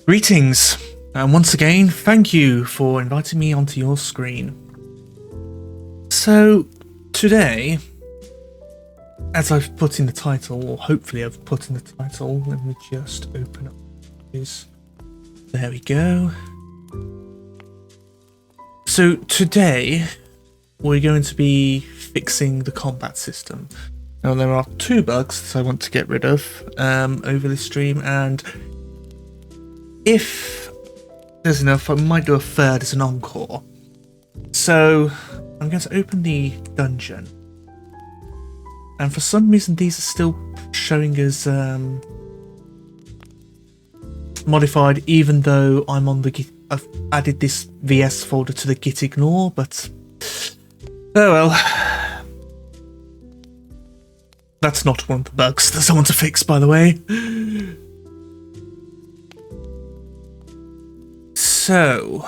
Greetings, and once again, thank you for inviting me onto your screen. So, today, as I've put in the title, or hopefully I've put in the title, let me just open up this. There we go. So, today, we're going to be fixing the combat system. Now, there are 2 bugs that I want to get rid of over this stream, and if there's enough, I might do a third as an encore. So I'm going to open the dungeon, and for some reason these are still showing as modified, even though I'm on the Git. I've added this VS folder to the git ignore, but oh well. That's not one of the bugs that I want to fix, by the way. So,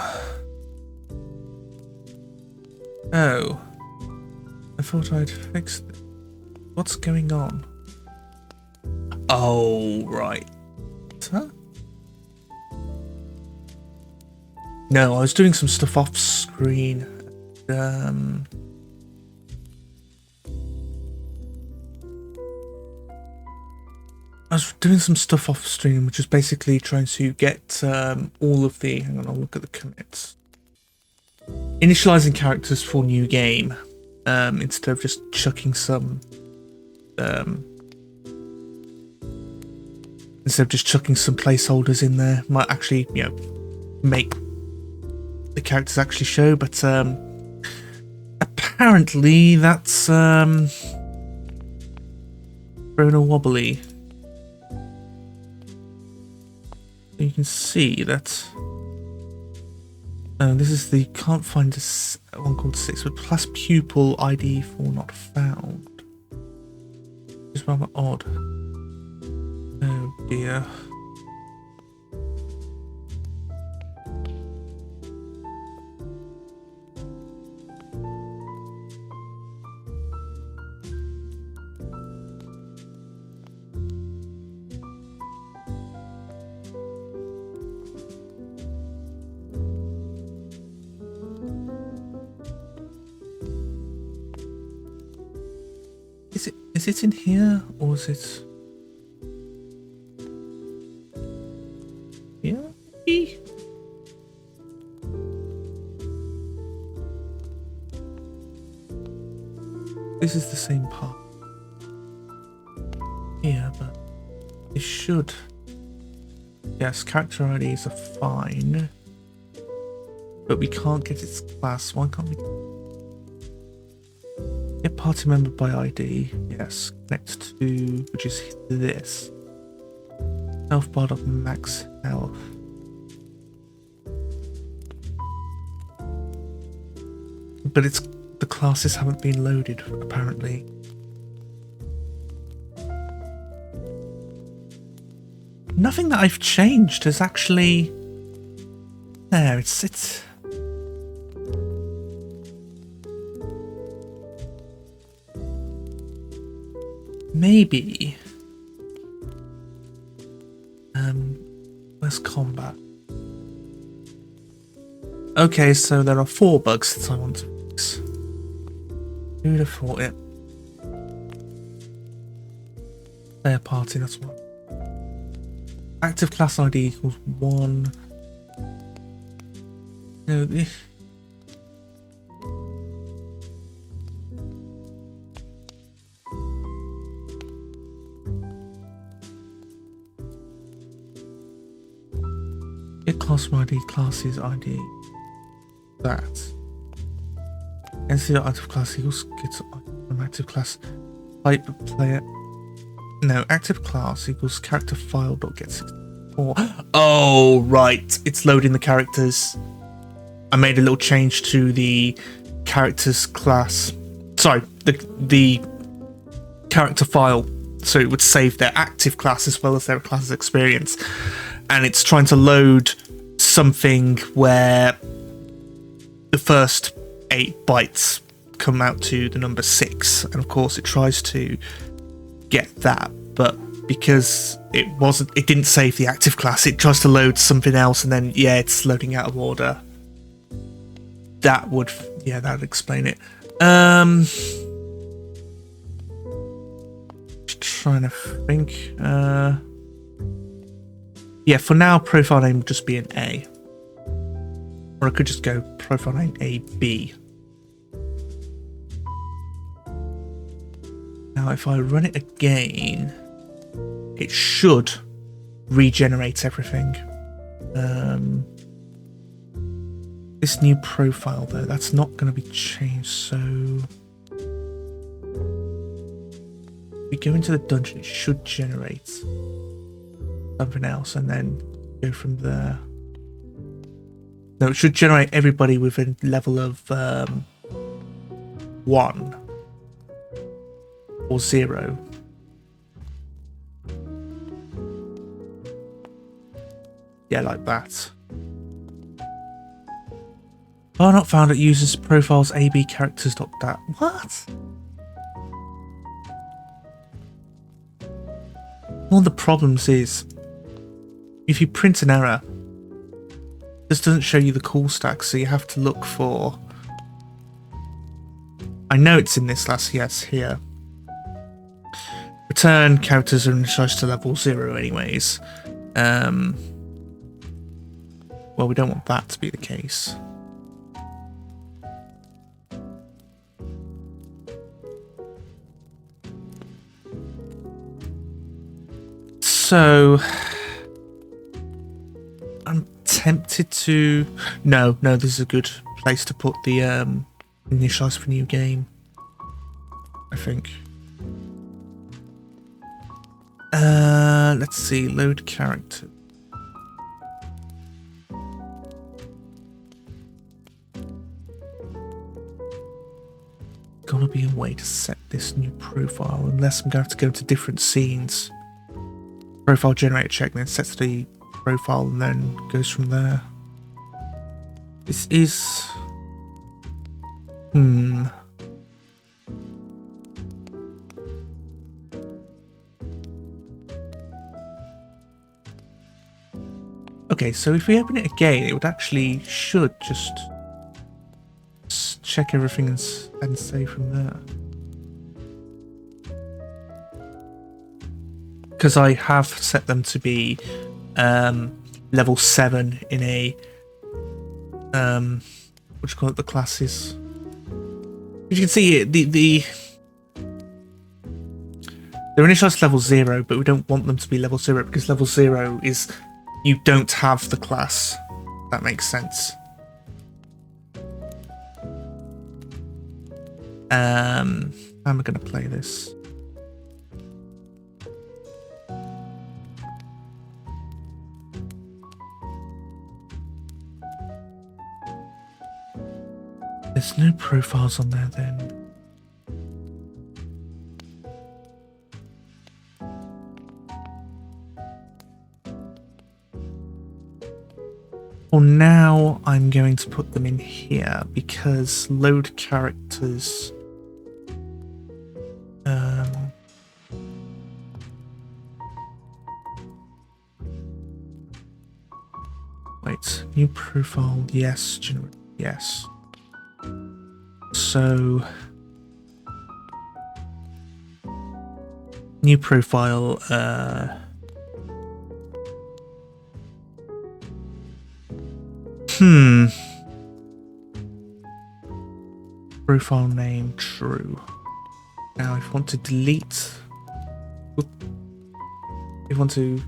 oh, I thought I'd fixed it. What's going on? Oh, right. Huh? No, I was doing some stuff off screen. I was doing some stuff off stream, which is basically trying to get all of the... Hang on, I'll look at the commits. Initializing characters for new game, instead of just chucking some... instead of just chucking some placeholders in there. Might actually, you know, make the characters actually show, but apparently that's thrown a wobbly. You can see that this is the can't find this one called 6 with plus pupil ID for not found. It's rather odd. Oh dear. Is it in here, or is it here? This is the same part here, but it should. Yes, character IDs are fine, but we can't get its class. Why can't we? Get party member by ID, yes. Connect to, which is this. Health bar of max health. But it's the classes haven't been loaded, apparently. Nothing that I've changed has actually... There, it's... Maybe. Where's combat? Okay, so there are 4 bugs that I want to fix. Who would have thought it? Player party, that's one. Active class ID equals 1. No, class ID, classes ID. That. NC active class equals get active class type player. No, active class equals character file dot get 64. Oh right, it's loading the characters. I made a little change to the characters class. Sorry, the character file, so it would save their active class as well as their class experience. And it's trying to load something where the first 8 bytes come out to the number 6, and of course it tries to get that, but because it didn't save the active class. It tries to load something else and then yeah, it's loading out of order. That would explain it. Just trying to think. Yeah, for now profile name would just be an A. Or I could just go profile name AB. Now if I run it again, it should regenerate everything. This new profile though, that's not going to be changed, so if we go into the dungeon, it should generate something else and then go from there. No, it should generate everybody with a level of 1 or 0. Yeah, like that. File not found. It uses profiles AB characters.dat. What? One of the problems is if you print an error, this doesn't show you the call stack, so you have to look for. I know it's in this last yes here. Return characters are initialized to level 0 anyways. Well, we don't want that to be the case. So I'm tempted to no, this is a good place to put the initialize for new game, I think. Let's see, load character. Gotta be a way to set this new profile, unless I'm going to have to go to different scenes. Profile generator check, then sets the profile and then goes from there. This is okay, so if we open it again, it would actually should just check everything and save from there. Because I have set them to be level 7 in a what do you call it, the classes. As you can see, they're initialized to level 0, but we don't want them to be level 0 because level 0 is you don't have the class. That makes sense. How am I going to play this? There's no profiles on there then. For now, I'm going to put them in here because load characters. Wait, new profile, yes, generate, yes. So, new profile, profile name true. Now if I want to delete, if you want to,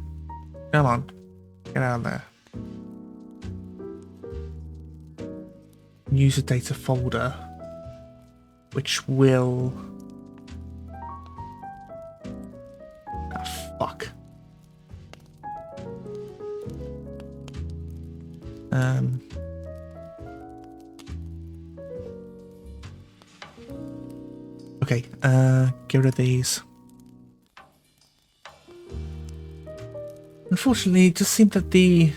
come on, get out of there. User data folder, which will, fuck. Okay, get rid of these. Unfortunately, it just seemed that the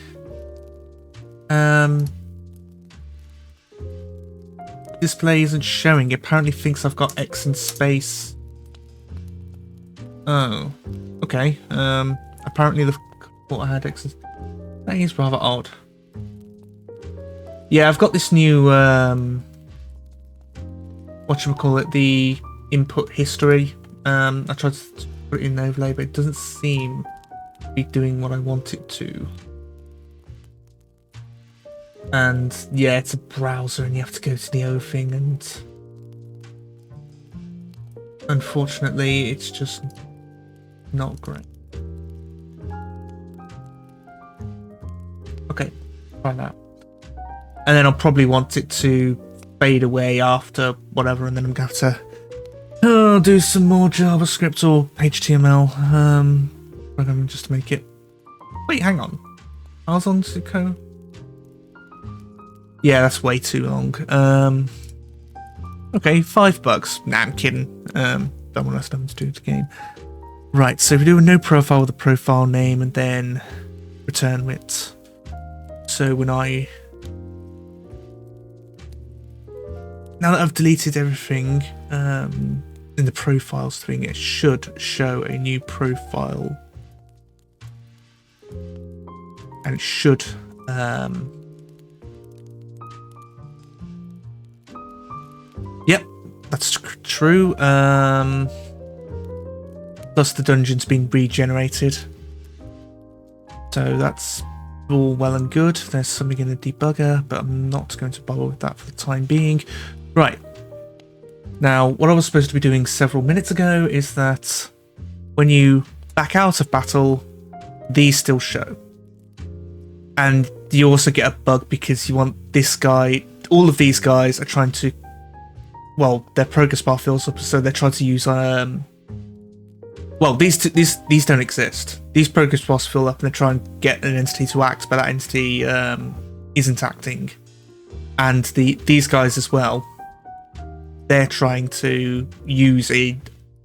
display isn't showing. It apparently thinks I've got X in space. Oh, Okay. Apparently the water had X's. That is rather odd. Yeah, I've got this new whatchamacallit, the input history. I tried to put it in the overlay, but it doesn't seem to be doing what I want it to. And yeah, it's a browser and you have to go to the O thing, and unfortunately it's just not great. Okay, try that. And then I'll probably want it to fade away after whatever, and then I'm going to have to do some more JavaScript or HTML programming just to make it... Wait, hang on. I was on Suko. Yeah, that's way too long. Okay, $5. Nah, I'm kidding. Don't want us nothing to do with the game. Right, so if we do a no profile with a profile name and then return width. So when I... Now that I've deleted everything in the profiles thing, it should show a new profile. And it should... Yep, that's true. Plus the dungeon's been regenerated. So that's all well and good. There's something in the debugger, but I'm not going to bother with that for the time being. Right. Now, what I was supposed to be doing several minutes ago is that when you back out of battle, these still show. And you also get a bug because you want this guy... All of these guys are trying to... Well, their progress bar fills up, so they're trying to use... Well, these don't exist. These progress bars fill up and they try and get an entity to act, but that entity isn't acting. And these guys as well, they're trying to use a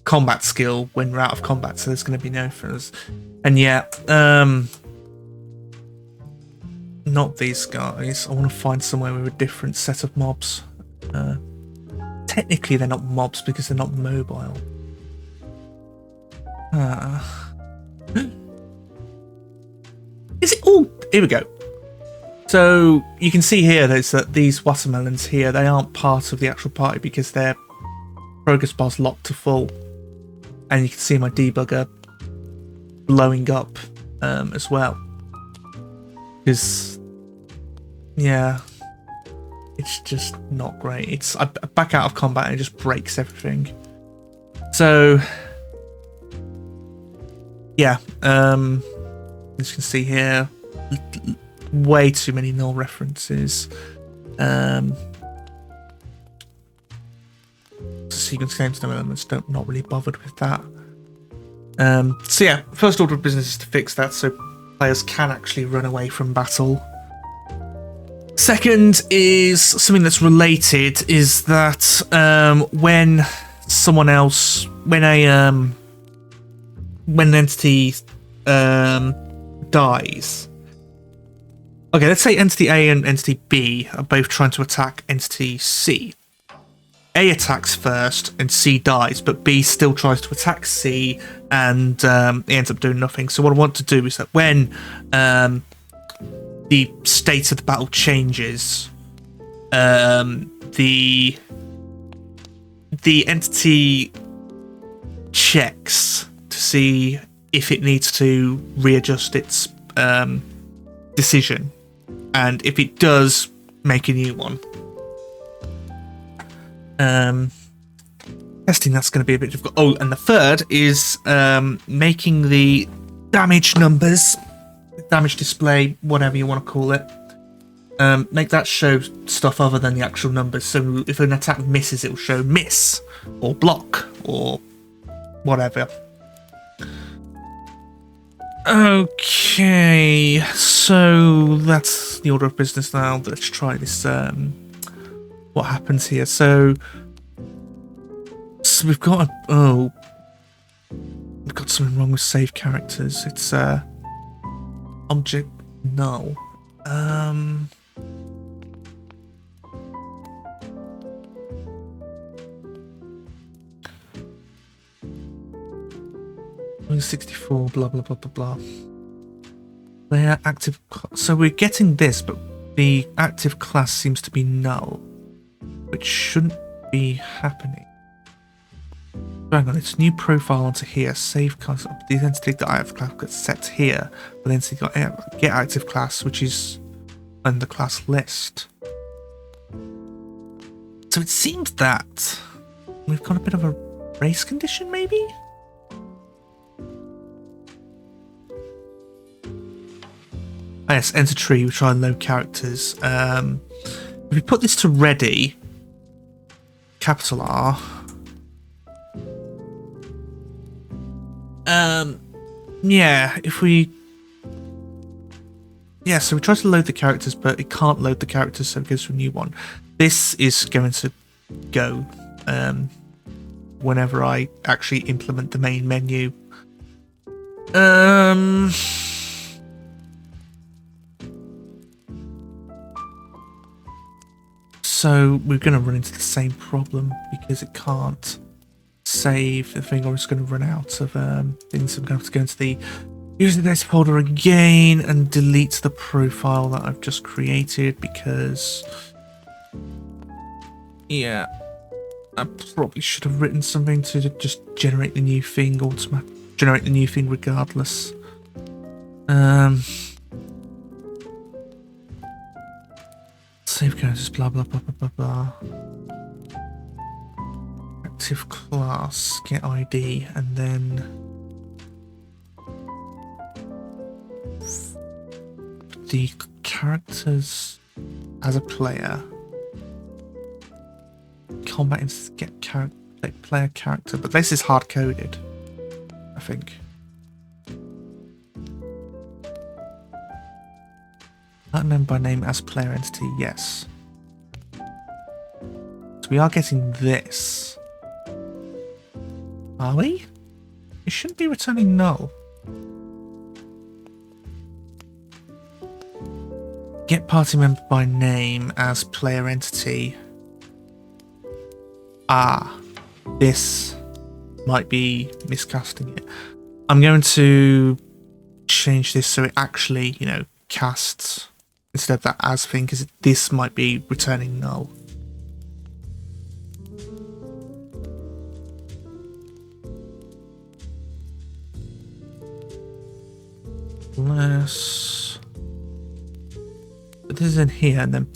combat skill when we're out of combat, so there's going to be no fuzz. And yeah, not these guys. I want to find somewhere with a different set of mobs. Technically, they're not mobs because they're not mobile. Is it all? Here we go. So you can see here that these watermelons here, they aren't part of the actual party because their progress bar's locked to full, and you can see my debugger blowing up as well. Because yeah, it's just not great. It's I back out of combat and it just breaks everything. So yeah, as you can see here, way too many null references. Sequence names, no elements, not really bothered with that. So yeah, first order of business is to fix that so players can actually run away from battle. Second is something that's related, is that when someone else, when an entity dies. Okay, let's say entity A and entity B are both trying to attack entity C. A attacks first and C dies, but B still tries to attack C and it ends up doing nothing. So what I want to do is that when the state of the battle changes, the entity checks to see if it needs to readjust its decision, and if it does, make a new one. Testing that's going to be a bit difficult. Oh, and the third is making the damage numbers, damage display, whatever you want to call it, make that show stuff other than the actual numbers. So if an attack misses, it will show miss or block or whatever. Okay, so that's the order of business now. Let's try this. What happens here? So we've got we've got something wrong with save characters. It's object null. String 64, blah, blah, blah, blah, blah. Player active. So we're getting this, but the active class seems to be null, which shouldn't be happening. Hang on, it's new profile onto here. Save class. The identity that I have class gets set here, but then so you got get active class, which is in the class list. So it seems that we've got a bit of a race condition, maybe? Oh yes, enter tree, we try and load characters. If we put this to ready, capital R. Yeah, if we... Yeah, so we try to load the characters, but it can't load the characters, so it goes to a new one. This is going to go whenever I actually implement the main menu. So we're going to run into the same problem because it can't save the thing, or it's going to run out of things. I'm going to have to go into the user data folder again and delete the profile that I've just created because, yeah, I probably should have written something to just generate the new thing generate the new thing regardless. Save characters, blah blah blah blah blah blah. Active class, get ID, and then the characters as a player. Combat and get player character, but this is hard coded, I think. Not known by name as player entity, yes. So we are getting this. Are we? It shouldn't be returning null. Get party member by name as player entity. Ah, this might be miscasting it. I'm going to change this so it actually, you know, casts instead of that as thing, because this might be returning null. Let's put this in here and then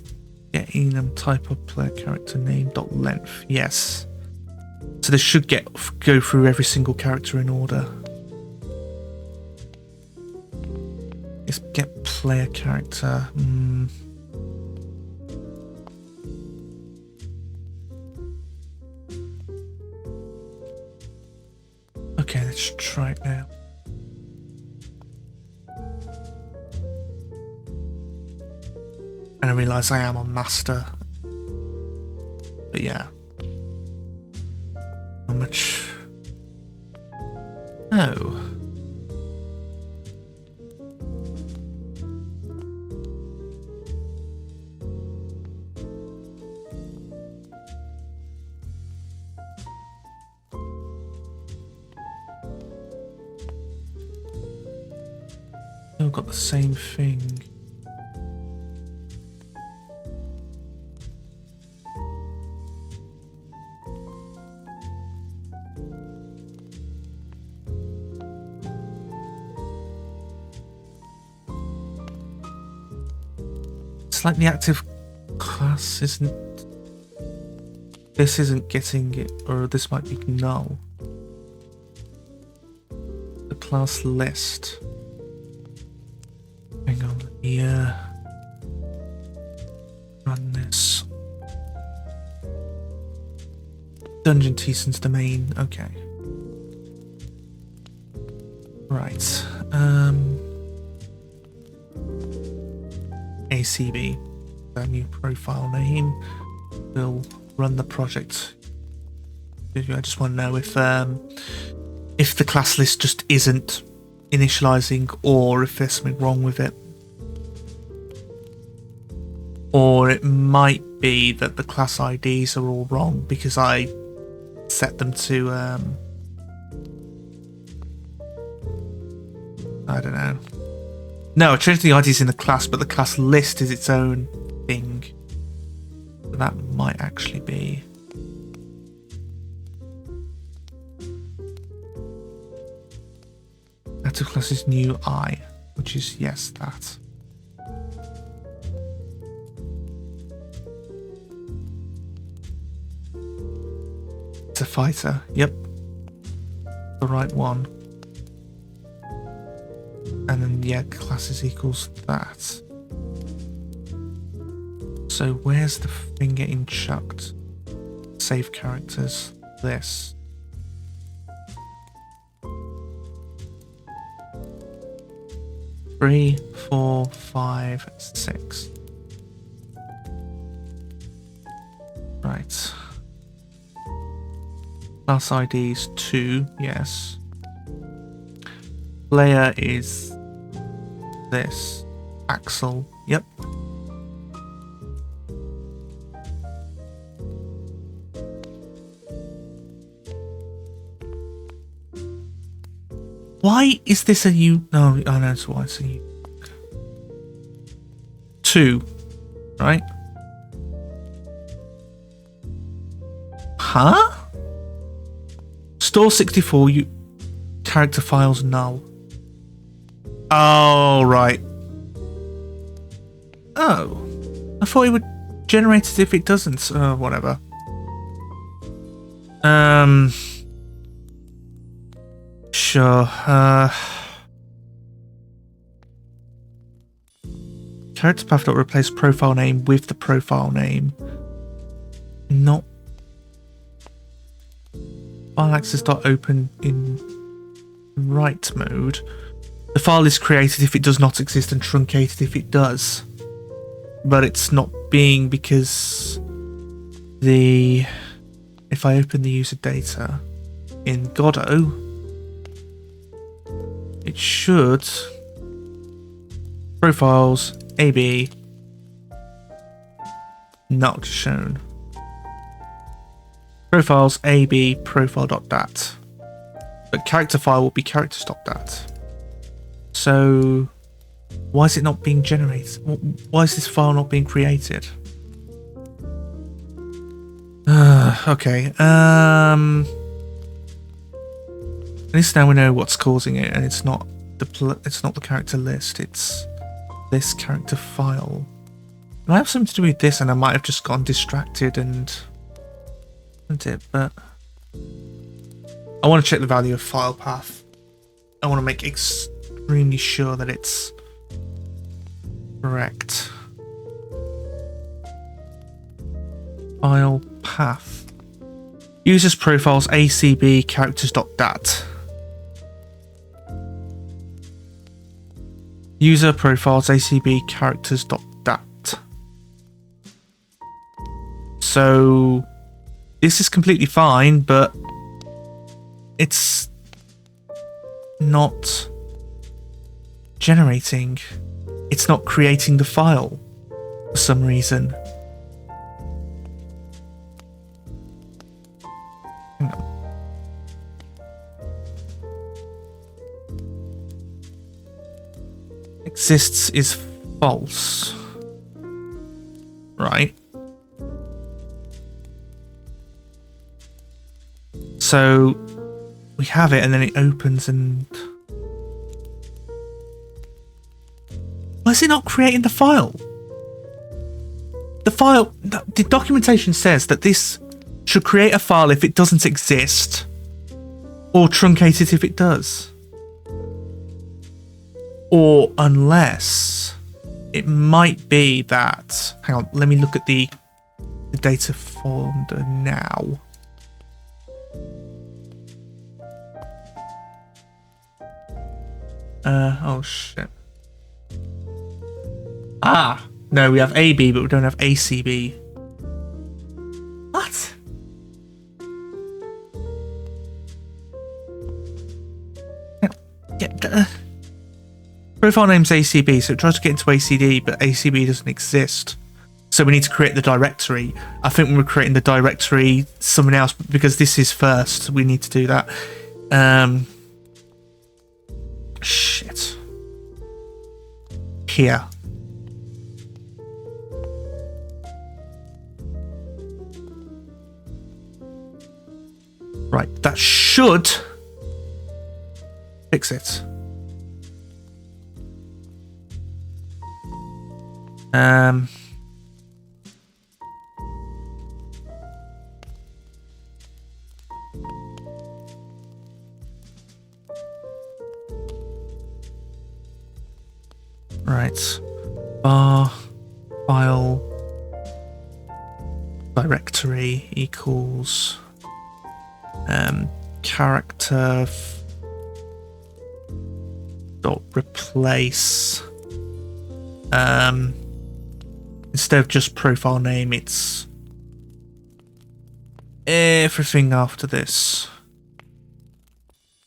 getting them type of player character name dot length. Yes. So this should go through every single character in order. Let's get player character. Okay, let's try it now. And I realise I am on master. But yeah. How much? Oh. Still got the same thing. Like the active class isn't, this isn't getting it, or this might be null. The class list. Hang on, let me run this. Dungeon Teason's domain, okay. Right. ACB, a new profile name. We'll run the project. I just want to know if the class list just isn't initializing, or if there's something wrong with it. Or it might be that the class IDs are all wrong because I set them to I don't know. No, change the IDs in the class, but the class list is its own thing. That might actually be. Active class is new I, which is yes, that. It's a fighter. Yep, the right one. And then yeah, classes equals that. So where's the thing getting chucked? Save characters. This. Three, 4, 5, 6. Right. Class ID is 2, yes. Player is this. Axel, yep. Why is this a U? No, I know it's why it's a U. 2, right? Huh? Store 64 character files null. Oh, right. Oh. I thought it would generate it if it doesn't. Oh, whatever. Sure. Character path dot replace profile name with the profile name. Not file access dot open in write mode. The file is created if it does not exist and truncated if it does. But it's not being because if I open the user data in Godot, it should profiles AB not shown. Profiles AB profile.dat. But character file will be characters.dat. So why is it not being generated? Why is this file not being created? Okay. At least now we know what's causing it, and it's not the character list. It's this character file. It might have something to do with this, and I might have just gotten distracted and it. But I want to check the value of file path. I want to make extremely sure that it's correct. File path. Users profiles ACB characters.dat. User profiles ACB characters.dat. So this is completely fine, but it's not generating. It's not creating the file for some reason. Hang on. Exists is false. Right. So we have it and then it opens and... Why is it not creating the file? The documentation says that this should create a file if it doesn't exist, or truncate it if it does. Or unless it might be that... Hang on, let me look at the data folder now. Oh shit. Ah! No, we have AB, but we don't have ACB. What? Yeah, profile name's ACB, so it tries to get into ACD, but ACB doesn't exist. So we need to create the directory. I think when we're creating the directory, someone else, because this is first, we need to do that. shit. Here. Right, that should fix it. Right. Bar file directory equals character dot replace instead of just profile name, it's everything after this.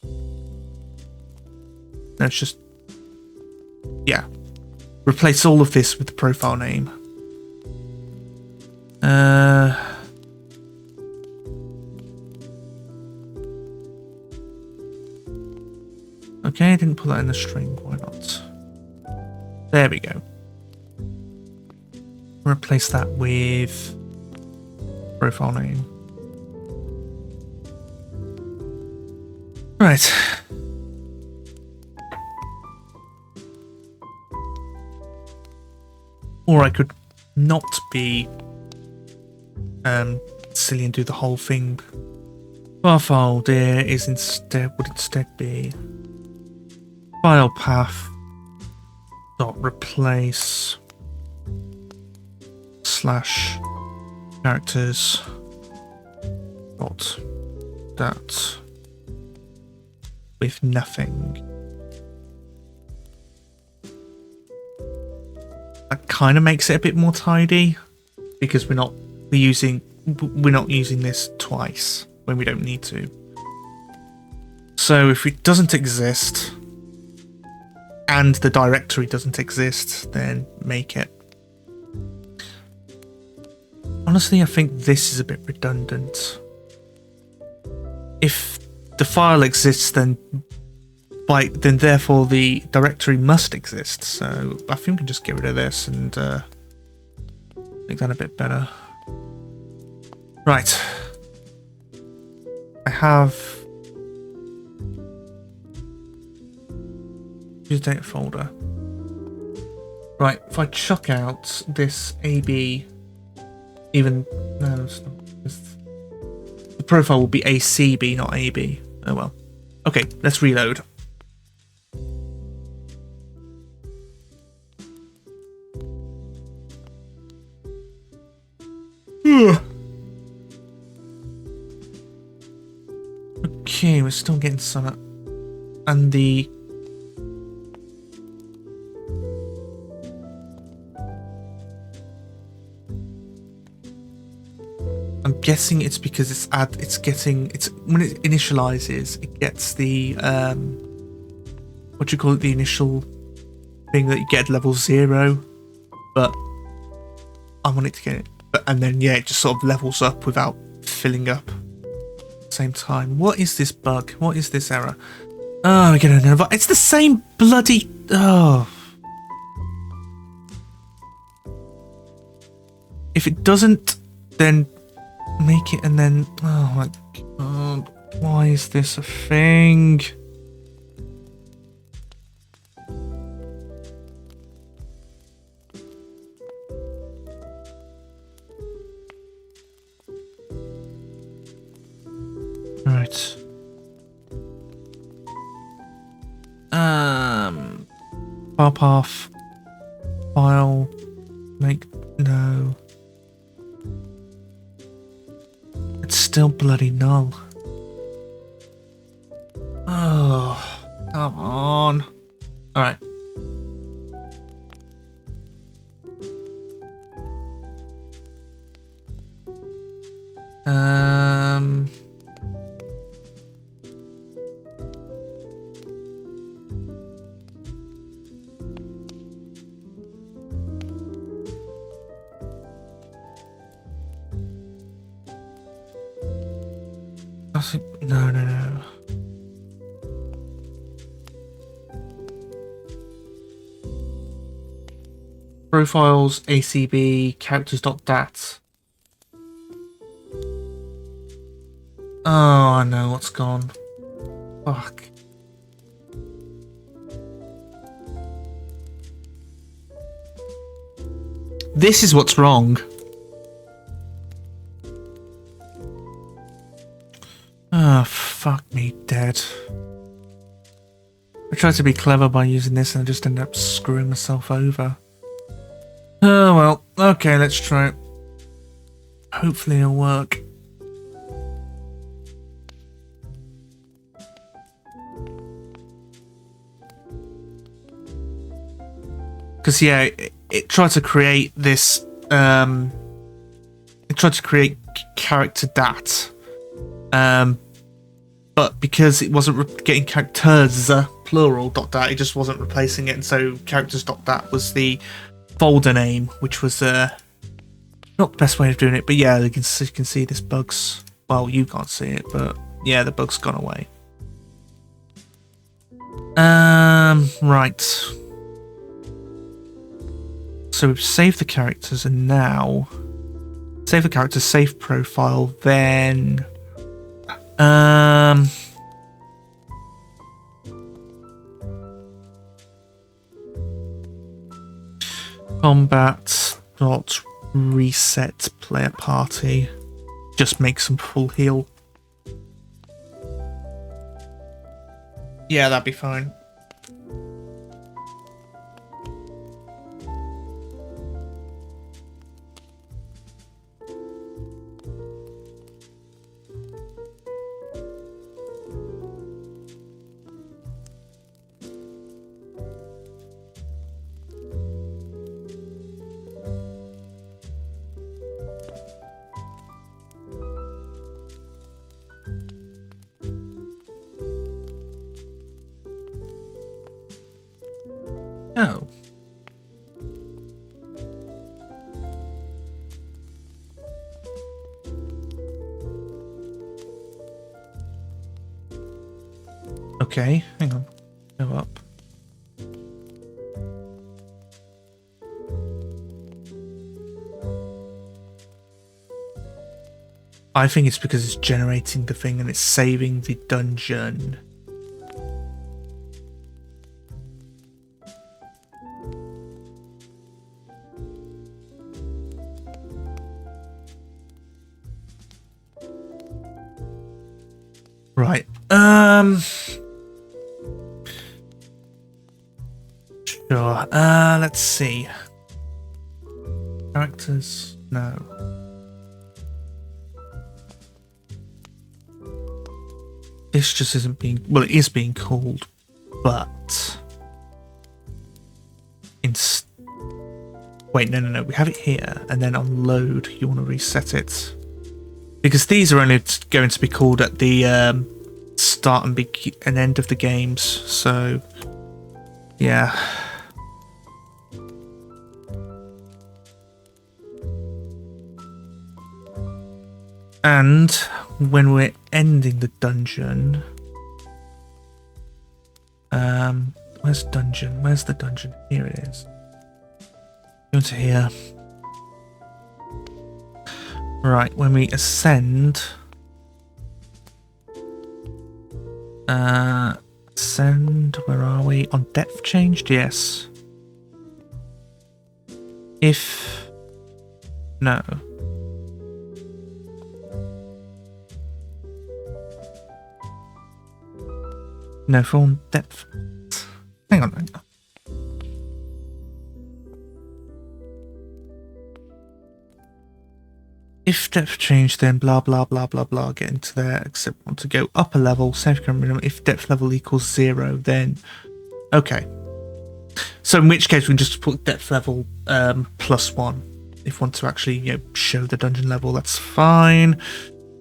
No, it's just, yeah, replace all of this with the profile name. Okay, I didn't put that in the string. Why not? There we go. Replace that with profile name. Right. Or I could not be silly and do the whole thing. Bar file there is would instead be file path dot replace slash characters dot that with nothing. That kind of makes it a bit more tidy because we're not using this twice when we don't need to. So if it doesn't exist and the directory doesn't exist, then make it. Honestly, I think this is a bit redundant. If the file exists, then therefore the directory must exist. So I think we can just get rid of this and make that a bit better. Right. I have use data folder. Right, if I chuck out this AB, even no, it's not. The profile will be ACB, not AB. Oh well. Okay, let's reload. Okay, we're still getting some, and the I'm guessing it's because it's when it initializes, it gets the what do you call it, the initial thing that you get at level 0, but I want it to get it, and then yeah, it just sort of levels up without filling up at the same time. What is this bug? What is this error? Oh, I don't know, but it's the same bloody If it doesn't, then make it, and then oh my god, why is this a thing? Right. File path. File. Make no. It's still bloody null. Oh, come on. Alright. No. Profiles, ACB, characters.dat. Oh, I know what's gone. Fuck. This is what's wrong. Ah, oh, fuck me dead. I tried to be clever by using this and I just ended up screwing myself over. Oh well, okay, let's try it. Hopefully it'll work. Because yeah, it tried to create this, it tried to create character dat. But because it wasn't getting characters, plural, .dat, it just wasn't replacing it, and so characters.dat was the folder name, which was not the best way of doing it, but yeah, you can see this bug's, well, you can't see it, but yeah, the bug's gone away. Right. So we've saved the characters, and now save the character, save profile, then combat.reset player party. Just make some full heal. Yeah, that'd be fine. Oh. Okay, hang on. Go up. I think it's because it's generating the thing and it's saving the dungeon. Right. Sure. Let's see. Characters? No. This just isn't being... Well, it is being called, but... Wait, no. We have it here, and then on load, you want to reset it. Because these are only going to be called at the start and end of the games, so... Yeah. And when we're ending the dungeon, where's dungeon? Where's the dungeon? Here it is. Go to here. Right, when we ascend, ascend, where are we? On depth changed? Yes. If, no. No, for on depth. Hang on. If depth change, then blah blah blah blah blah. Get into there. Except want to go up a level. Save current minimum. If depth level equals 0, then okay. So in which case we can just put depth level +1. If we want to actually show the dungeon level, that's fine.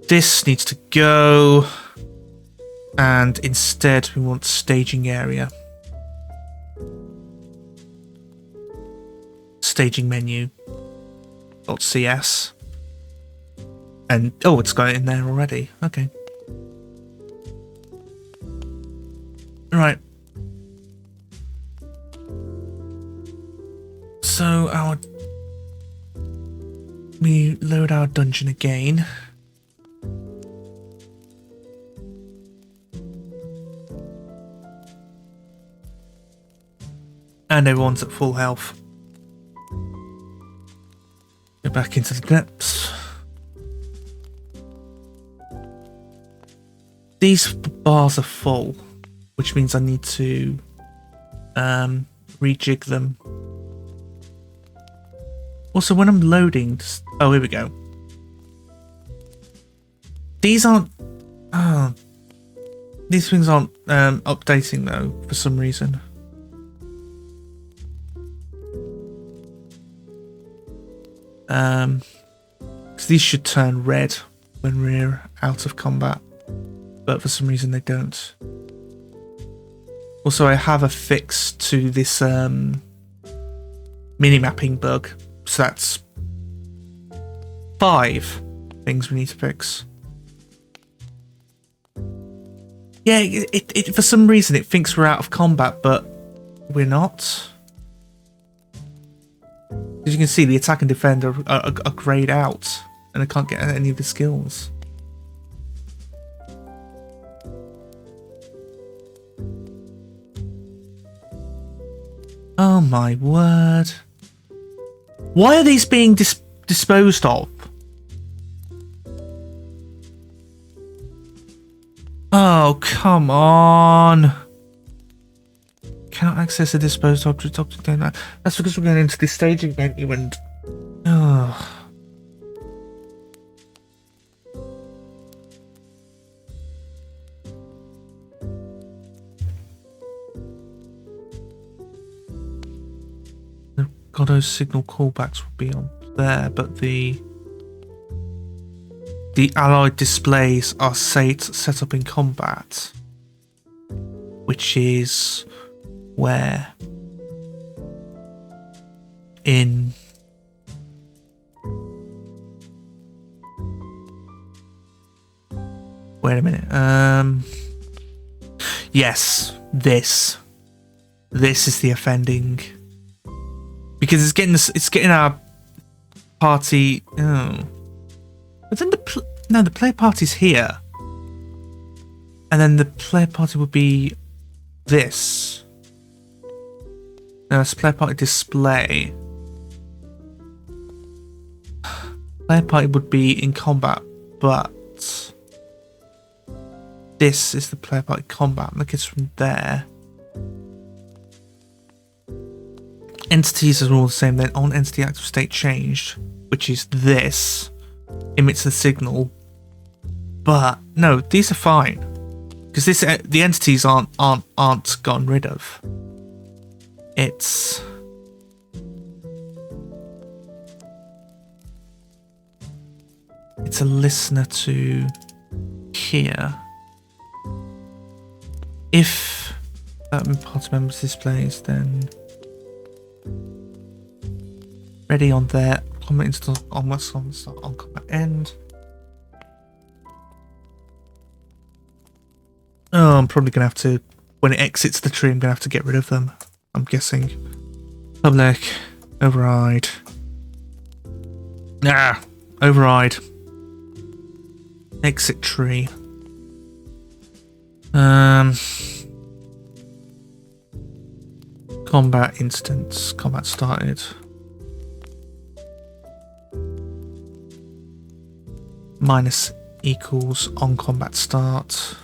This needs to go. And instead we want staging area. Staging menu. .cs. And oh, it's got it in there already. Okay. Right. So we load our dungeon again. And everyone's at full health. Go back into the depths. These bars are full, which means I need to rejig them. Also, when I'm loading... Oh, here we go. These aren't... Oh, these things aren't updating, though, for some reason. Because these should turn red when we're out of combat. But for some reason, they don't. Also, I have a fix to this mini-mapping bug. So that's 5 things we need to fix. Yeah, it for some reason it thinks we're out of combat, but we're not. As you can see, the attack and defend are grayed out, and I can't get any of the skills. Oh my word. Why are these being disposed of? Oh, come on. Cannot access a disposed object. That's because we're going into the staging menu and... Oh. Godot signal callbacks will be on there, but the allied displays are set up in combat, which is where in wait a minute. Yes, this is the offending. Because it's getting our party. Oh, but then the player party's here, and then the player party would be this. No, it's player party display. Player party would be in combat, but this is the player party combat. Look, it's from there. Entities are all the same. Then on entity active state changed, which is this, emits the signal. But no, these are fine because the entities aren't gotten rid of. It's a listener to here. If party members displays, then ready on there. Combat install on what's on start on combat end. Oh, I'm probably gonna have to, when it exits the tree, I'm gonna have to get rid of them. I'm guessing. Public override. Override. Exit tree. Combat instance. Combat started. Minus equals on combat start.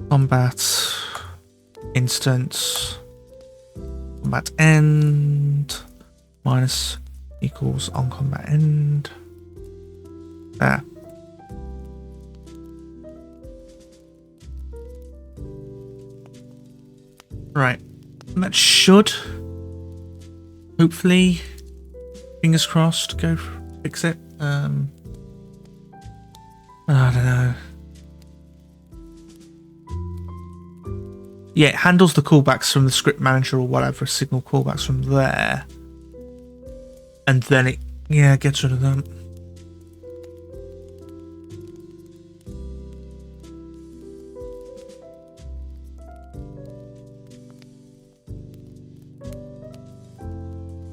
Combat instance. Combat end. Minus equals on combat end. There. Right. And that should, hopefully, fingers crossed, go fix it. I don't know. Yeah, it handles the callbacks from the script manager or whatever, signal callbacks from there. And then it, gets rid of them.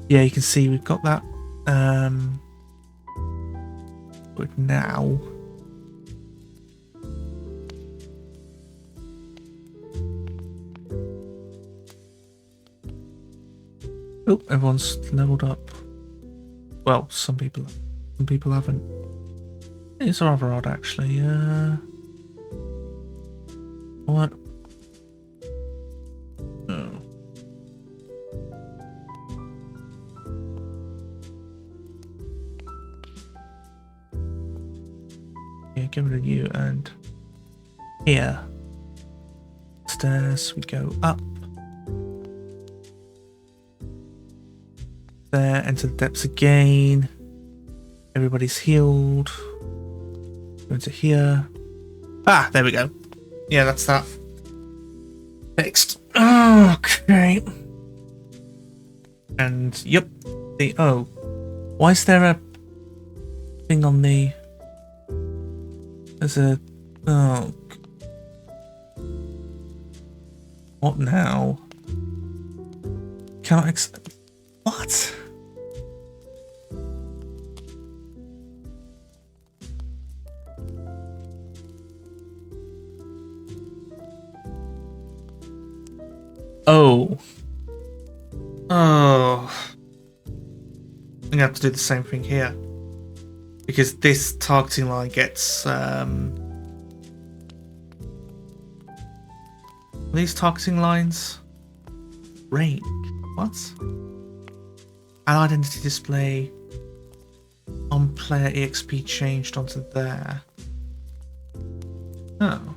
Yeah, you can see we've got that. But now. Oh, everyone's leveled up. Well, some people haven't. It's rather odd, actually. What? Oh. Yeah, get rid of you and here. Stairs, we go up. There, enter the depths again. Everybody's healed. Go into here. Ah, there we go. Yeah, that's that. Fixed. Okay. And yep. Why is there a thing on the? There's a what now? Cannot what? Oh. I'm gonna have to do the same thing here. Because this targeting line gets these targeting lines range. What? Allied entity display on player EXP changed onto there. Oh.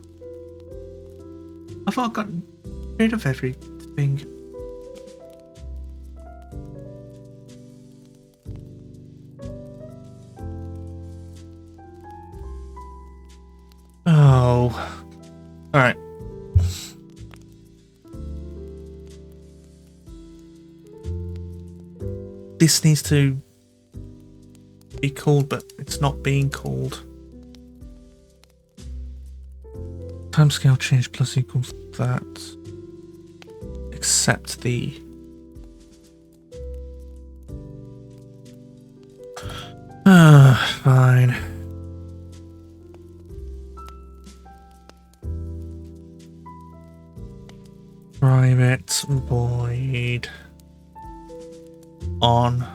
I thought I got rid of everything. Oh. Alright. This needs to be called, but it's not being called. Timescale change plus equals that. Except the fine. Private void on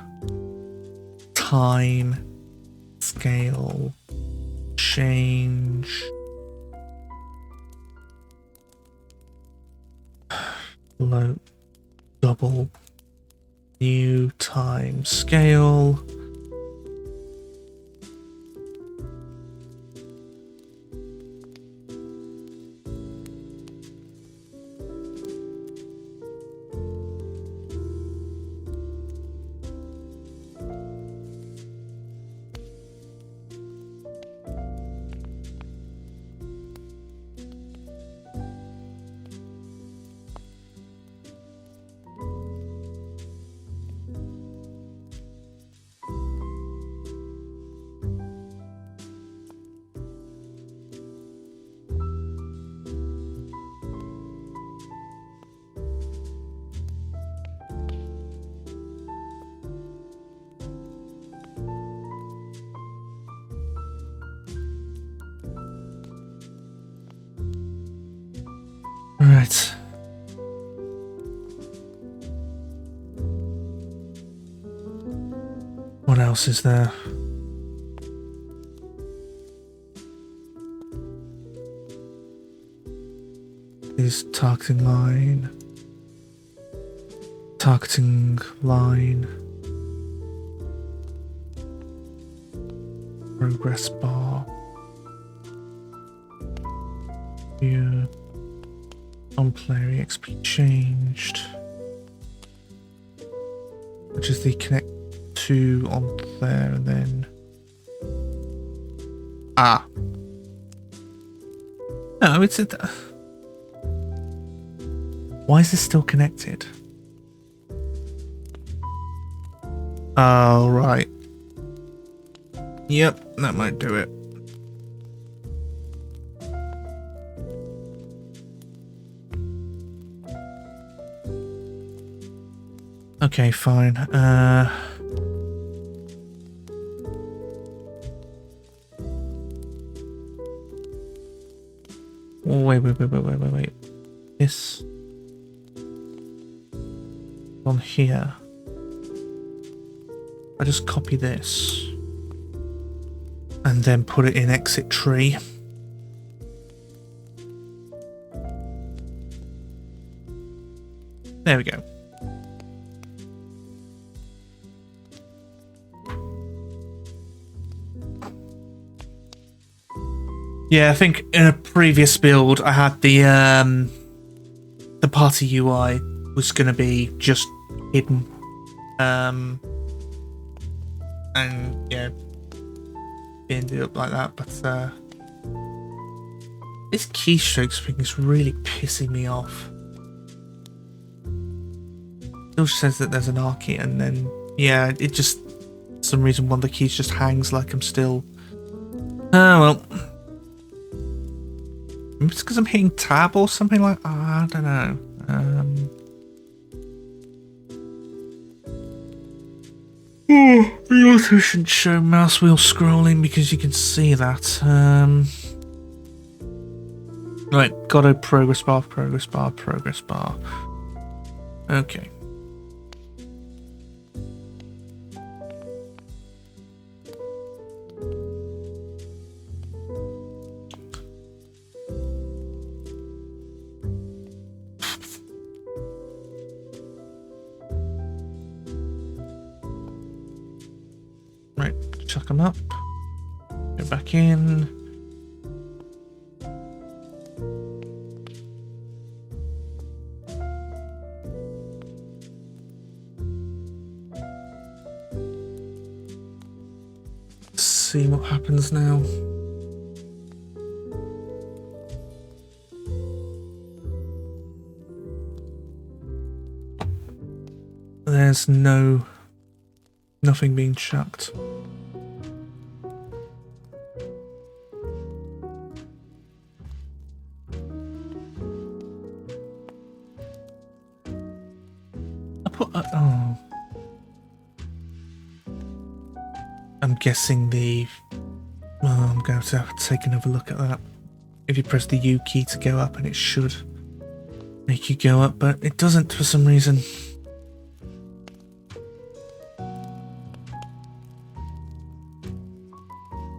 time scale change low double new time scale right. What else is there? Is targeting line. Progress bar. Here. On player EXP changed. Which is the connect to on there and then. Ah. No, it's a. Why is this still connected? Oh, right. Yep, that might do it. Okay, fine. Wait. This on here. I just copy this and then put it in exit tree. There we go. Yeah, I think in a previous build I had the party UI was going to be just hidden. And yeah, it ended up like that, but this keystrokes thing is really pissing me off. It also says that there's an archy, and then yeah, it just for some reason one of the keys just hangs like I'm still. Oh well. Maybe it's because I'm hitting tab or something like. I don't know. We also shouldn't show mouse wheel scrolling because you can see that. Right, Godot progress bar. Okay. Right, chuck them up. Go back in. See what happens now. There's nothing being chucked. I put oh. I'm guessing the. Well, I'm going to have to take another look at that. If you press the U key to go up, and it should make you go up, but it doesn't for some reason.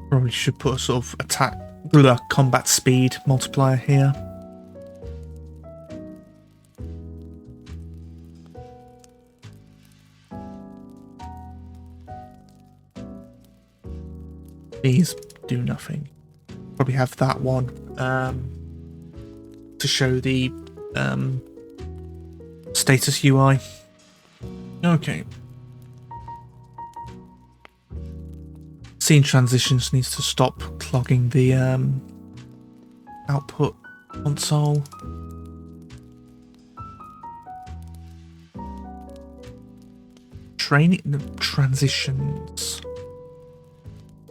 Probably should put a sort of combat speed multiplier here. These do nothing. Probably have that one to show the status UI. Okay. Scene transitions needs to stop clogging the output console. Transitions.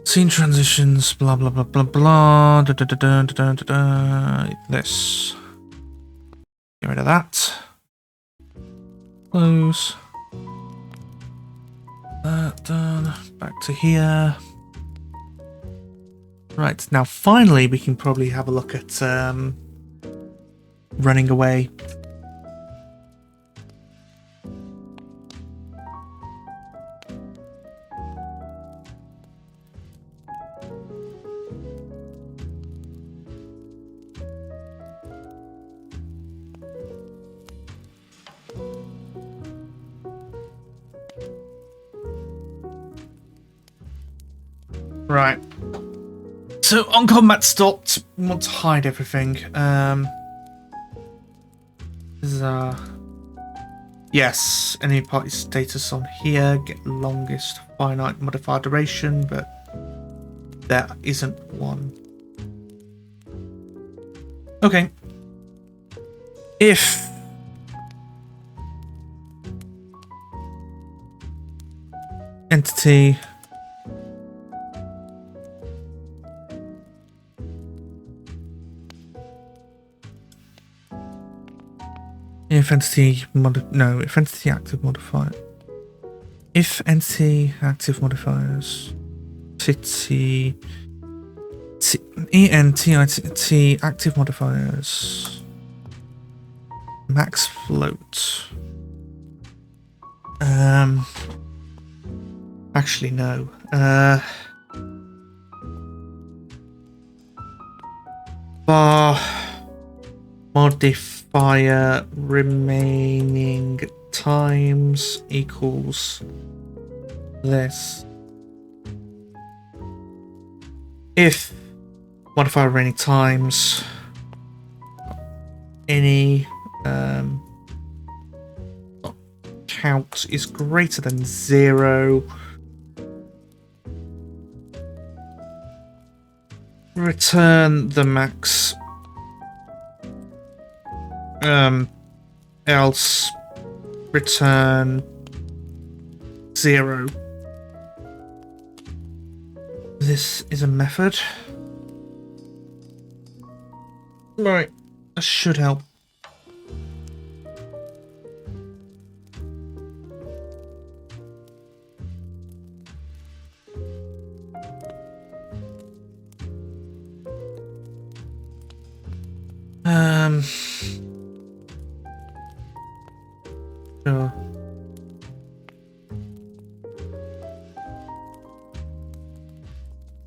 Scene transitions, blah blah blah blah blah. This. Get rid of that. Close. That done. Back to here. Right, now finally we can probably have a look at running away. Right. So on combat stopped, we want to hide everything. Yes, enemy party status on here, get longest finite modifier duration, but there isn't one. Okay. If entity if entity if entity active modifier. If entity active modifiers ENTIT active modifiers max float. Actually no. Bar modifier remaining times equals this. If modifier remaining times any count is greater than 0, return the max, else return 0. This is a method. Right, that should help. Sure.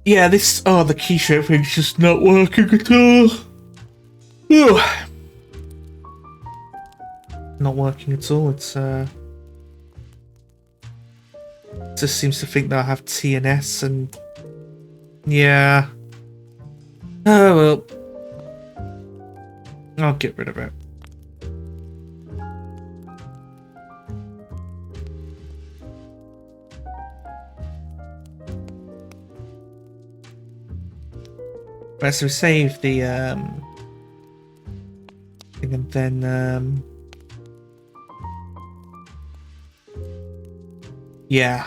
Yeah, this, the keyshare thing's just not working at all. Ugh. Not working at all, it's, just seems to think that I have T and S and, yeah. Oh well. I'll get rid of it. Right, so we save the thing and then yeah.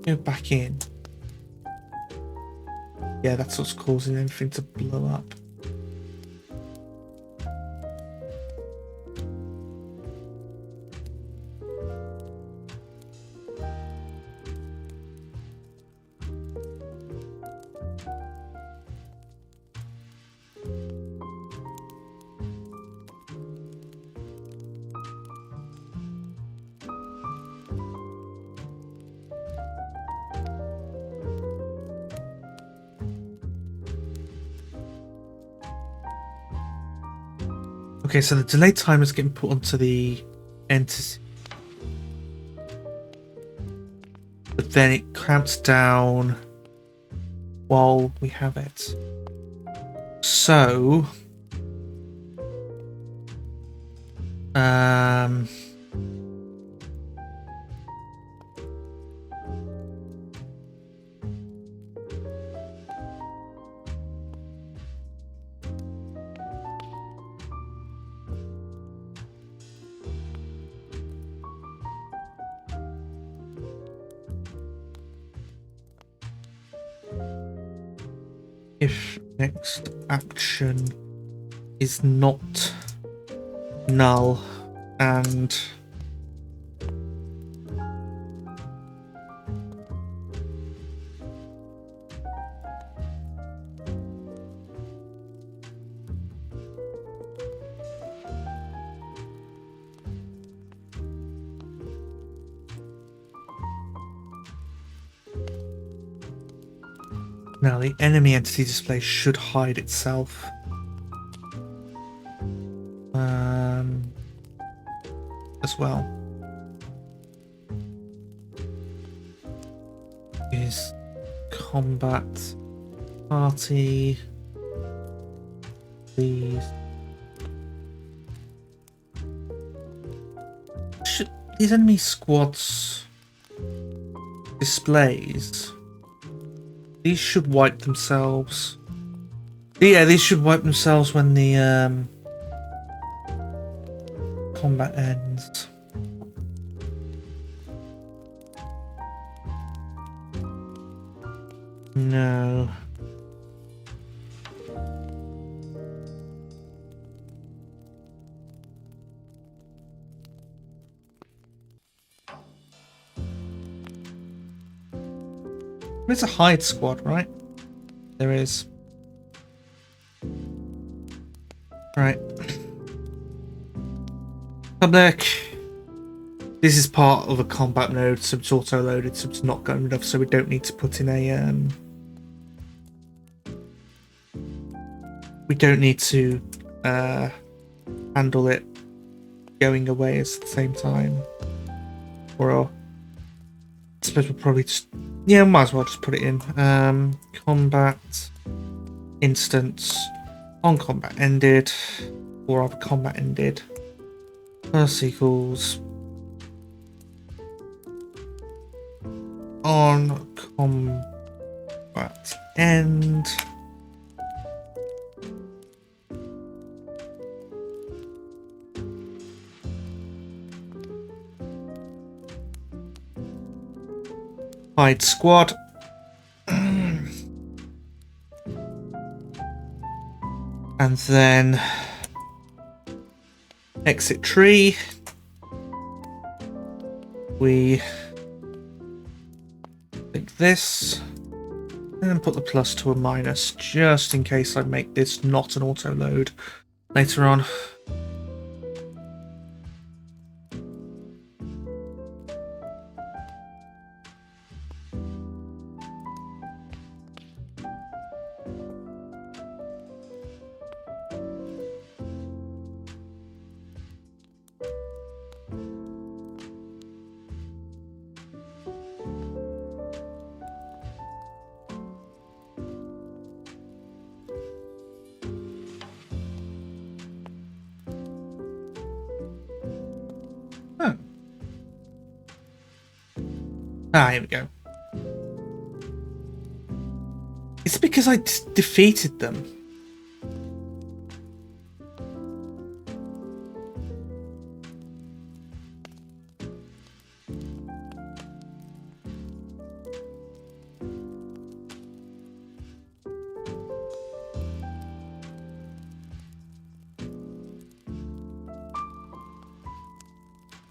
Go back in. Yeah, that's what's causing everything to blow up. Okay, so the delay timer is getting put onto the entity, but then it counts down while we have it. So, if next action is not null and now the enemy entity display should hide itself. As well. Is combat party, please. Should these enemy squads displays? These should wipe themselves. Yeah, these should wipe themselves when the combat ends. No. There's a hide squad, right? There is. Right. Public. This is part of a combat mode, so it's auto-loaded, so it's not gotten rid of, so we don't need to put in a we don't need to handle it going away at the same time. Or I suppose we'll probably just, yeah, might as well just put it in. Combat instance on combat ended, or other combat ended. Plus equals on combat end. Hide squad. And then exit tree. We take this and put the plus to a minus, just in case I make this not an auto load later on. Ah, here we go. It's because I defeated them.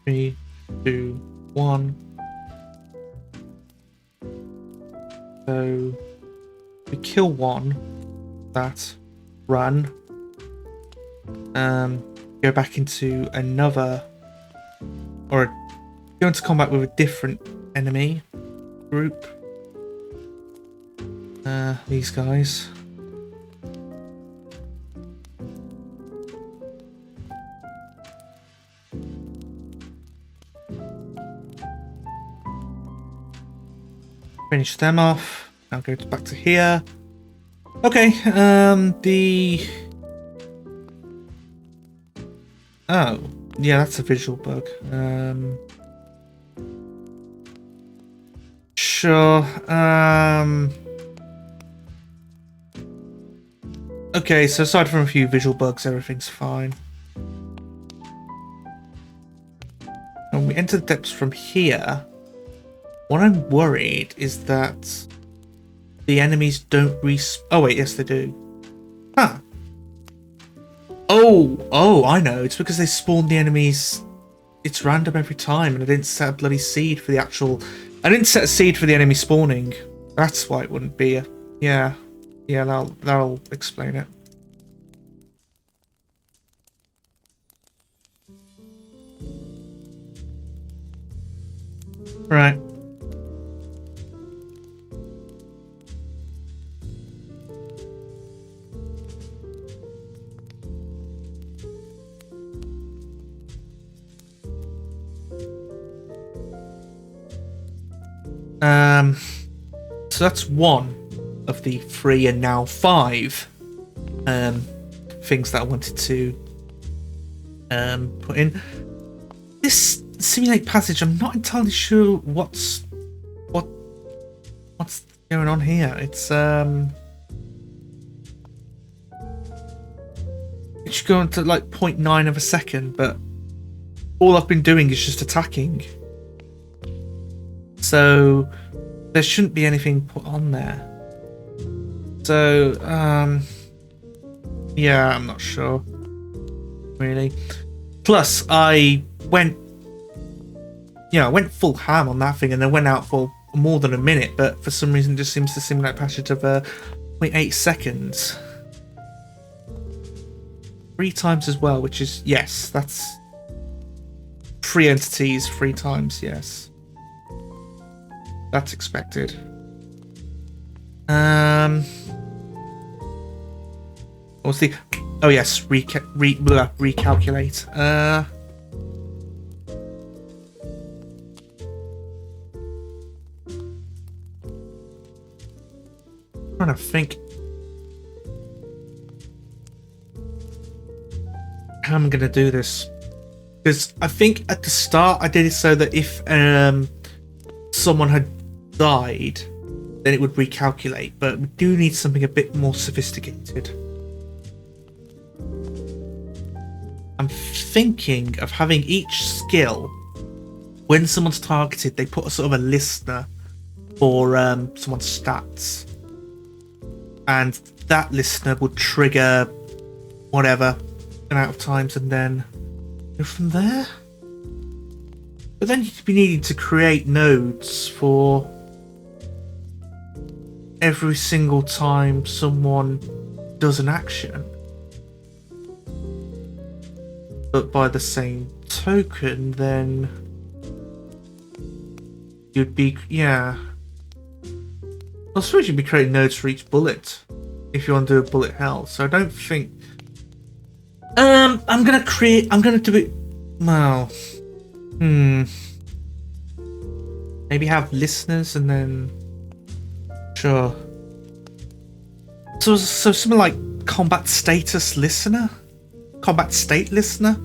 Three, two, one. So we kill one, that, run, go back into another, or go into combat with a different enemy group. These guys. Finish them off. Now go back to here. Okay, oh, yeah, that's a visual bug. Sure. Okay, so aside from a few visual bugs, everything's fine. When we enter the depths from here, what I'm worried is that the enemies don't respawn. Oh wait, yes they do. Huh. Oh, I know. It's because they spawn the enemies. It's random every time, and I didn't set a bloody seed for the actual. I didn't set a seed for the enemy spawning. That's why it wouldn't be a. Yeah, that'll explain it. Right. So that's one of the 3 and now 5 things that I wanted to put in. This simulate passage, I'm not entirely sure what's going on here. It's it should go into like 0.9 of a second, but all I've been doing is just attacking. So there shouldn't be anything put on there. So yeah, I'm not sure really. Plus I went full ham on that thing and then went out for more than a minute, but for some reason it just seems to simulate a passage of 0.8 seconds. 3 times as well, which is, yes, that's 3 entities 3 times, yes. That's expected. What's the... Oh yes, recalculate. I'm trying to think how I'm gonna do this, because I think at the start I did it so that if someone had died, then it would recalculate, but we do need something a bit more sophisticated. I'm thinking of having each skill, when someone's targeted, they put a sort of a listener for someone's stats, and that listener would trigger whatever amount of times, and then go from there. But then you'd be needing to create nodes for every single time someone does an action. But by the same token, then you'd be, yeah. I suppose you'd be creating nodes for each bullet if you want to do a bullet hell. So I don't think. I'm gonna do it. Well, maybe have listeners and then. Sure. So something like combat status listener, combat state listener,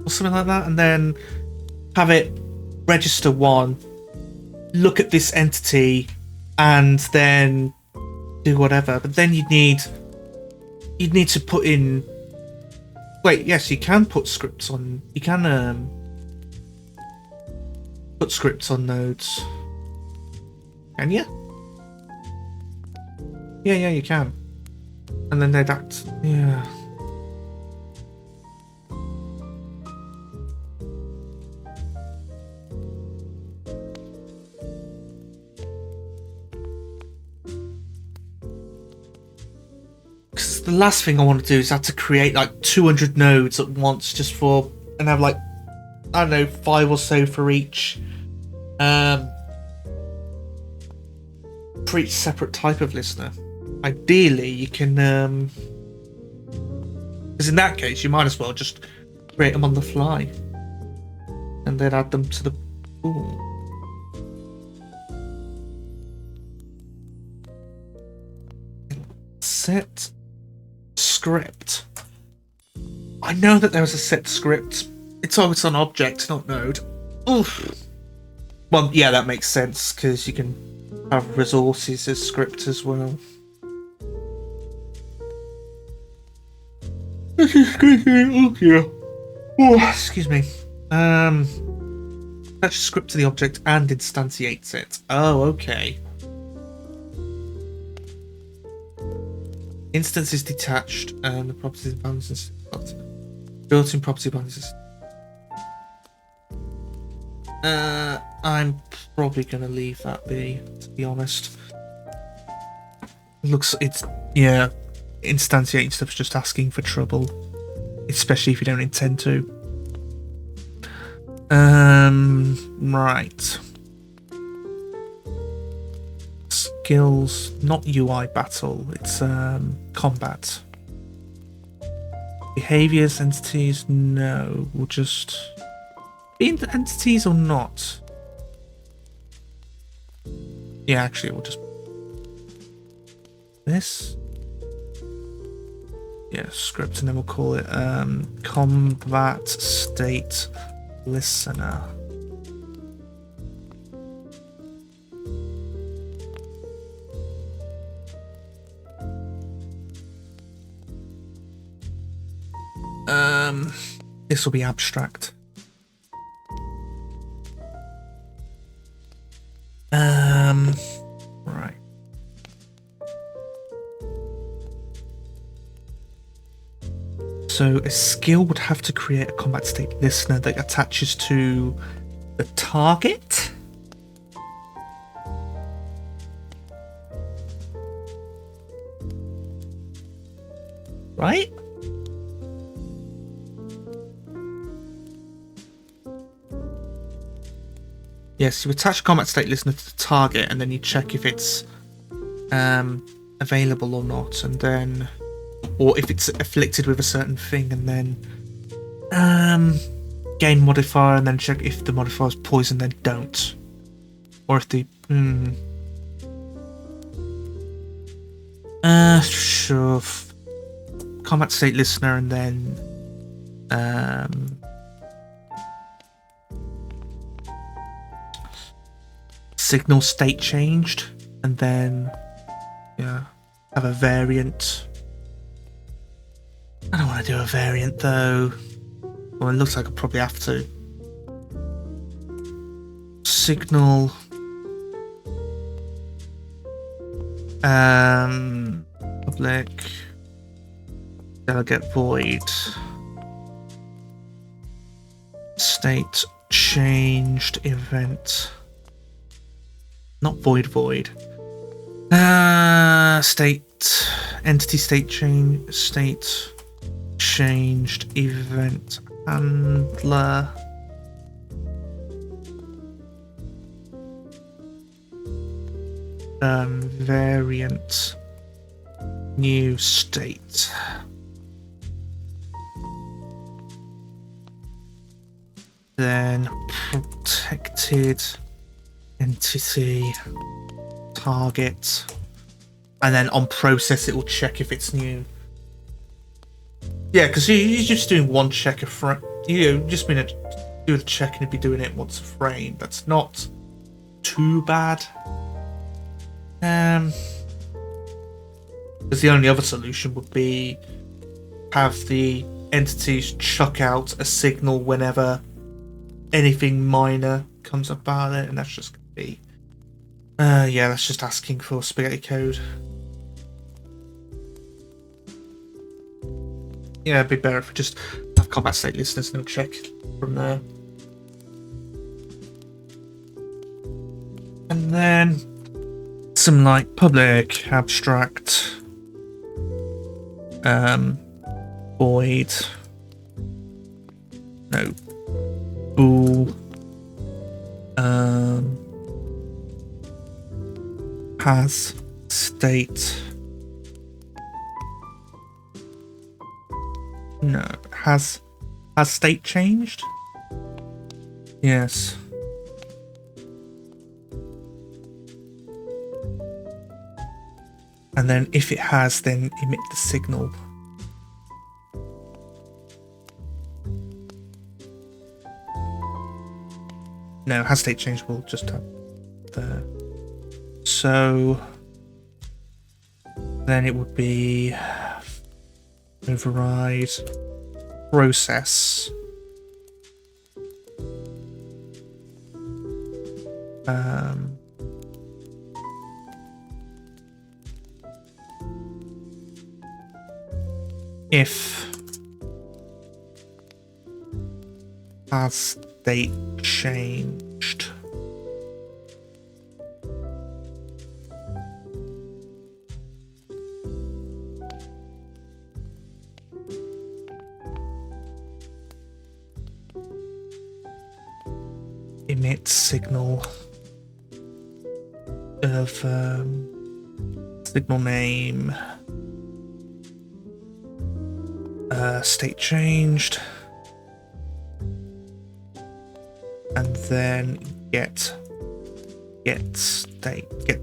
or something like that, and then have it register 1, look at this entity, and then do whatever. But then you'd need to put in. Wait, yes, you can put scripts on. You can put scripts on nodes. Can you? Yeah, you can. And then they'd act. Yeah. Because the last thing I want to do is have to create like 200 nodes at once just for, and have like, I don't know, 5 or so for each separate type of listener. Ideally, you can, because in that case, you might as well just create them on the fly, and then add them to the pool. Set script. I know that there was a set script. It's always on object, not node. Oof. Well, yeah, that makes sense because you can have resources as script as well. This is creepy. Oh, excuse me. Attach a script to the object and instantiates it. Oh, okay. Instance is detached and the properties and balances built-in property balances. I'm probably gonna leave that be, to be honest. Yeah, instantiating stuff's just asking for trouble, especially if you don't intend to. Right. Skills, not UI battle, it's combat. Behaviors, entities, no. We'll just be into entities or not. Yeah, actually we'll just this. Yeah, script, and then we'll call it combat state listener. This will be abstract. Right. So a skill would have to create a combat state listener that attaches to the target. right? Yes, you attach a combat state listener to the target, and then you check if it's available or not, and then, or if it's afflicted with a certain thing, and then gain modifier, and then check if the modifier is poison, then don't, or if the sure, combat state listener, and then signal state changed, and then have a variant. I don't want to do a variant though. Well, it looks like I probably have to. Signal. Public. Delegate void. State changed event. Not void. State. Entity state change. State changed event handler. Variant. New state. Then protected entity target, and then on process it will check if it's new. Yeah, because you're just doing one check a frame. You just mean to do the check and you'd be doing it once a frame. That's not too bad. Because the only other solution would be have the entities chuck out a signal whenever anything minor comes about it, and that's just gonna be that's just asking for spaghetti code. Yeah, it'd be better if we just have combat state listeners and check from there. And then some like public abstract void bool has state has state changed? Yes. And then if it has, then emit the signal. No, has state changed, we'll just have there. So then it would be override process. If has state changed, emit signal of signal name. State changed, and then get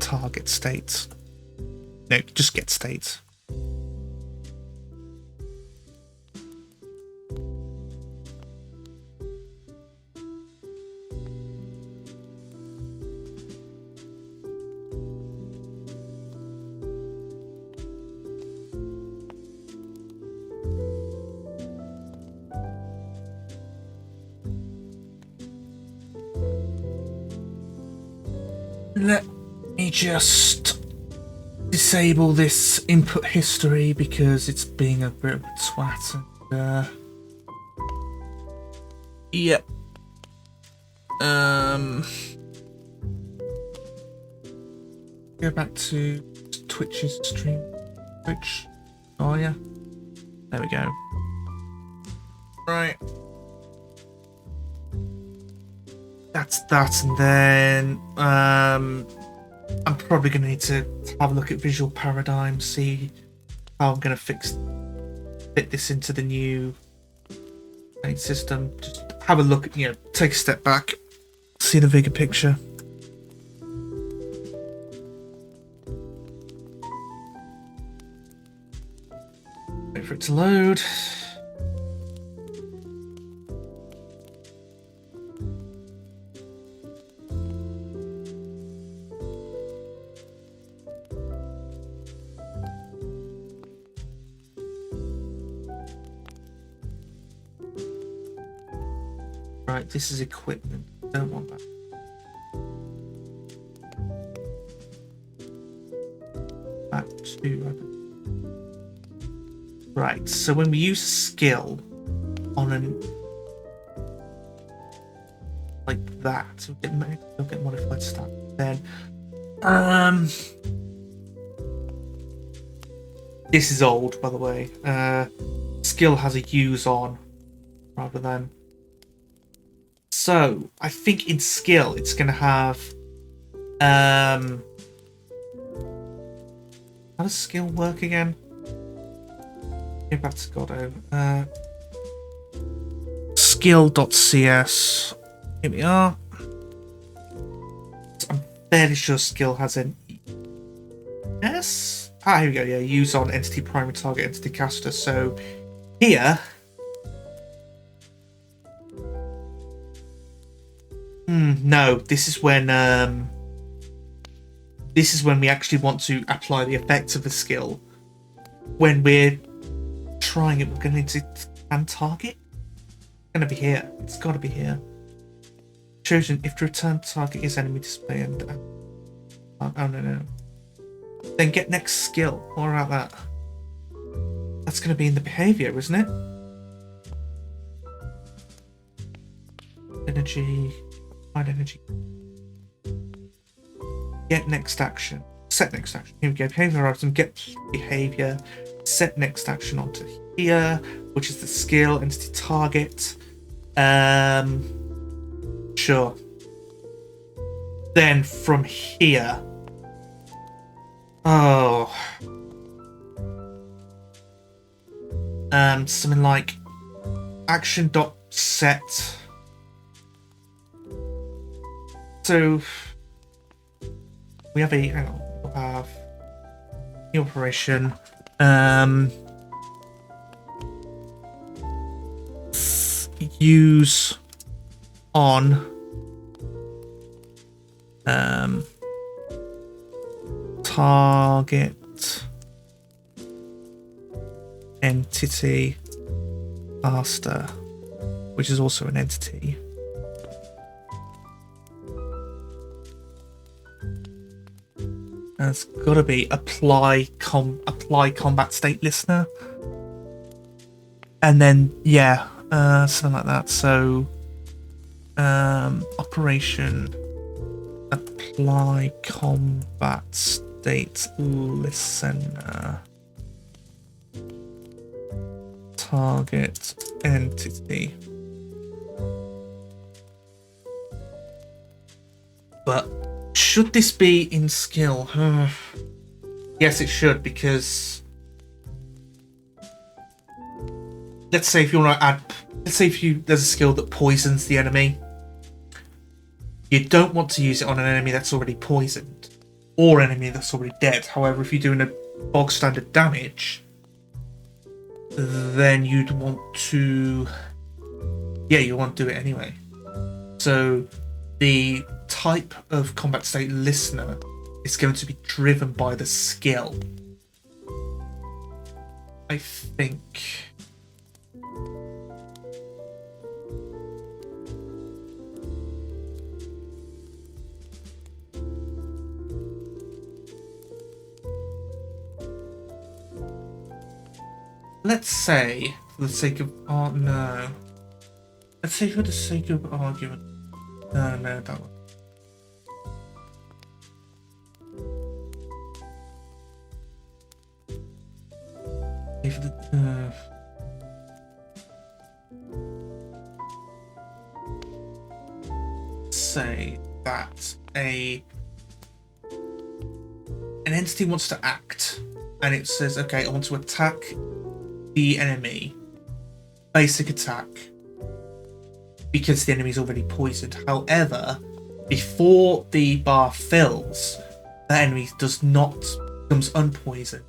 target state. No, just get state. Let me just disable this input history because it's being a bit of a twat. And, yep. Go back to Twitch's stream. Twitch. Oh yeah. There we go. Right. That's that, and then I'm probably going to need to have a look at visual paradigm, see how I'm going to fit this into the new system. Just have a look at, take a step back, see the bigger picture. Wait for it to load. Right, this is equipment. Don't want that. Back to... Right, so when we use skill on an... like that, it'll get modified stat. Then... This is old, by the way. Skill has a use on rather than... So, I think in skill, it's going to have... How does skill work again? Go back to Godot. Skill.cs. Here we are. I'm fairly sure skill has an ES? Ah, here we go. Yeah, use on entity primary target entity caster. So, here... No, this is when we actually want to apply the effects of the skill. When we're trying it, we're going to need to and target. It's going to be here. It's got to be here. Chosen if the return target is enemy display and oh no. Then get next skill. What about that? That's going to be in the behavior, isn't it? Energy. Energy. Get next action. Set next action. Here we go. Behavior item. Get behavior. Set next action onto here, which is the skill entity target. Sure. Then from here. Oh. Something like action.set. So we have we'll have the operation use on target entity caster, which is also an entity. It's got to be apply combat state listener, and then something like that. So operation apply combat state listener target entity. But should this be in skill? Yes, it should, because let's say if you want to add, there's a skill that poisons the enemy. You don't want to use it on an enemy that's already poisoned or enemy that's already dead. However, if you're doing a bog standard damage, then you'd want to, you want to do it anyway. So the type of combat state listener is going to be driven by the skill, I think. Let's say, for the sake of let's say for the sake of argument, no, that one. say that an entity wants to act, and it says, okay, I want to attack the enemy. Basic attack. Because the enemy is already poisoned. However, before the bar fills, the enemy becomes unpoisoned.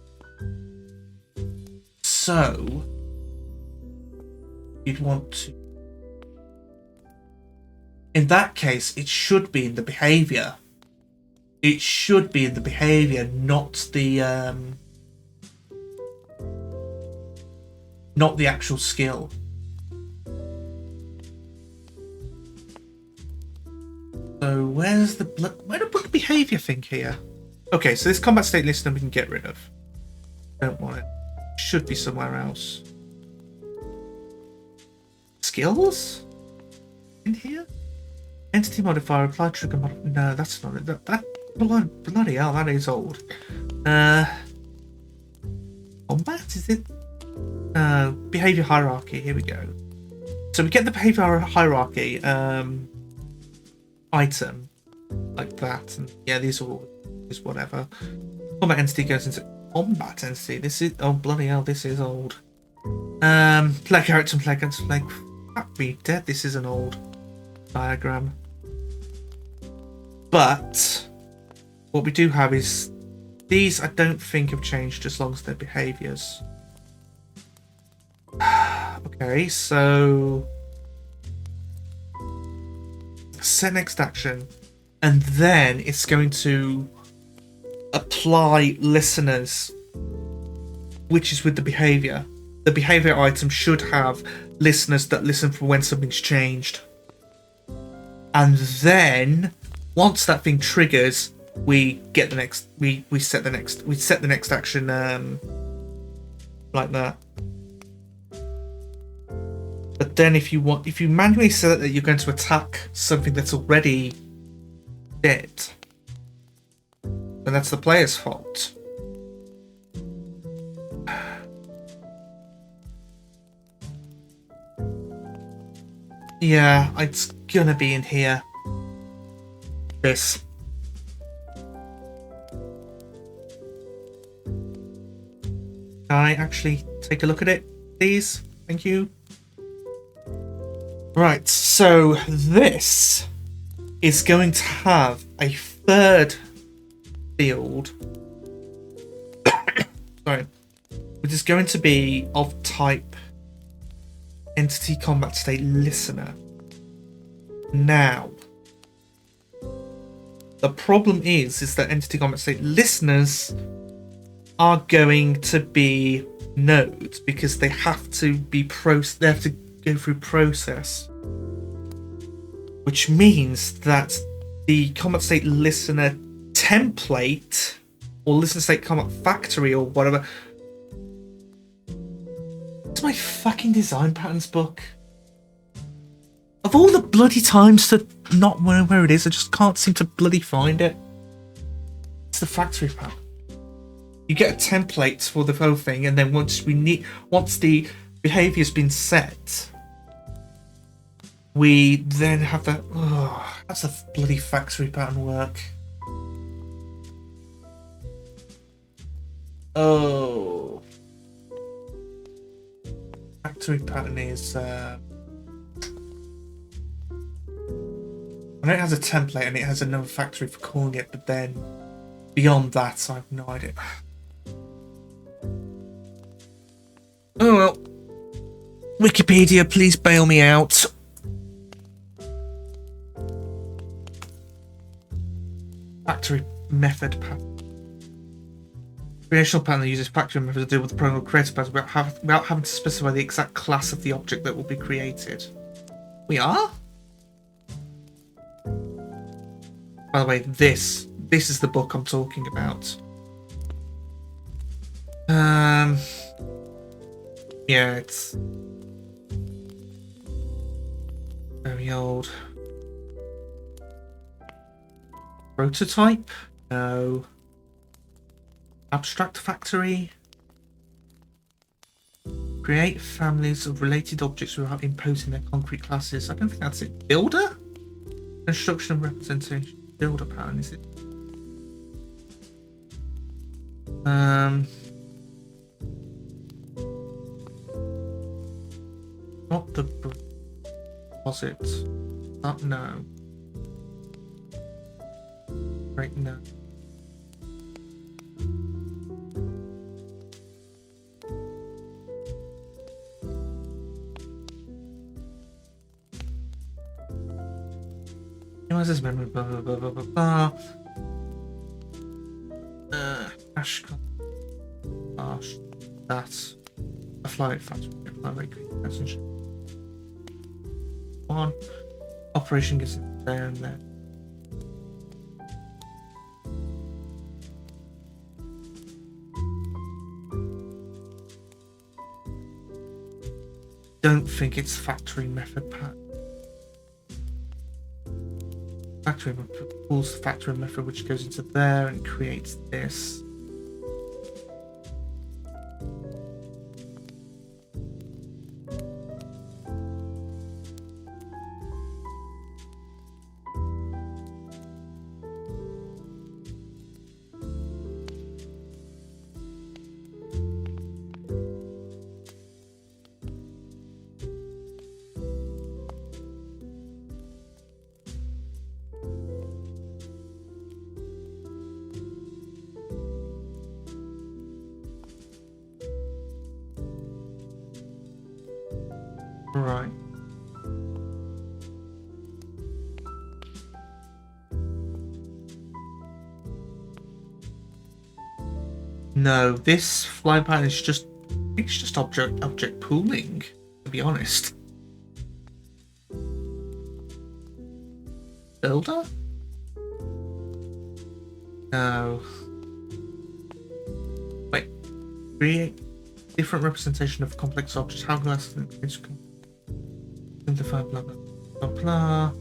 So, you'd want to... In that case, it should be in the behavior. It should be in the behavior, not the actual skill. So where's the where do I put the behavior thing here? Okay, so this combat state listener we can get rid of. Don't want it. Should be somewhere else. Skills? In here? Entity modifier, apply trigger modifier. No, that's not it. That bloody hell, that is old. Combat, is it? Behavior hierarchy, here we go. So we get the behavior hierarchy item like that, and yeah, these are all is whatever. Combat entity goes into combat entity. This is, oh bloody hell, this is old. Play character and play character, like fuck me dead, this is an old diagram. But what we do have is these I don't think have changed as long as their behaviors. Okay, so set next action, and then it's going to apply listeners, which is with the behavior. The behavior item should have listeners that listen for when something's changed. And then once that thing triggers, we get the next we set the next action like that. But then if you manually set that you're going to attack something that's already dead, then that's the player's fault. Yeah, it's gonna be in here. This. Can I actually take a look at it, please? Thank you. Right, so this is going to have a third field, sorry, which is going to be of type entity combat state listener. Now, the problem is that entity combat state listeners are going to be nodes because they have to be they have to go through process, which means that the combat state listener template or listener state combat factory or whatever. It's my fucking design patterns book. Of all the bloody times to not know where it is, I just can't seem to bloody find it. It's the factory pack. You get a template for the whole thing, and then once the behavior's been set, we then have that. Oh, that's the bloody factory pattern work. Oh, factory pattern is. I know it has a template and it has another factory for calling it, but then beyond that, I have no idea. Oh well. Wikipedia, please bail me out. Factory method pattern. Creational pattern that uses factory method to deal with the program creator pattern without having to specify the exact class of the object that will be created. We are? By the way, this is the book I'm talking about. Yeah, it's very old. Prototype? No. Abstract factory? Create families of related objects without imposing their concrete classes. I don't think that's it. Builder? Construction and representation builder pattern, is it? Not the deposit. No. Right, no. What's this memory? Blah blah blah blah blah blah. Hash. Gosh, that's a flight factory. Passenger. One operation gets it there and there. Don't think it's factory method pattern. Factory pulls the factory method which goes into there and creates this. Right. No, this fly pattern is just, it's just object pooling, to be honest. Builder? No. Wait. Create different representation of complex objects. How can I simplify blah blah blah blah.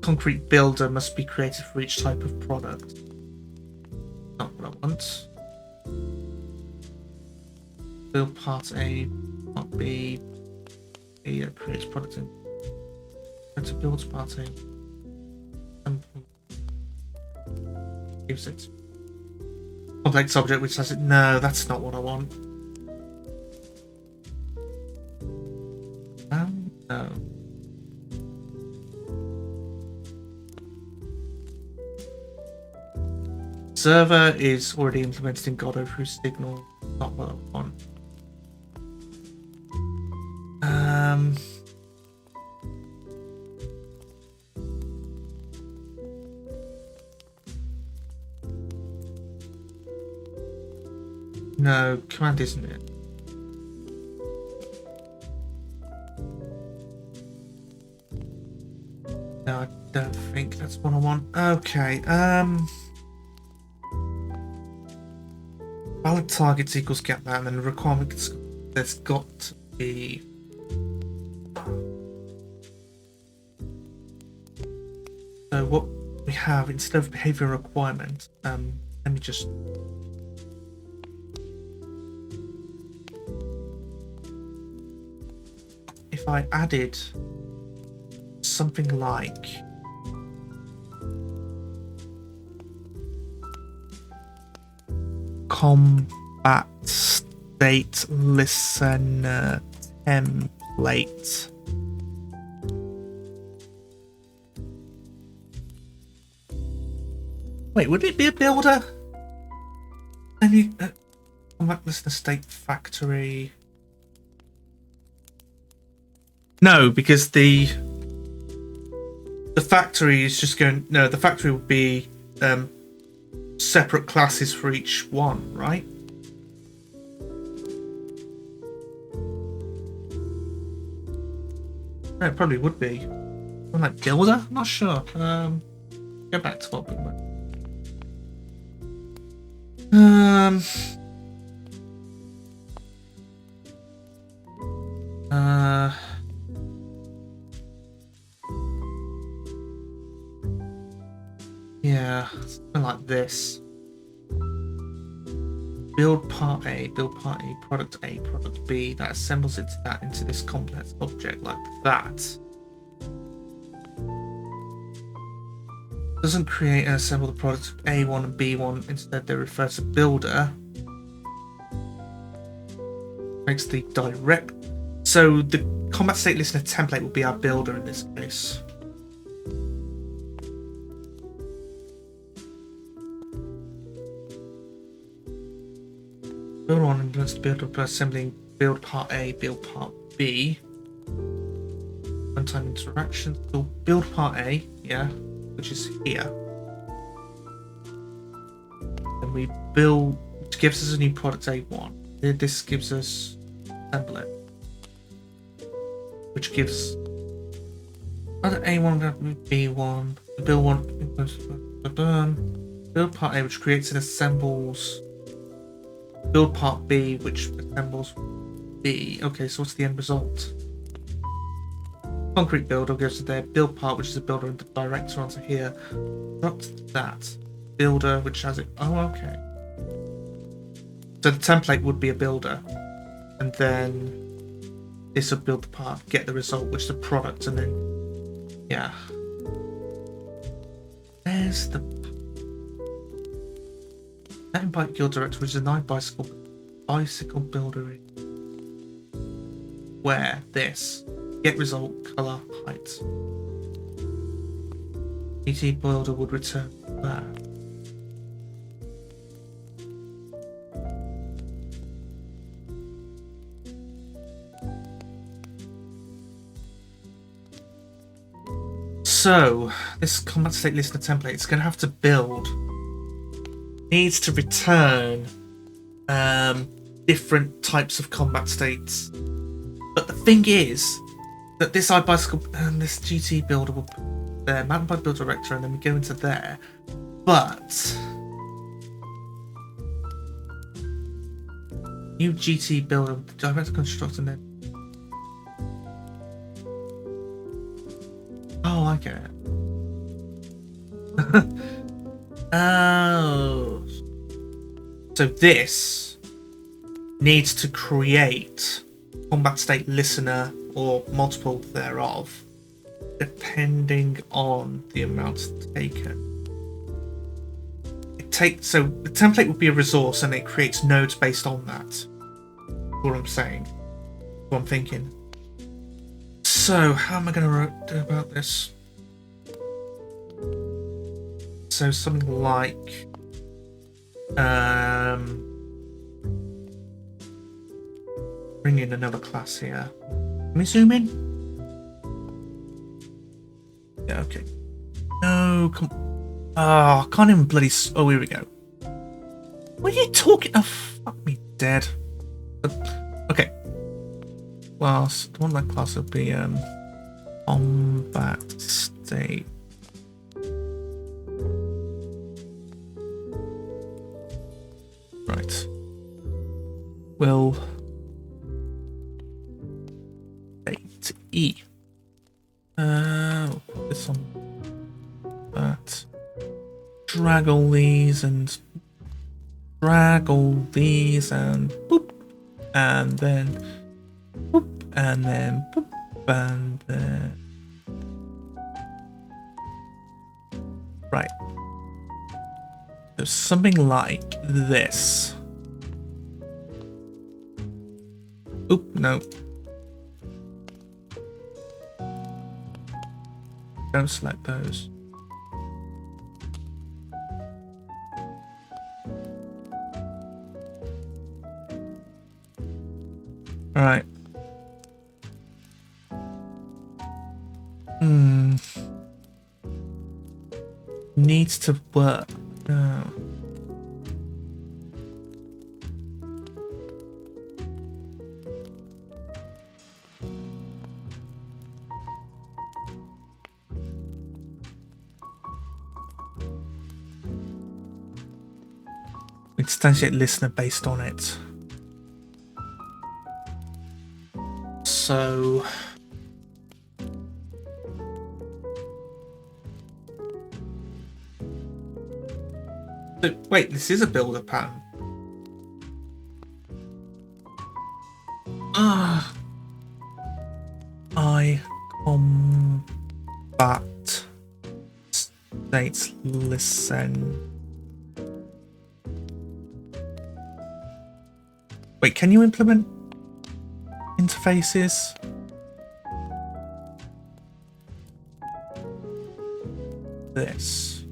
Concrete builder must be created for each type of product. Not what I want. Build part A, part B. A creates product in. To build part A. Gives it complex object which says it. No, that's not what I want. No. Server is already implemented in Godot through Signal. Not what I want. No, command isn't it? No, I don't think that's what I want. Okay, valid targets equals get that, and then the requirement there's got to be so what we have instead of behavior requirement, let me just if I added something like combat state listener template. Wait, would it be a builder? Then you combat listener state factory. No, because the factory is just going. No, the factory would be separate classes for each one, right? No, it probably would be. I'm like builder. I'm not sure. Go back to what we were. Yeah, something like this. Build part A, product A, product B. That assembles it to that into this complex object like that. Doesn't create and assemble the products of A1 and B1. Instead, they refer to builder. Makes the direct. So the combat state listener template would be our builder in this case. Build one implements the builder by assembling build part A, build part B. Runtime interactions. So build part A, yeah, which is here. And we build, which gives us a new product A1. This gives us template, which gives other A1, B1, build one, build part A, which creates and assembles. Build part B, which assembles B. Okay, so what's the end result? Concrete builder goes to there. Build part, which is a builder, and the director onto here. Not that. Builder, which has it. Oh, okay. So the template would be a builder. And then this would build the part, get the result, which is the product, and then. Yeah. There's the. Invite guild director, which is a nice bicycle builder. Where this get result, color, height. GT builder would return that. So this combat state listener template, it's going to have to build. Needs to return different types of combat states. But the thing is that this iBicycle and this GT builder will put there, mountain bike build director, and then we go into there. But new GT builder, direct construct, and then oh, I get it. Oh, so this needs to create combat state listener or multiple thereof, depending on the amount taken. So the template would be a resource, and it creates nodes based on that. That's what I'm saying. That's what I'm thinking. So how am I going to do about this? So something like bring in another class here. Can we zoom in? Yeah, okay. No, come. Oh, I can't even bloody. Oh, here we go. What are you talking? Oh, fuck me dead. Okay. Class. The one that class will be combat state. Right. We'll state E. We'll put this on that. Drag all these and boop, and then boop, and then boop, and then right. So something like this. Oop, no. Don't select those. All right. Needs to work. No. Instantiate listener based on it. So wait, this is a builder pattern. I combat state states listen. Wait, can you implement interfaces? This.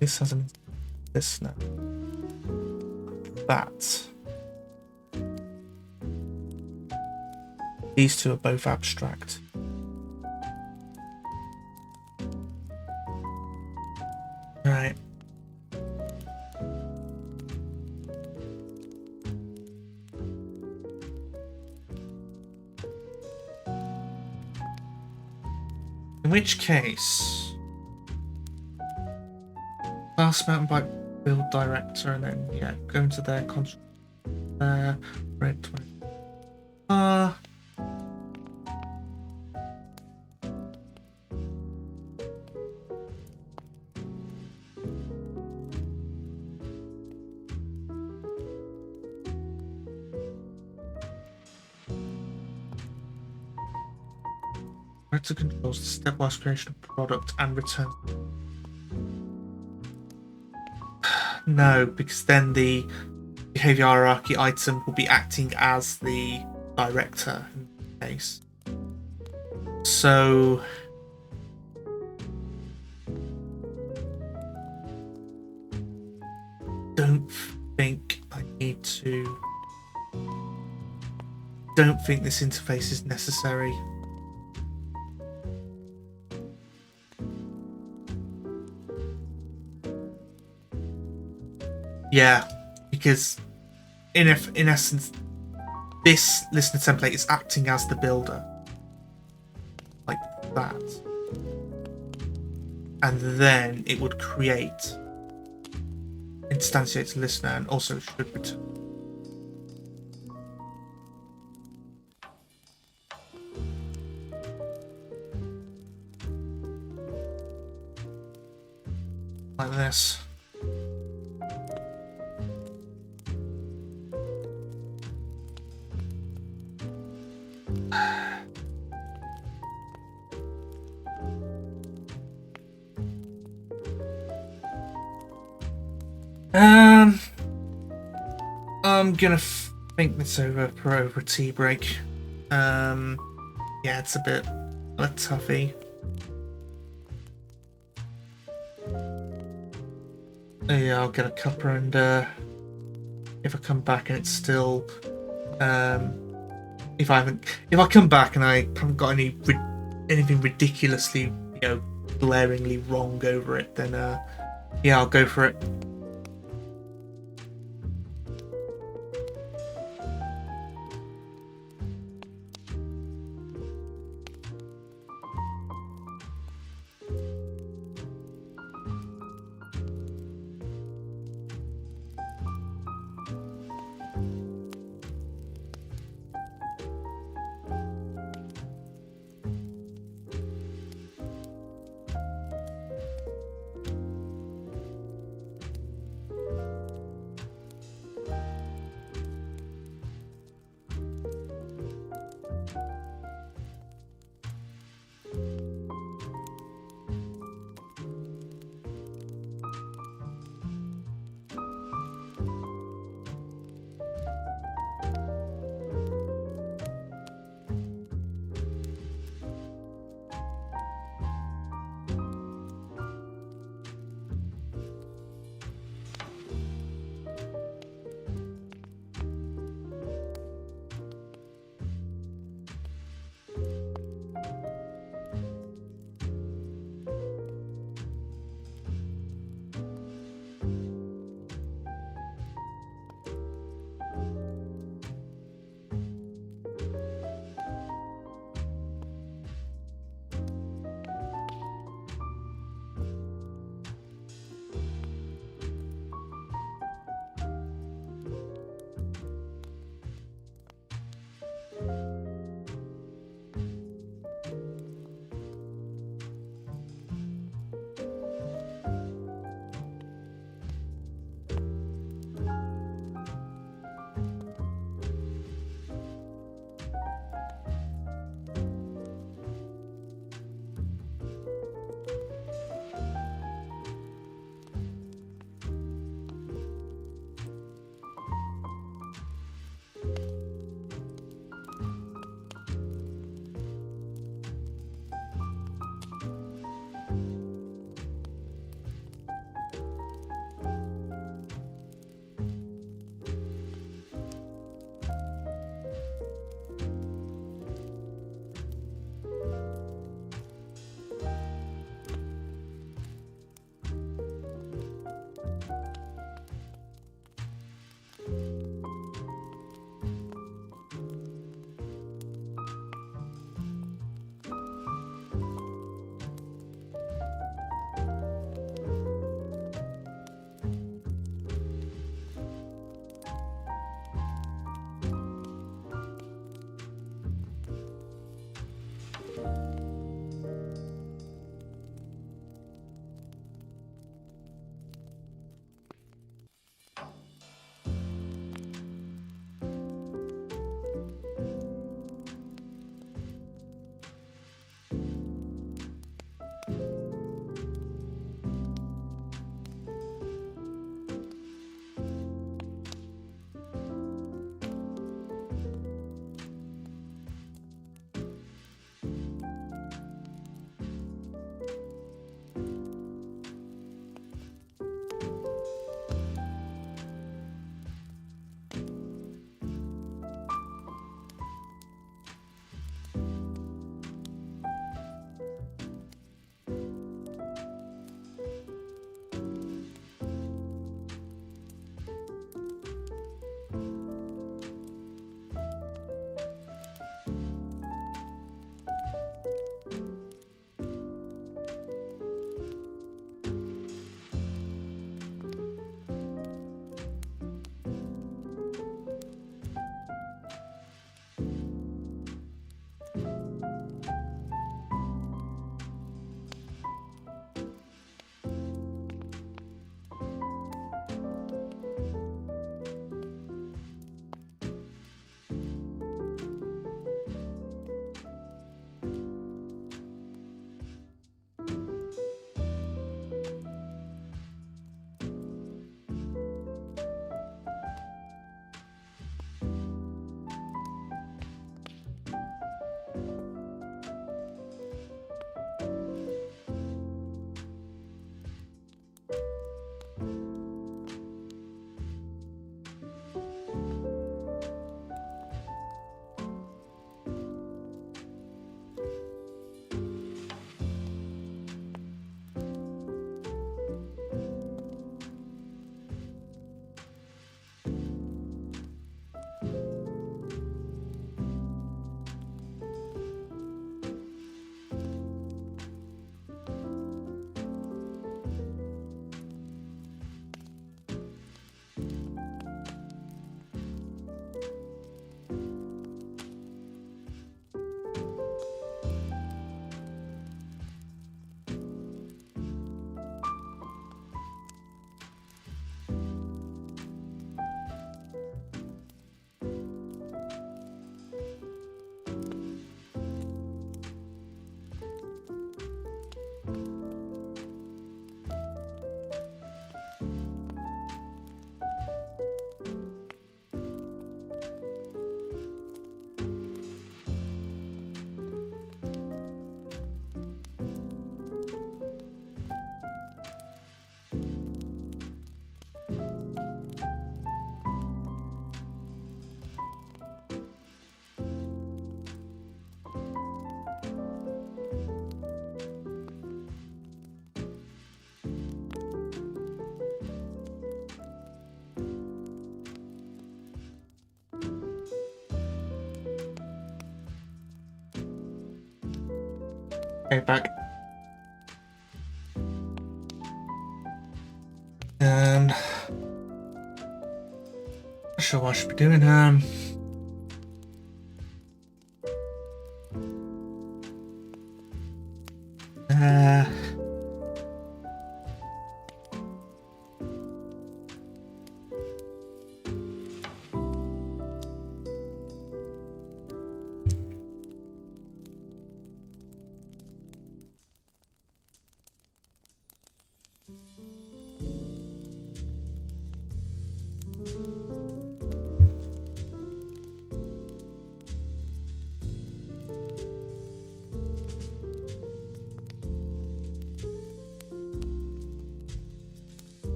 This has an listener. That. These two are both abstract. Right. In which case, class mountain bike build director, and then yeah, go into their control. Red 20. Director controls the stepwise creation of product and return. No, because then the behavior hierarchy item will be acting as the director in this case. So don't think I need to. Don't think this interface is necessary. Yeah, because in essence, this listener template is acting as the builder, like that, and then it would create, instantiates a listener, and also should return. Like this. I'm gonna think this over for a tea break. Yeah, it's a bit of a toughie. Yeah, I'll get a cuppa, and if I come back and it's still, if I come back and I haven't got anything ridiculously, glaringly wrong over it, then yeah, I'll go for it. Okay, back. Not sure what I should be doing.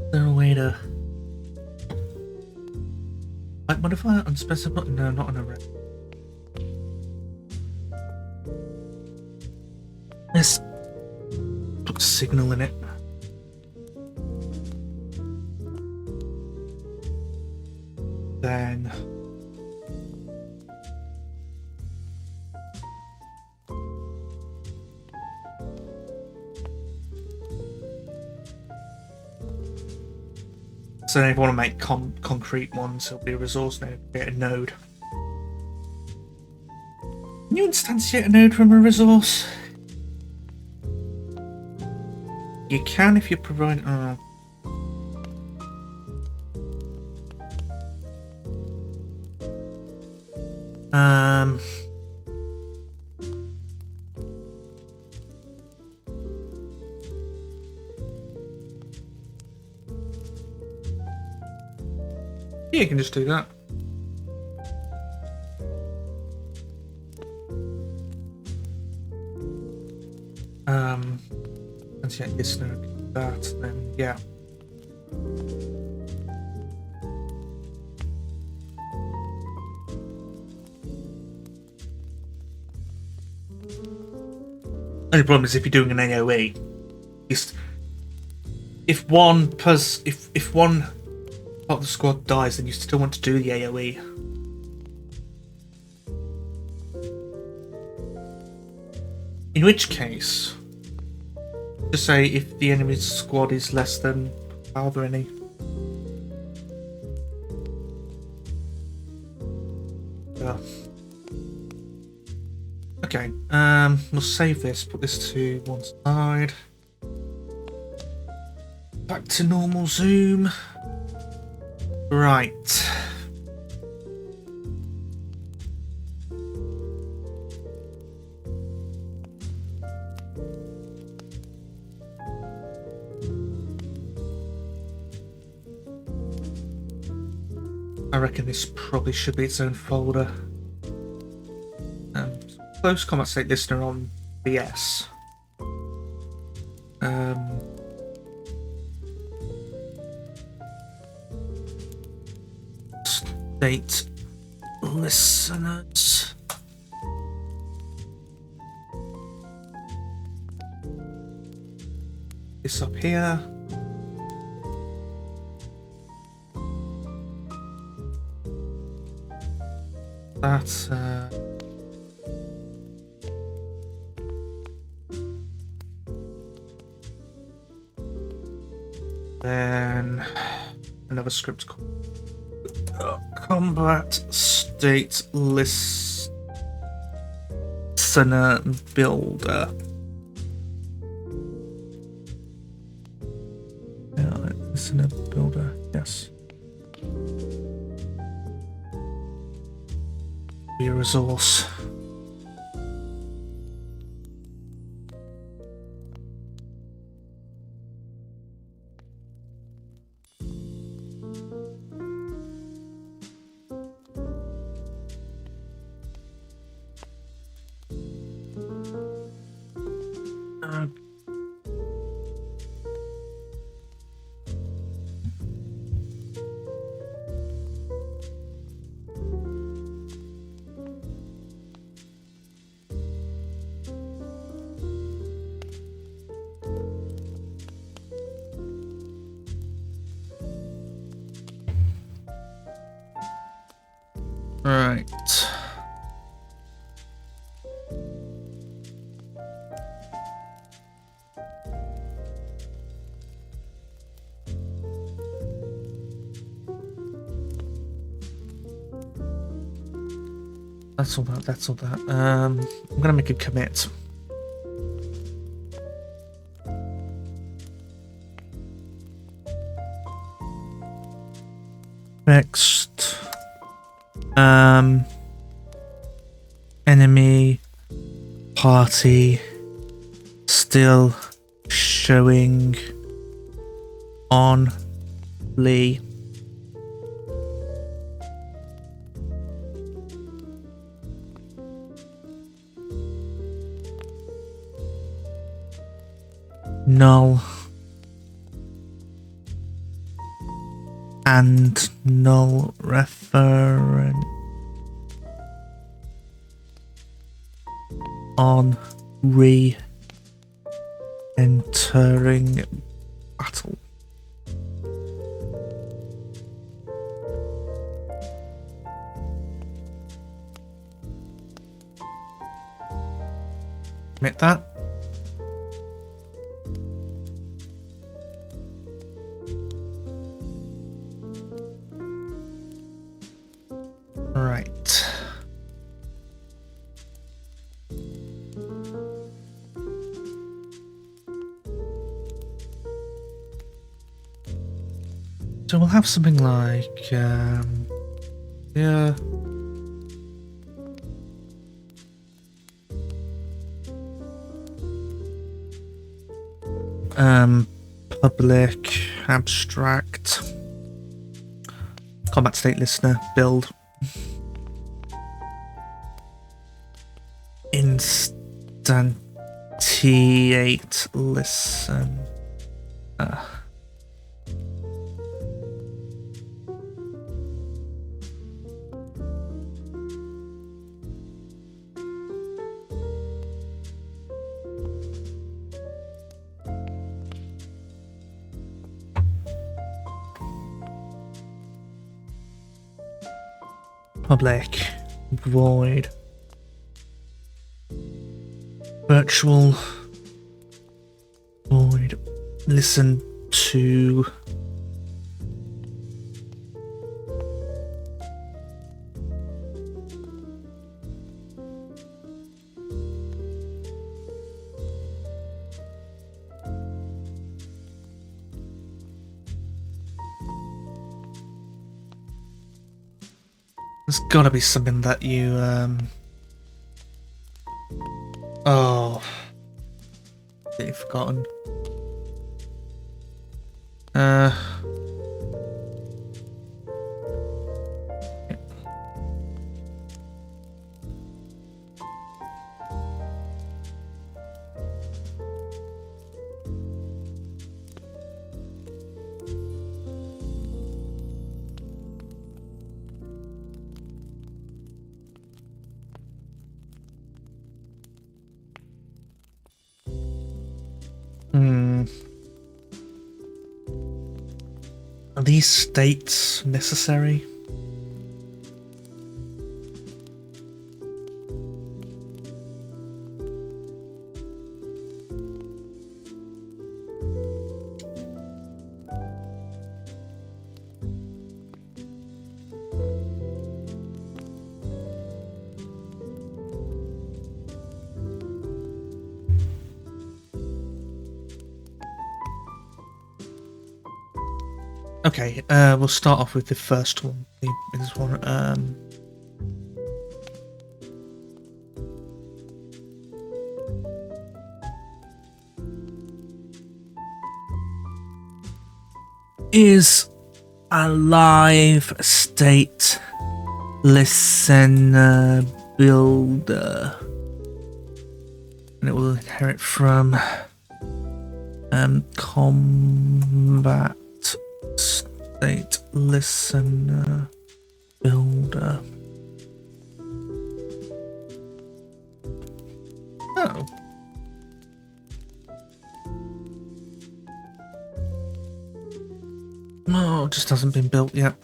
Is there a way to like modify it unspecified? No, not an array. Let's put a signal in it. Then so if you want to make concrete ones, it'll be a resource node, create a node. Can you instantiate a node from a resource? You can if you provide. Yeah, you can just do that. And yeah, this node, that, then yeah. Only problem is if you're doing an AOE, if one part of the squad dies, then you still want to do the AOE. In which case, just say if the enemy's squad is less than however many. Yeah. Okay, we'll save this, put this to one side. Back to normal zoom. Right. I reckon this probably should be its own folder. Close combat state listener on BS. State listeners. This up here. That then another script called combat state listener builder. Yeah, listener builder, yes. Be a resource. Right. That's all that, that's all that. I'm gonna make a commit. Next. Enemy party still showing on Lee. Null and null referent on re-entering battle. Commit that. Right. So we'll have something like, yeah. Public, abstract, combat state listener, build. Instantiate listen. Public void virtual void listen to there's gotta be something that you oh, completely forgotten. Are these states necessary? Okay, we'll start off with the first one. This one, is a live state listener builder, and it will inherit from combat state listener builder. Oh. No, it just hasn't been built yet.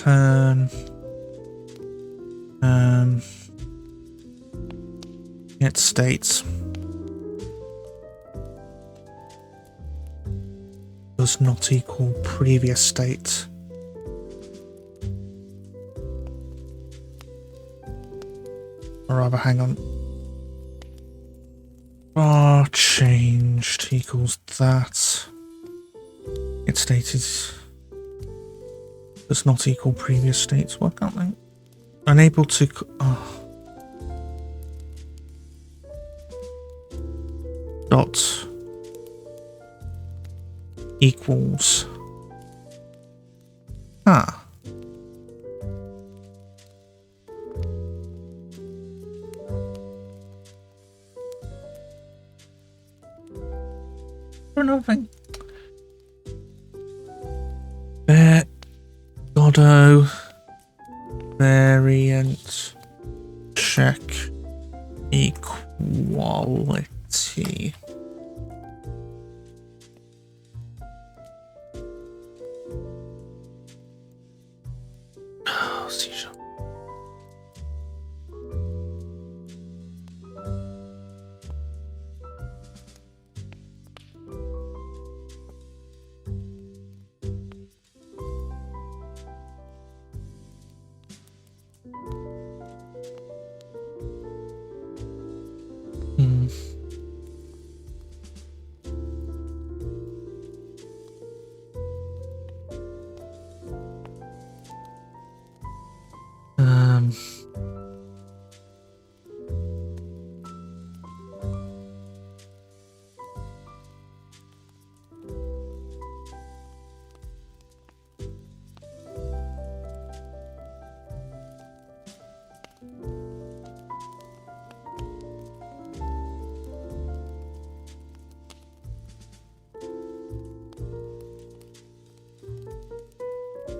return get states does not equal previous state. Or rather, hang on. Bar changed equals that. It stated does not equal previous states. Why can't they? Unable to. Dot equals. Another thing. Godot variant check equality. Oh, C#.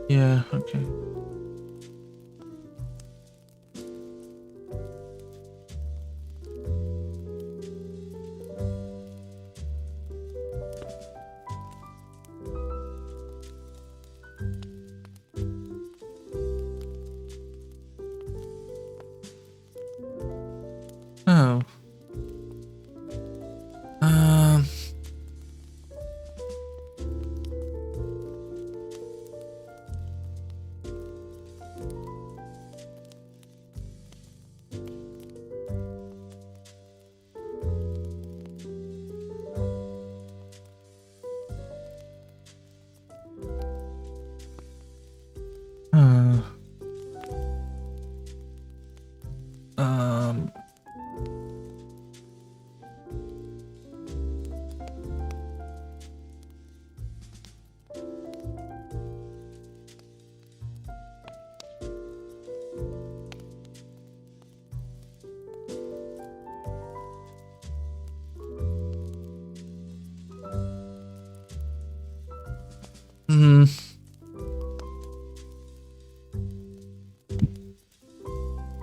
Yeah, okay. Oh.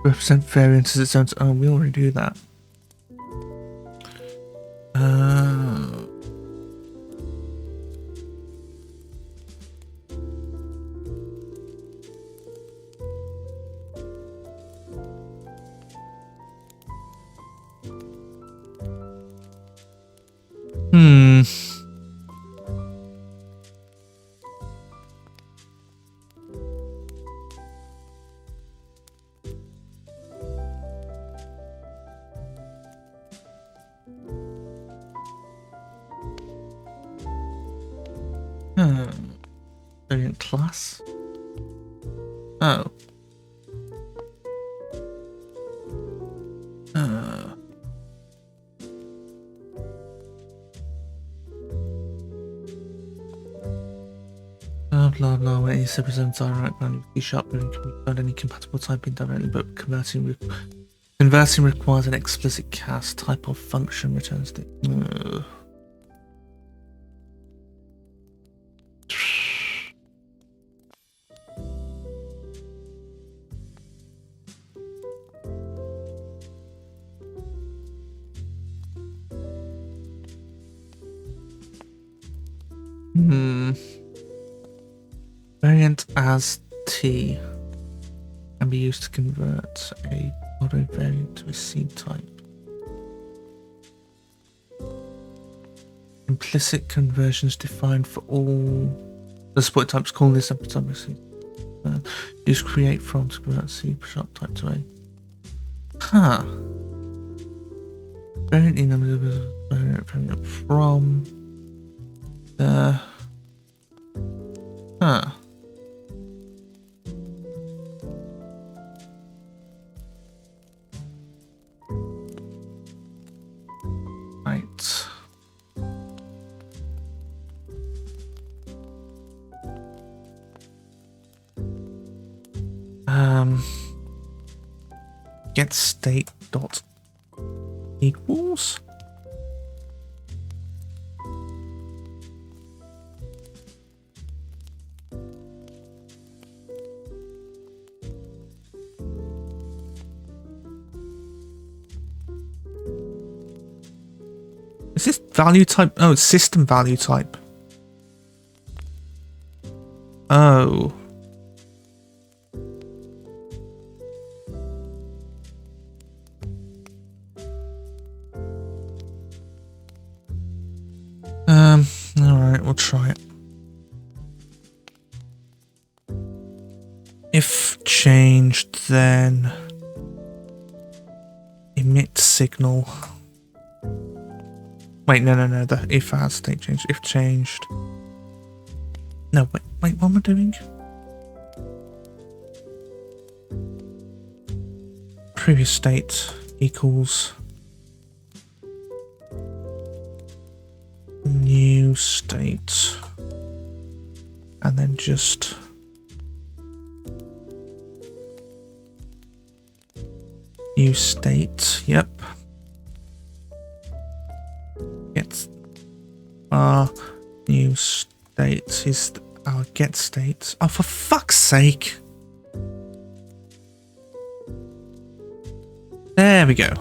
Represent variance as its own. Oh, we already do that. Variant class. Oh. Blah blah. When it represents direct value C# can be found any compatible typing directly, but converting requires an explicit cast type of function returns the. Variant as T can be used to convert a Godot variant to a seed type. Implicit conversions defined for all the support types. Call this episode seed. Use create from to convert C# type to A. Huh. Variant in variant from the. Huh. Right. Get state dot equals. Is this value type? Oh, it's system value type. Oh. Alright, we'll try it. If changed, then emit signal. Wait, no, the if has state changed. If changed. No, wait, what am I doing? Previous state equals new state, and then just new state. Yep. Get new state is our get state. Oh, for fuck's sake! There we go.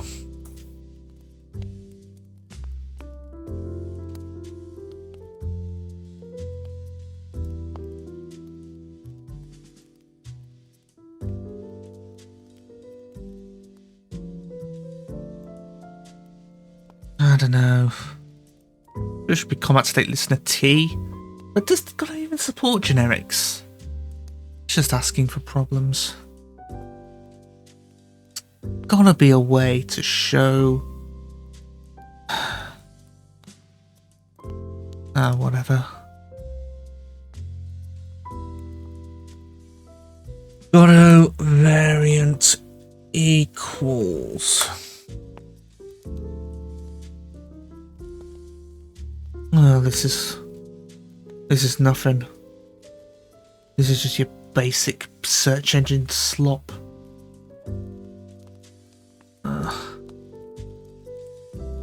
I don't know. There should be combat state listener T. But does Godot even support generics? It's just asking for problems. Gotta be a way to show. Whatever. Godot variant equals. Oh, this is nothing. This is just your basic search engine slop.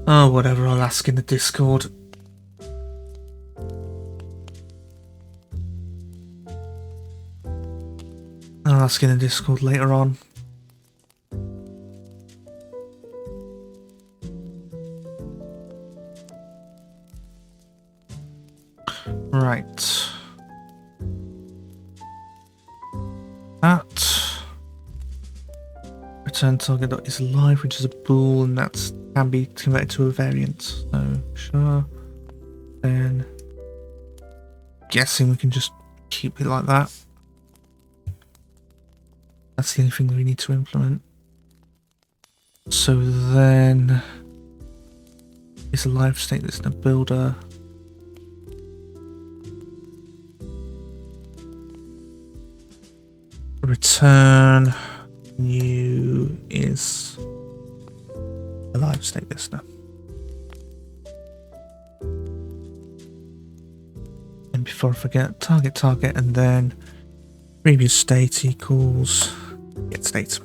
Oh, whatever, I'll ask in the Discord. I'll ask in the Discord later on. Right. That return target dot is live, which is a bool, and that can be converted to a variant. So sure. Then guessing we can just keep it like that. That's the only thing that we need to implement. So then is a live state that's in a builder. Return new is a live state listener. And before I forget, target, and then previous state equals get state.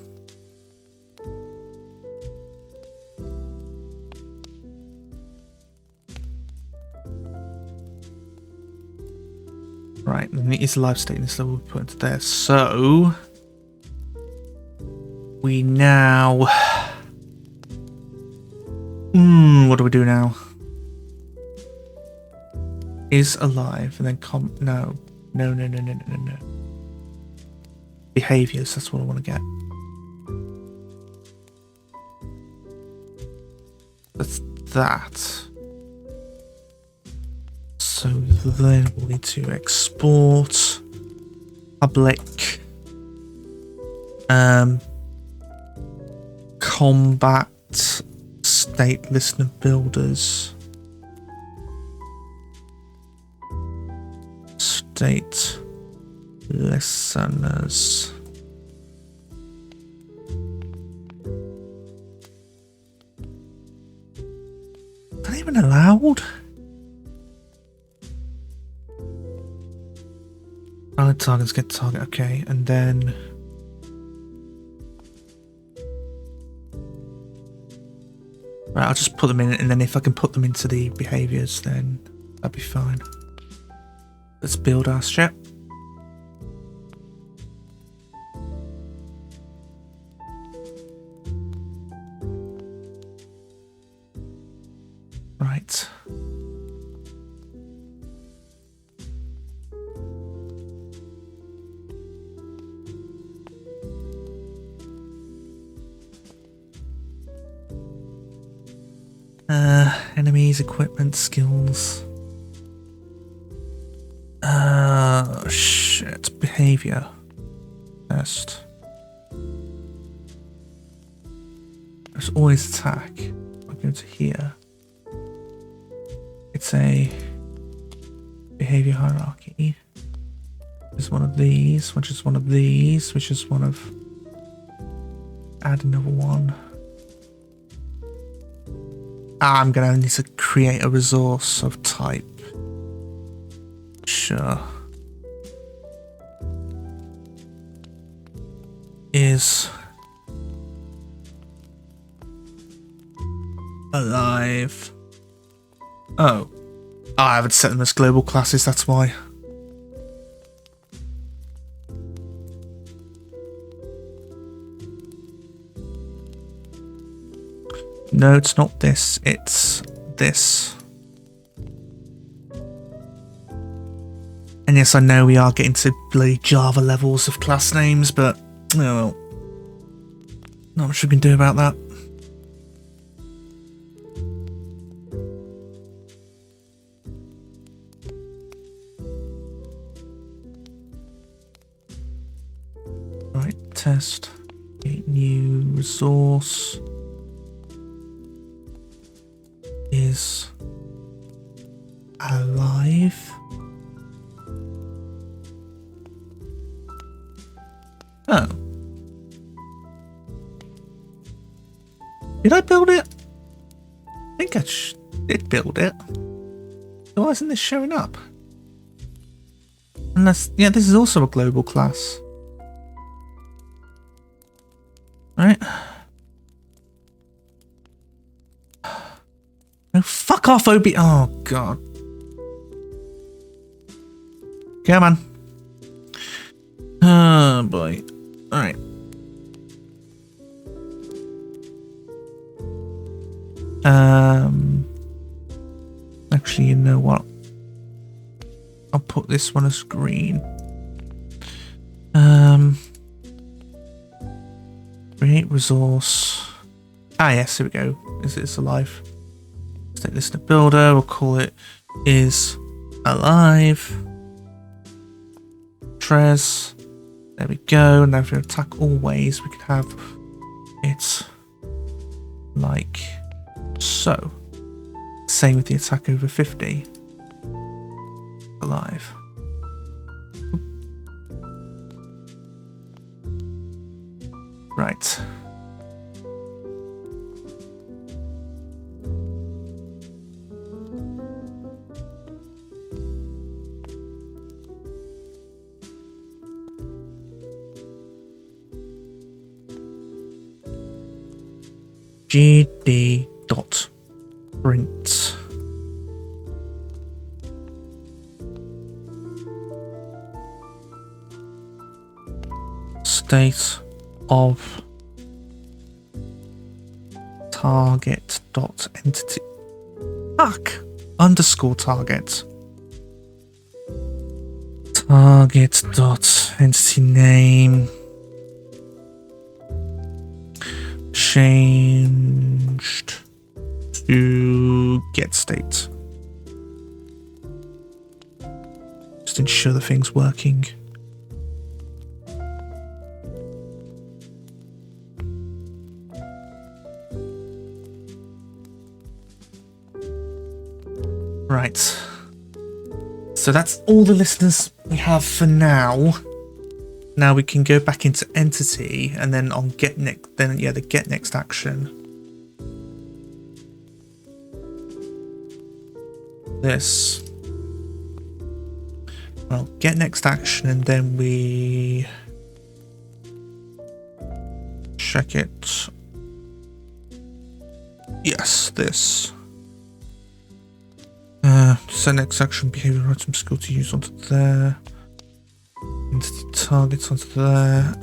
Right, and it is live state listener we'll put into there. So we now what do we do now? Is alive and then no. behaviors. That's what I want to get. That's that. So then we'll need to export public combat state listener builders. State listeners. Is that even allowed? Target targets, get target, okay, and then right, I'll just put them in, and then if I can put them into the behaviors, then that'd be fine. Let's build our ship. Right. Enemies, equipment, skills. Shit. Behavior. Test. There's always attack. I'll go to here. It's a behavior hierarchy. There's one of these, which is one of these, which is one of... Add another one. I'm gonna need to create a resource of type. Sure. Is alive. Oh. I haven't set them as global classes, that's why. No, it's not this. It's this. And yes, I know we are getting to bloody Java levels of class names, but oh well. Not much we can do about that. Right, test. Create new resource. Is alive. Oh. Did I build it? I think I did build it. So why isn't this showing up? Unless, yeah, this is also a global class. Right. No, fuck off, OB. Oh, God. Come on. Oh, boy. Alright. Actually, you know what? I'll put this one as green. Create resource. Ah, yes, here we go. It's alive. State listener builder, we'll call it is alive. Trez. There we go. Now if we attack always, we can have it like so. Same with the attack over 50. Alive. Right. gd.print state of target.entity. Fuck! Underscore target. Target.entity name. changed to get state. Just ensure the thing's working. Right. So that's all the listeners we have for now. Now we can go back into entity and then on get next, then yeah, the get next action. This. Well, get next action and then we check it. Yes, this. Set next action behavior item skill to use onto there. Entity targets onto there.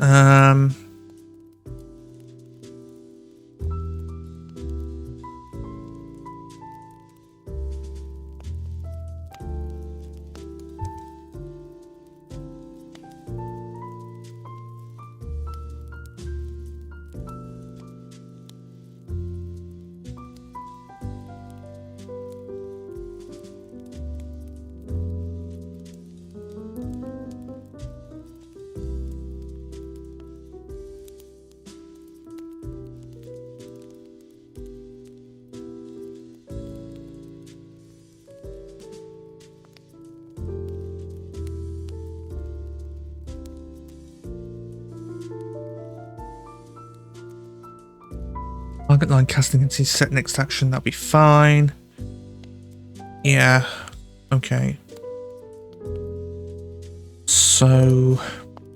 Target line casting into set next action, that'll be fine. Yeah, okay. So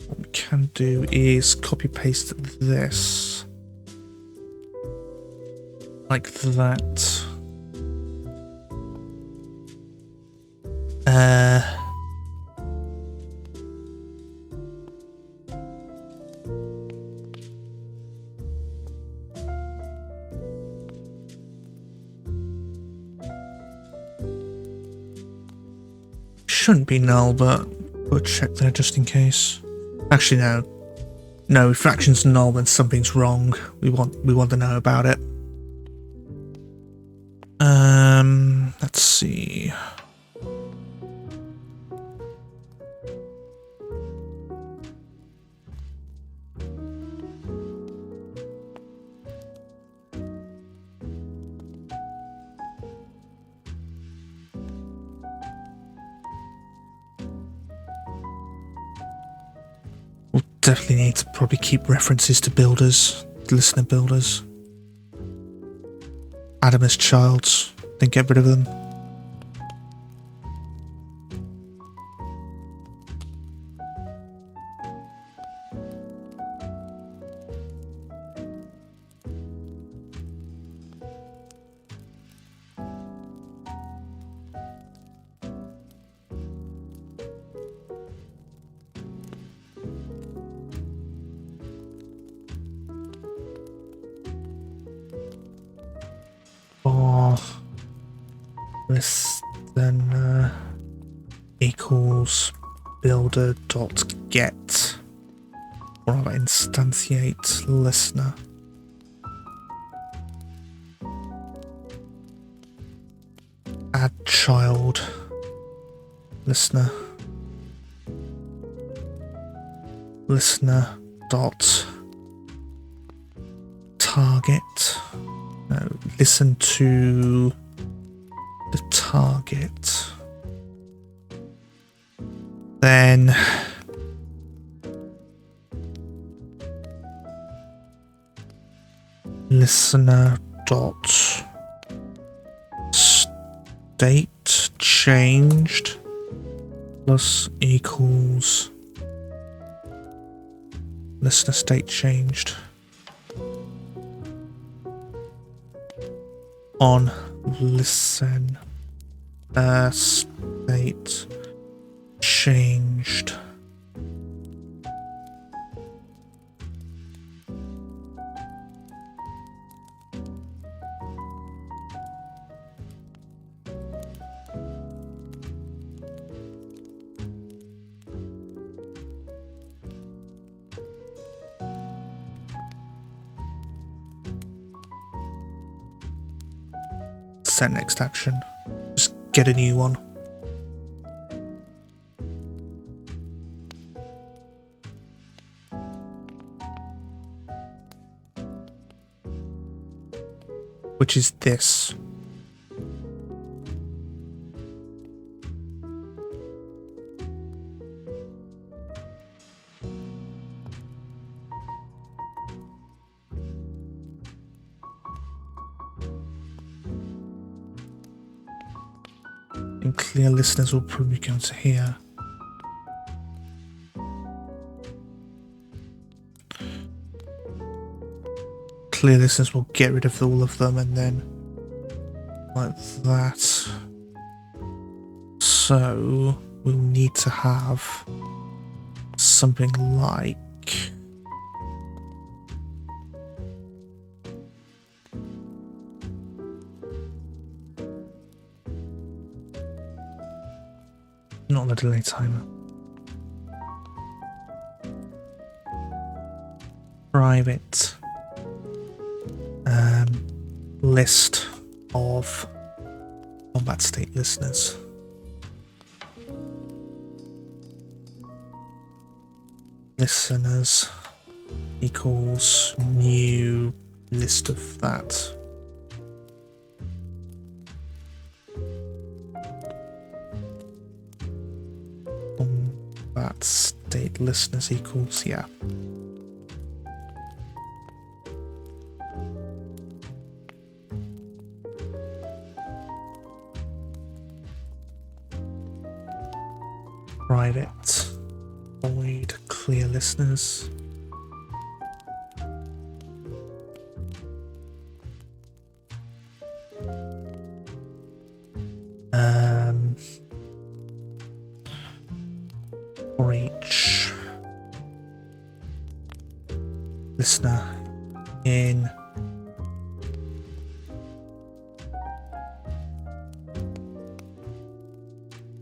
what we can do is copy paste this. Like that. Shouldn't be null, but we'll check there just in case. Actually, no. No, if action's null, then something's wrong. We want to know about it. Let's see. Definitely need to probably keep references to builders, listener builders. Add them as childs, then get rid of them. This then equals builder dot get, or I'll instantiate listener. Add child listener. Listener dot target. No, listen to the target. Then listener dot state changed plus equals listener state changed on listen state changed. set next action. Just get a new one. Which is this. And clear listeners will probably go to here. Clear listeners will get rid of all of them, and then like that. So we'll need to have something like not the delay timer. Private list of combat state listeners. Listeners equals new list of that. Combat state listeners equals, yeah. Private void clear listeners. For each listener in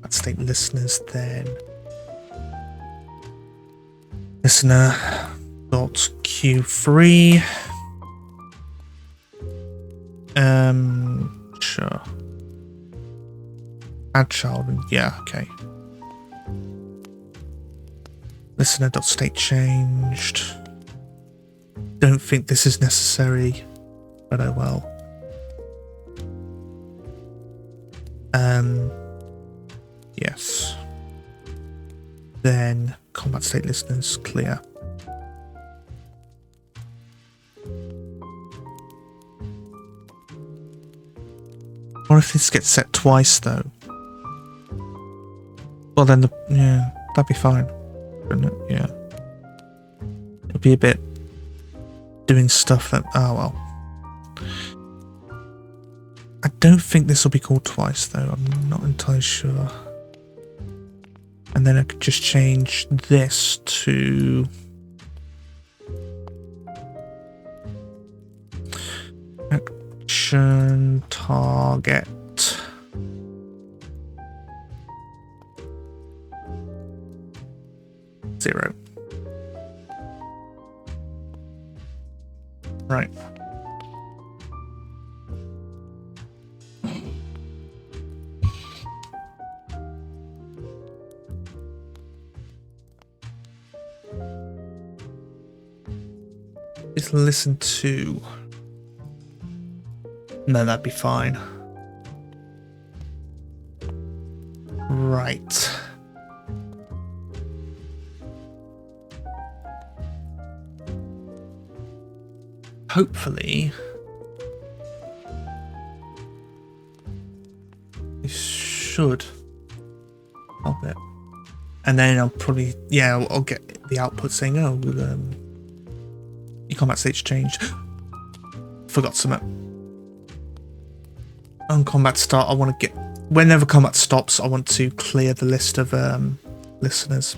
state listeners, then listener dot q3 sure, add child, yeah, okay. Listener dot state changed. Don't think this is necessary, but oh well. Yes. Then combat state listeners clear. What if this gets set twice though? Well then yeah, that'd be fine, wouldn't it? Yeah. It'd be a bit doing stuff that, oh well. I don't think this will be called twice though, I'm not entirely sure. And then I could just change this to action target 0. Right. Just listen to... No, that'd be fine. Right. Hopefully... This should help it. And then I'll probably... Yeah, I'll get the output saying, oh, your combat state's changed. Forgot something. On combat start, I want to get... Whenever combat stops, I want to clear the list of listeners.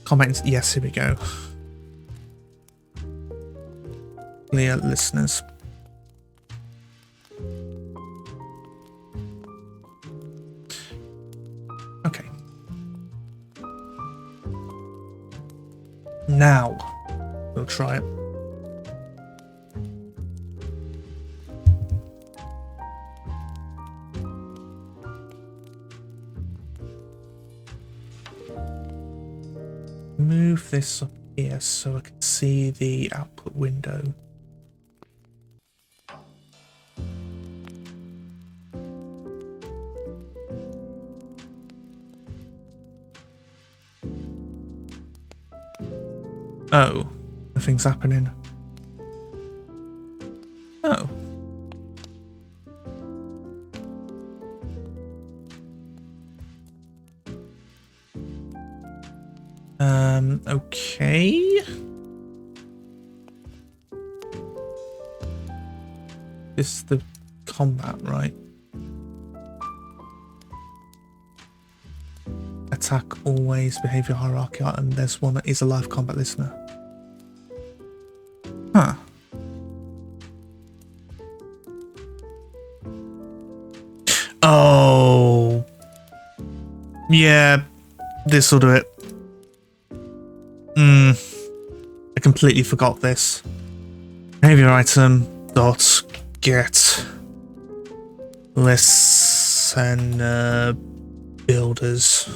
Combat... Yes, here we go. Clear listeners. Okay. Now, we'll try it. move this up here so I can see the output window. Oh, nothing's happening. Oh. Okay. This is the combat, right? Attack always, behavior hierarchy, and there's one that is a live combat listener. Huh. Oh. Yeah, this'll do it. I completely forgot this. Behavior item dot get listener builders.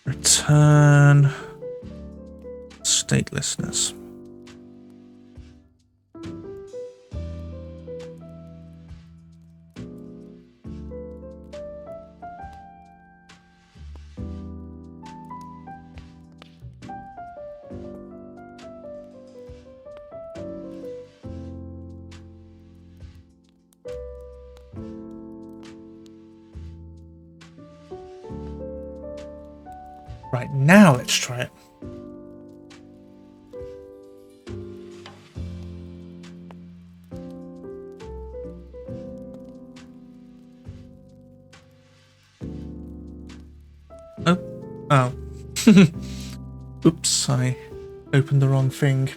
Return state listeners. Right, now let's try it. Oh. Oops, I opened the wrong thing.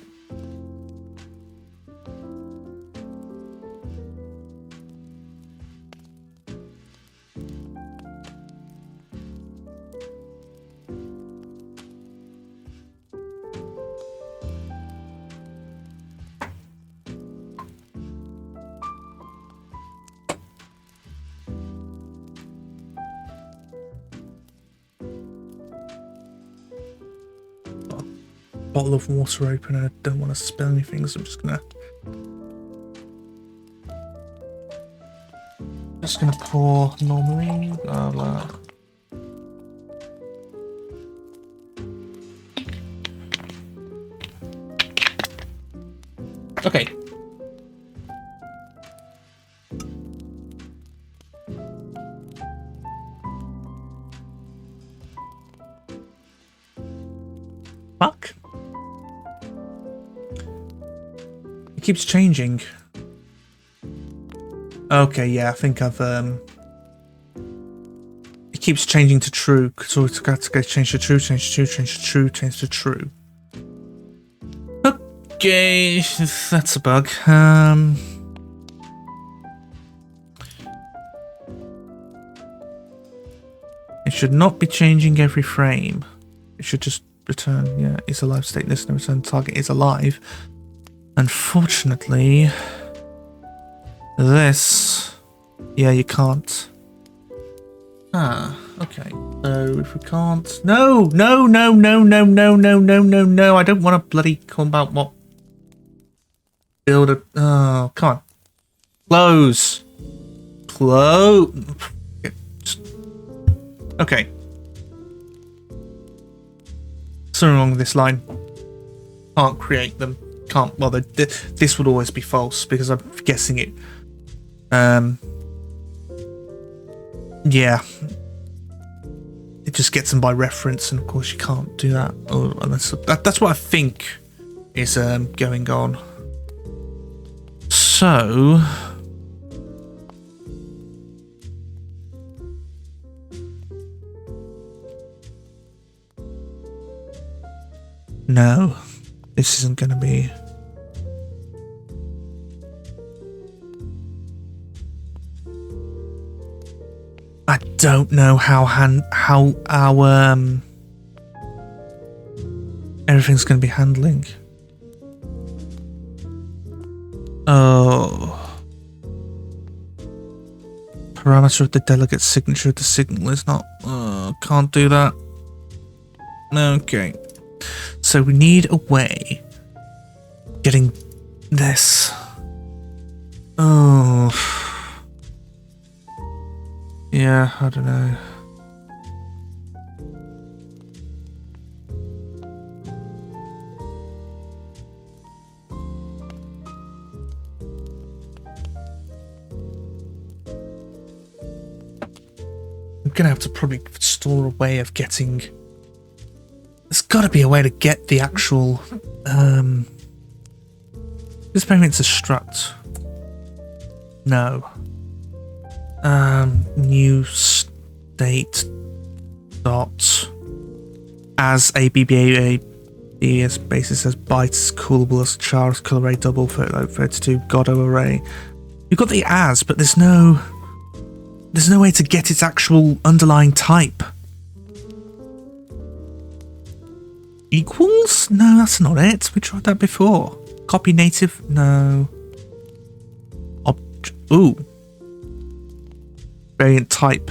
Bottle of water open and I don't want to spill anything, so I'm just gonna pour normally, blah blah. Okay. Fuck. It keeps changing. Okay, yeah, I think I've it keeps changing to true, so it's got to go change to true, change to true, change to true, change to true. Okay, that's a bug. It should not be changing every frame. It should just return, yeah, is alive state listener, return target is alive. Unfortunately, this, yeah, you can't. Ah, okay. So if we can't, no, I don't want to bloody combat what build a. Oh, come on, close. Okay. Something wrong with this line. Can't create them. Can't. Well, this would always be false because I'm guessing it. Yeah. It just gets them by reference, and of course you can't do that. Oh, that's what I think is going on. So. No, this isn't going to be. I don't know how our everything's going to be handling. Oh. Parameter of the delegate's signature of the signal is not... can't do that. Okay. So we need a way of getting this. Oh. Yeah, I don't know. I'm gonna have to probably store a way of getting... There's gotta be a way to get the actual... This maybe it's a struct. No. New state dot as a BBA BS basis as bytes callable as char color array double 32 Godot array. You've got the as, but there's no way to get its actual underlying type. Equals? No, that's not it. We tried that before. Copy native? No. Ooh. Variant type.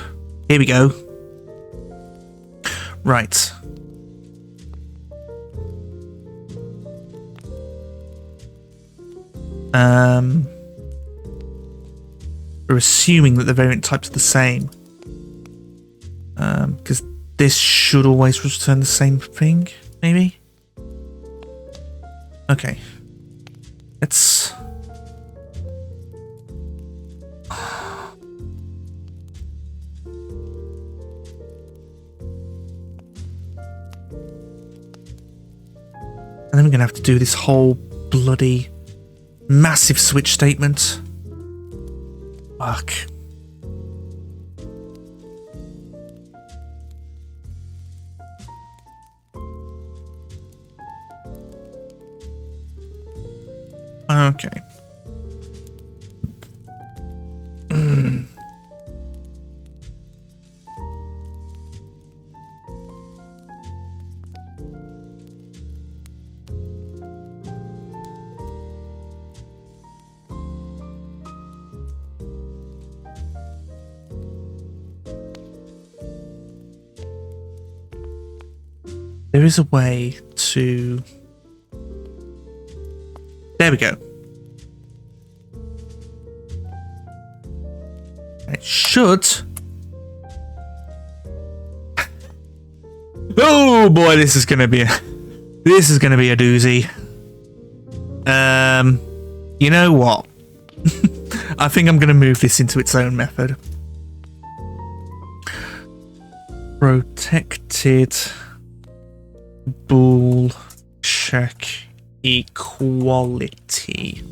Here we go. Right. We're assuming that the variant types are the same. Because this should always return the same thing, maybe? Okay. Let's... And then we're going to have to do this whole bloody massive switch statement. Fuck. Okay. There is a way to... There we go. It should... Oh boy, this is gonna be a doozy. You know what? I think I'm gonna move this into its own method. Protected bool check equality.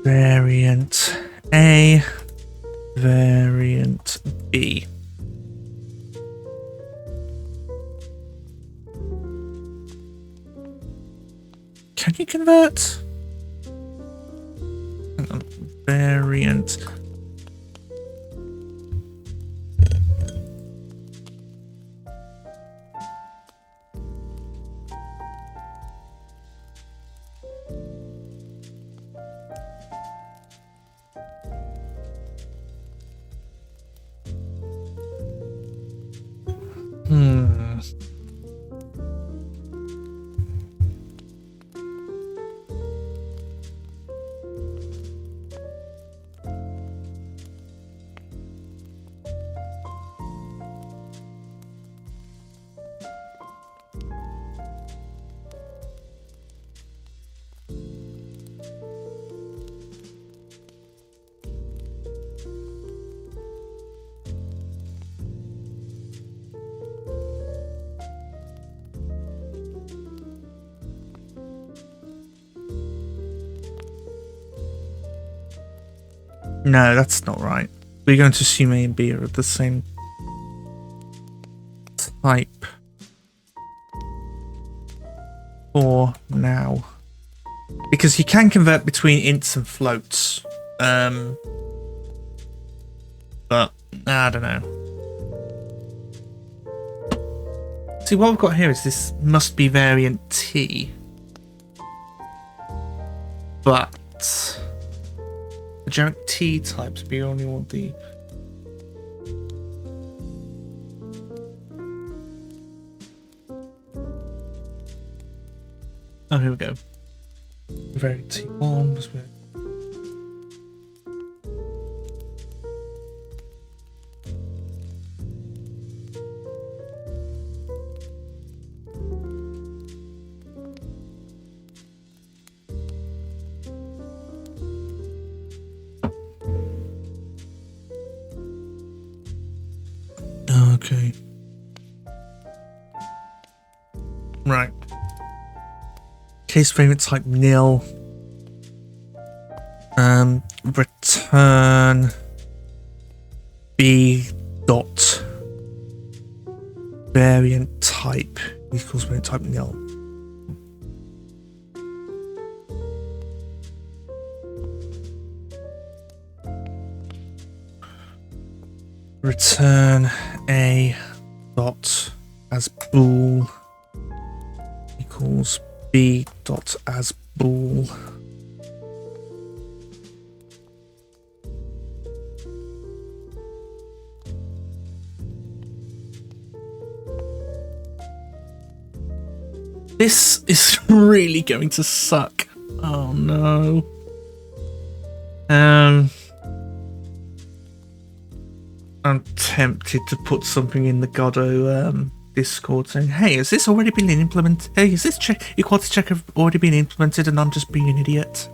Variant A, variant B. Can you convert? Hang on. Variant. No, that's not right. We're going to assume A and B are of the same type for now. Because you can convert between ints and floats. But I don't know. See, what we've got here is this must be variant T. But the generic T types, we only want the... Oh, here we go. Variant T1 was where... Okay. Right. Case variant type nil. Return B dot variant type equals variant type nil. Return A dot as bool equals B dot as bool. This is really going to suck. Oh no. I'm tempted to put something in the Godot Discord saying, hey, has this already been implemented? Hey, is this equality check already been implemented and I'm just being an idiot?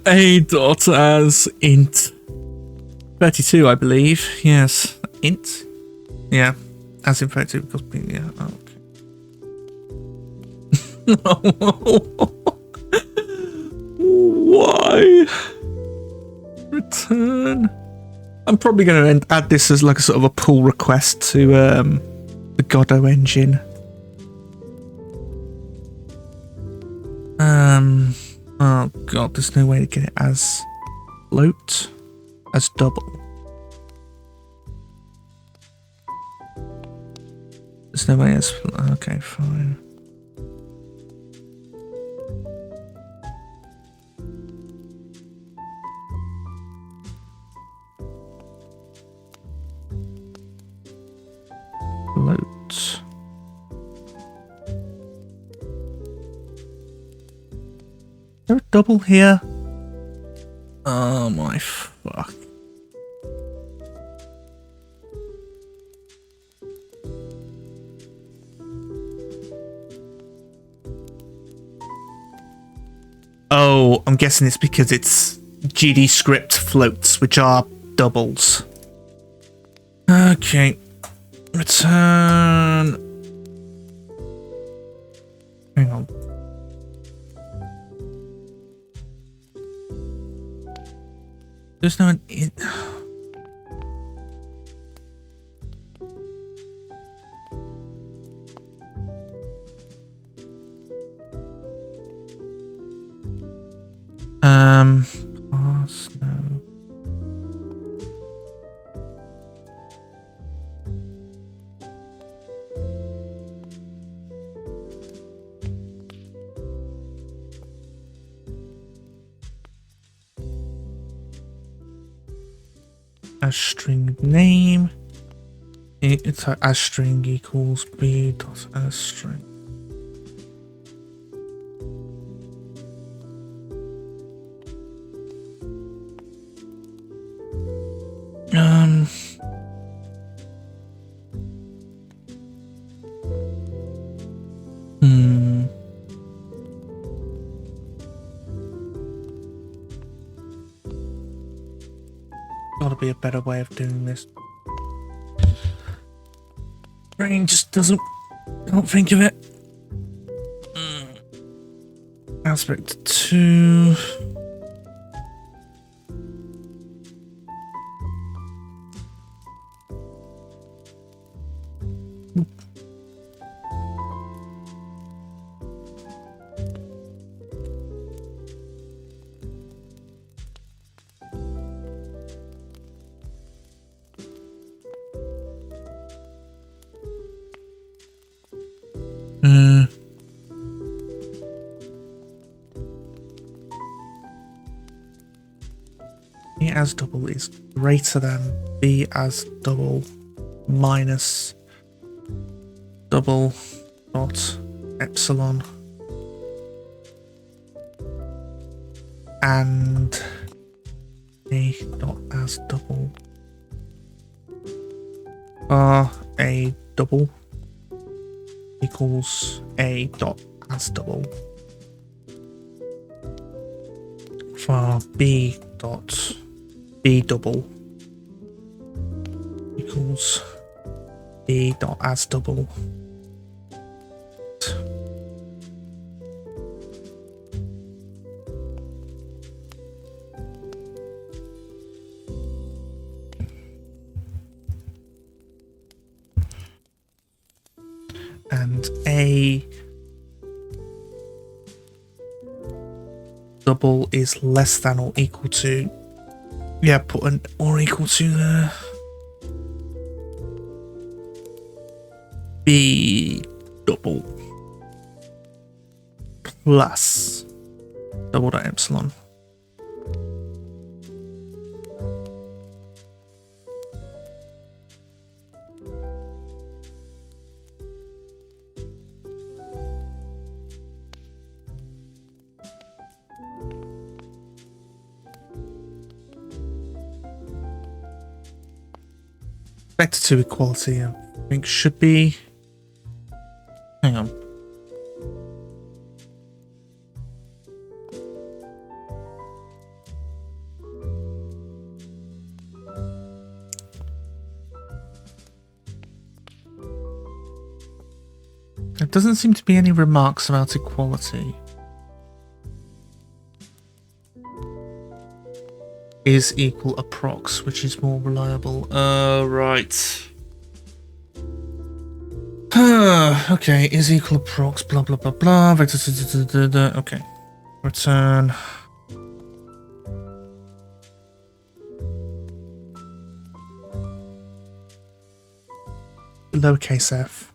A dot as int 32, I believe. Yes, int. Yeah, as in 32 because yeah. Okay. Why? Return. I'm probably going to add this as like a sort of a pull request to the Godot Engine. Oh god, there's no way to get it as float, as double. There's no way as, okay, fine. Float. Is there a double here? Oh my fuck. Oh, I'm guessing it's because it's GD script floats, which are doubles. Okay. Return. Hang on. There's no in. Pass, no. As string name, it's as string equals b dot as string. Gotta be a better way of doing this. Brain just can't think of it. Aspect 2. A as double is greater than B as double minus double dot epsilon and A dot as double bar A double equals A dot as double for B dot B double equals B dot as double and A double is less than or equal to, yeah, put an or equal to there, B double plus double dot epsilon. Vector 2 equality, I think, should be. Hang on. There doesn't seem to be any remarks about equality. Is equal approx, which is more reliable. Right. Okay, is equal approx, blah blah blah blah. Vector. Okay. Return. Lowercase f.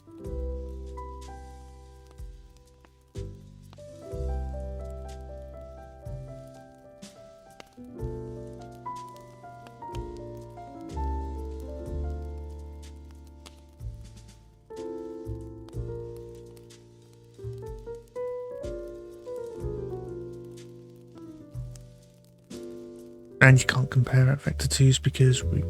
And you can't compare it vector 2s because we.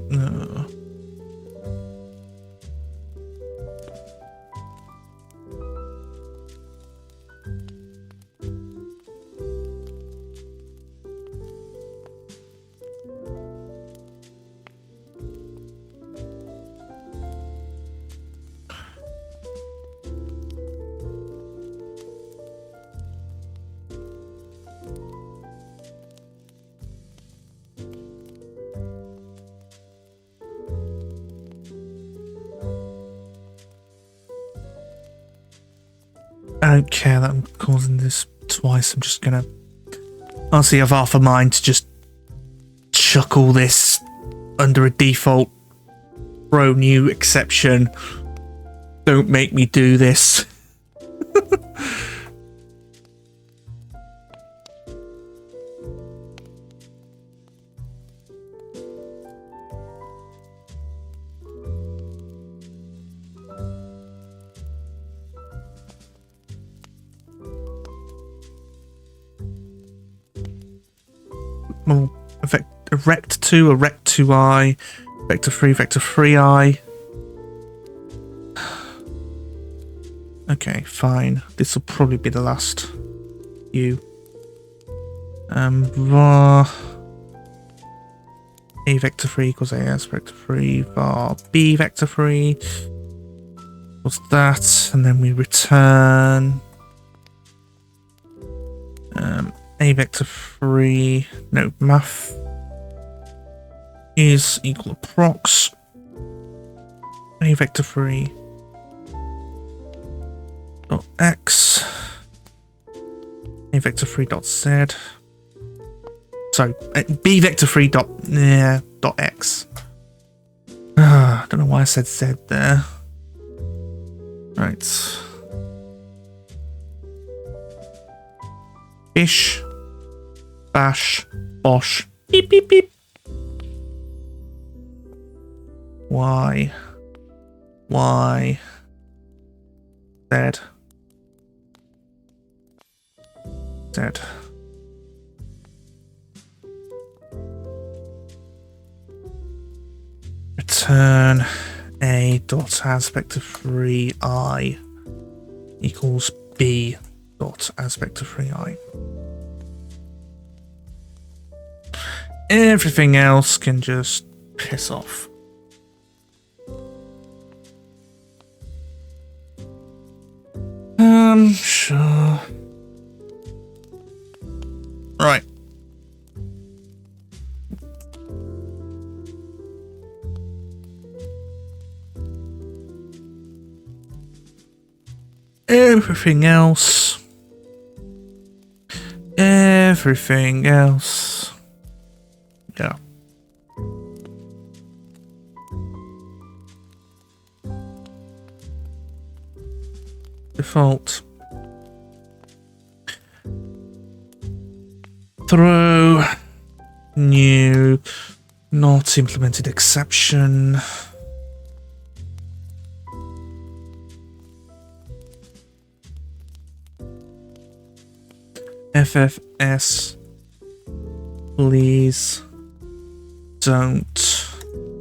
I don't care that I'm causing this twice. I'm just gonna honestly have half a mind to just chuck all this under a default throw new exception. Don't make me do this. Well, rect 2, a rect 2i, vector 3i. Okay, fine. This will probably be the last few. Var A vector 3 equals AS vector 3, var B vector 3. equals that, and then we return a vector 3, no, math is equal to prox a vector 3 dot x, a vector 3 dot z, so b vector 3 dot x. I don't know why I said z there. Right. Bish, bash, bosh, beep, beep, beep. Y, Z, Z. Return a dot aspect of 3i equals b dot aspect of 3i. Everything else can just piss off. Sure. Right. Everything else. Yeah. Default. Throw. New. Not implemented exception. FFS. Please don't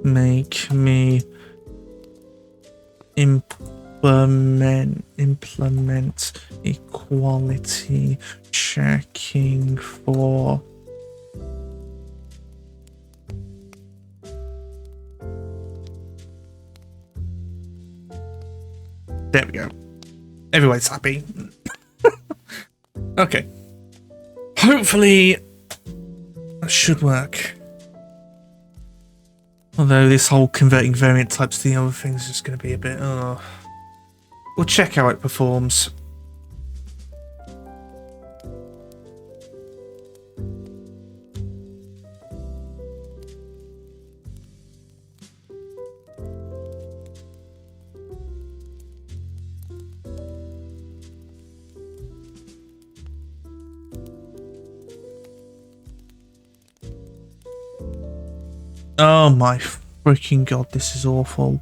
make me implement equality checking for there we go. Everyone's happy. Okay. Hopefully that should work. Although this whole converting variant types to the other things is just going to be a bit, we'll check how it performs. Oh my freaking god, this is awful.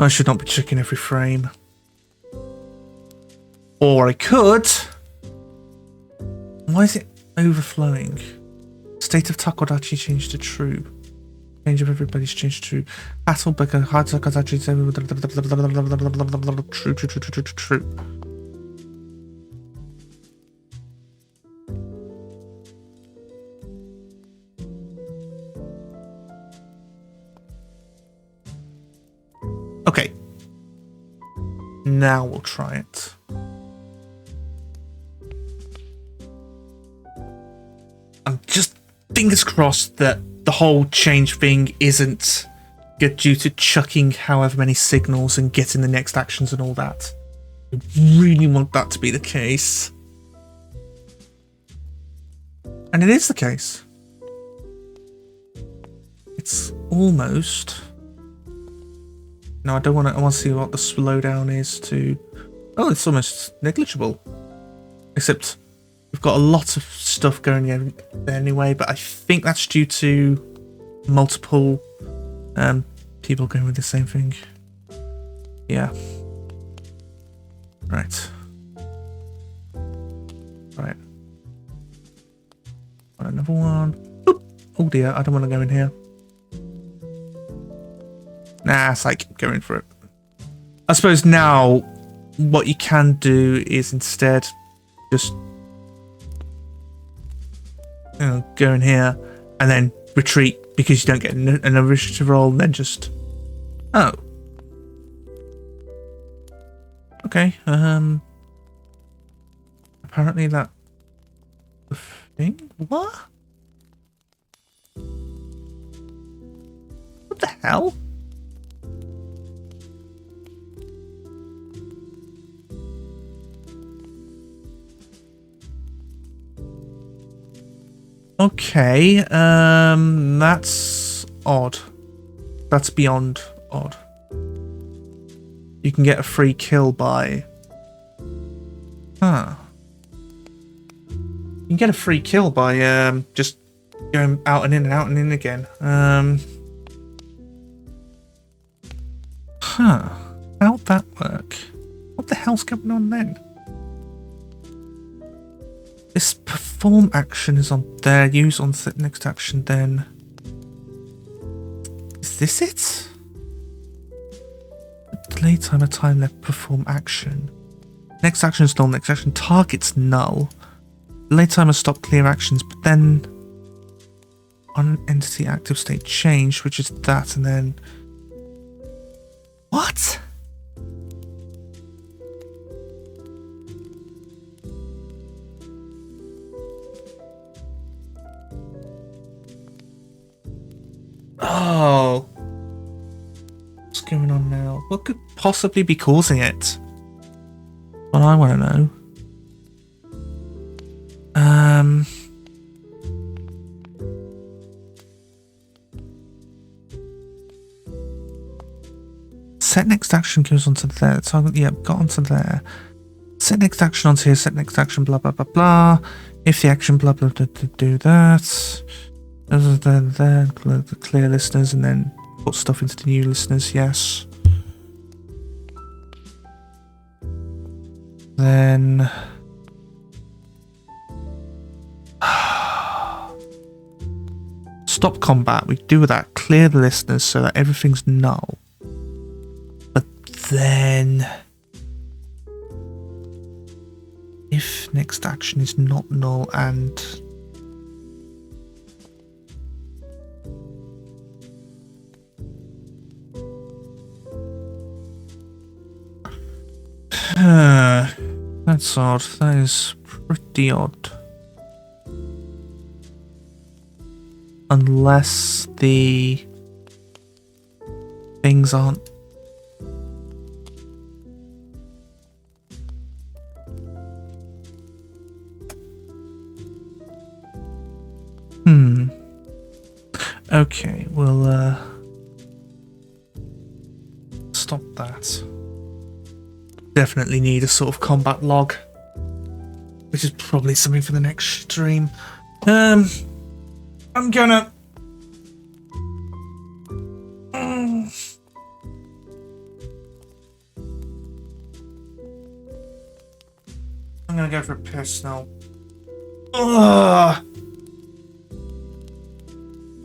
I should not be checking every frame. Or I could. Why is it overflowing? State of Takodachi changed to true. Change of everybody's changed to true. Battle Booker, hard Takodachi, true. Okay. Now we'll try it. I'm just fingers crossed that the whole change thing isn't due to chucking however many signals and getting the next actions and all that. I really want that to be the case. And it is the case. It's almost... No, I don't want to. I want to see what the slowdown is to. Oh, it's almost negligible. Except we've got a lot of stuff going in there anyway. But I think that's due to multiple people going with the same thing. Yeah. Right. Right. Another one. Oop. Oh dear, I don't want to go in here. Nah, it's like going for it. I suppose now what you can do is instead just go in here and then retreat because you don't get an initiative roll and then just Okay, apparently that the thing? What? What the hell? Okay, that's odd. That's beyond odd. You can get a free kill by... Huh. You can get a free kill by, just going out and in and out and in again. Huh. How'd that work? What the hell's going on then? This perform action is on there. Use on set next action then. Is this it? Delay timer time left perform action. Next action is null. Next action target's null. Delay timer stop clear actions, but then on entity active state change, which is that, and then what? Oh. What's going on now? What could possibly be causing it? Well, I want to know. Set next action goes onto there. Target, yeah, got onto there. Set next action onto here. Set next action, blah, blah, blah, blah. If the action, blah, blah, blah, do that. Then clear listeners and then put stuff into the new listeners, yes. Then stop combat. We do that. Clear the listeners so that everything's null. But then if next action is not null and that's odd. That is pretty odd. Unless the things aren't... Okay, we'll stop that. Definitely need a sort of combat log, which is probably something for the next stream. I'm gonna go for a piss now. Ugh.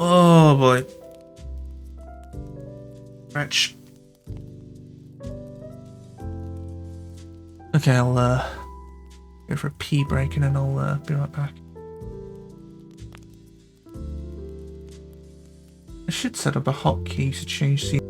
Oh boy. Wretch. Okay, I'll go for a pee break and then I'll be right back. I should set up a hotkey to change the...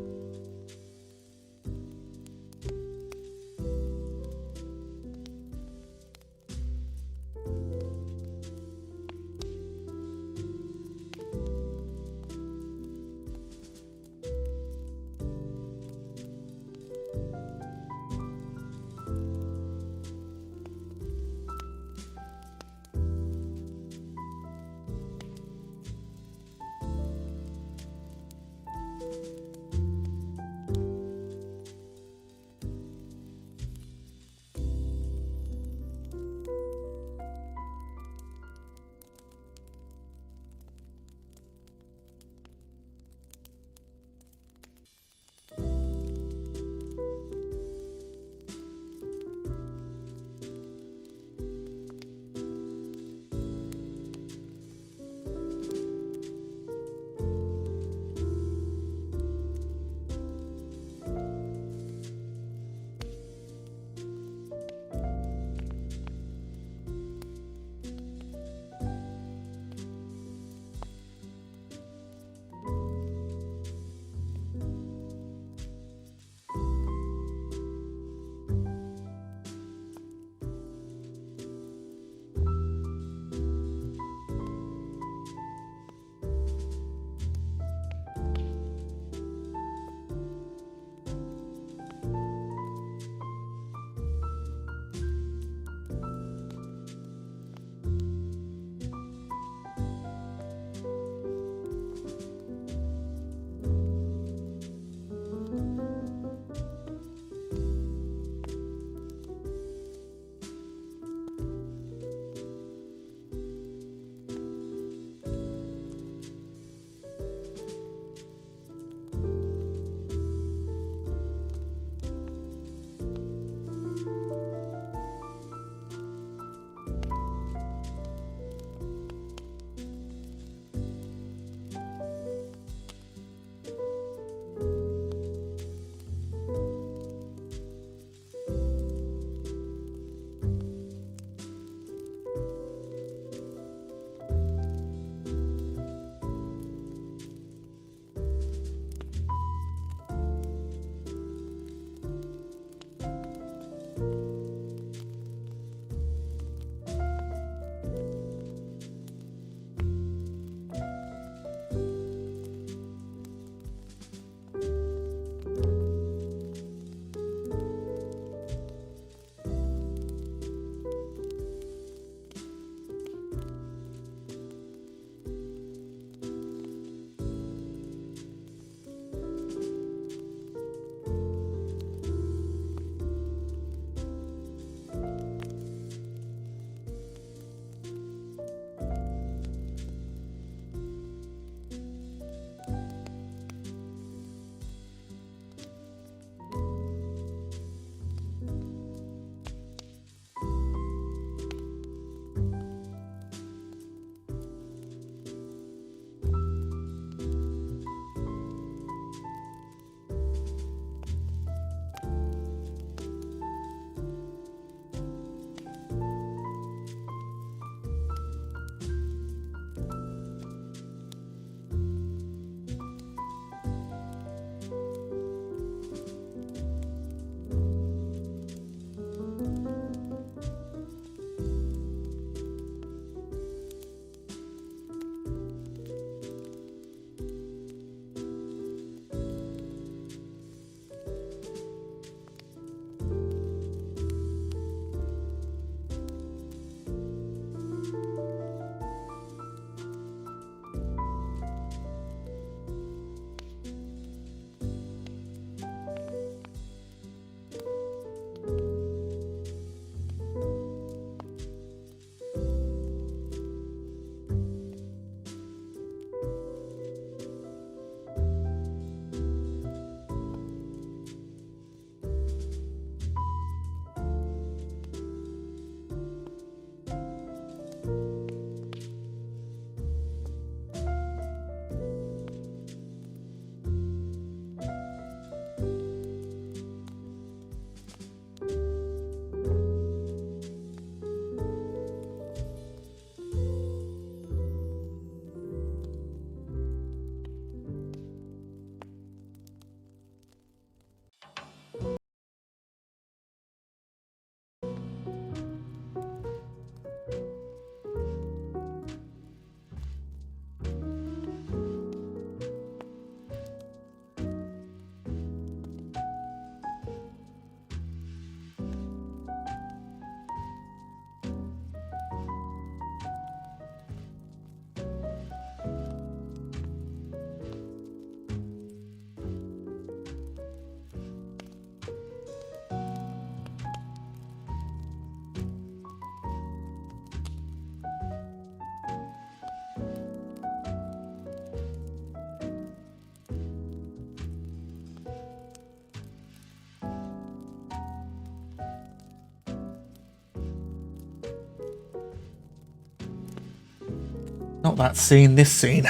Not that scene, this scene.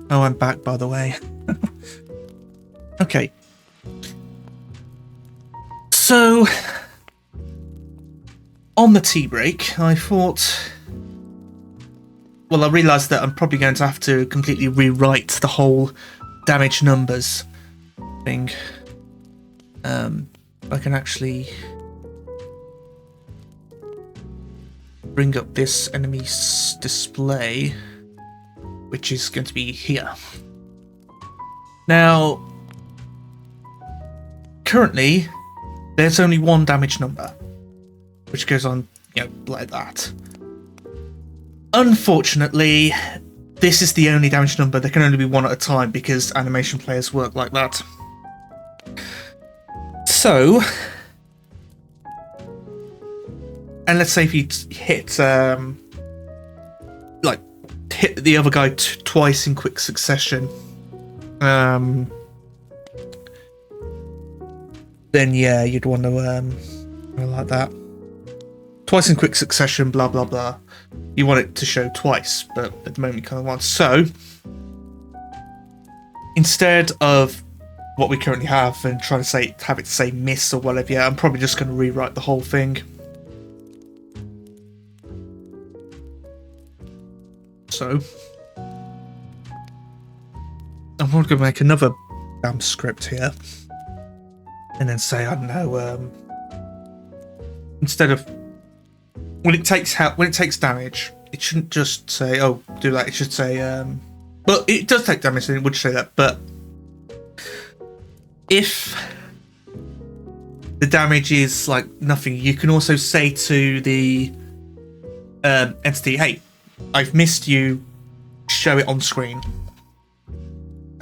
Oh, I'm back, by the way. Okay. So, on the tea break, I thought... Well, I realised that I'm probably going to have to completely rewrite the whole damage numbers thing. I can actually bring up this enemy's display, which is going to be here. Now, currently, there's only one damage number, which goes on, like that. Unfortunately, this is the only damage number. There can only be one at a time because animation players work like that. So, and let's say if you hit the other guy twice in quick succession, then yeah, you'd want to like that. Twice in quick succession, blah blah blah. You want it to show twice, but at the moment you kind of want. So, instead of what we currently have and try to have it say miss or whatever, yeah, I'm probably just going to rewrite the whole thing. So, I'm going to make another damn script here, and then say, I don't know, instead of when it takes damage, it shouldn't just say, oh, do that. It should say, but it does take damage, and it would say that. But if the damage is like nothing, you can also say to the entity, hey, I've missed you, show it on screen.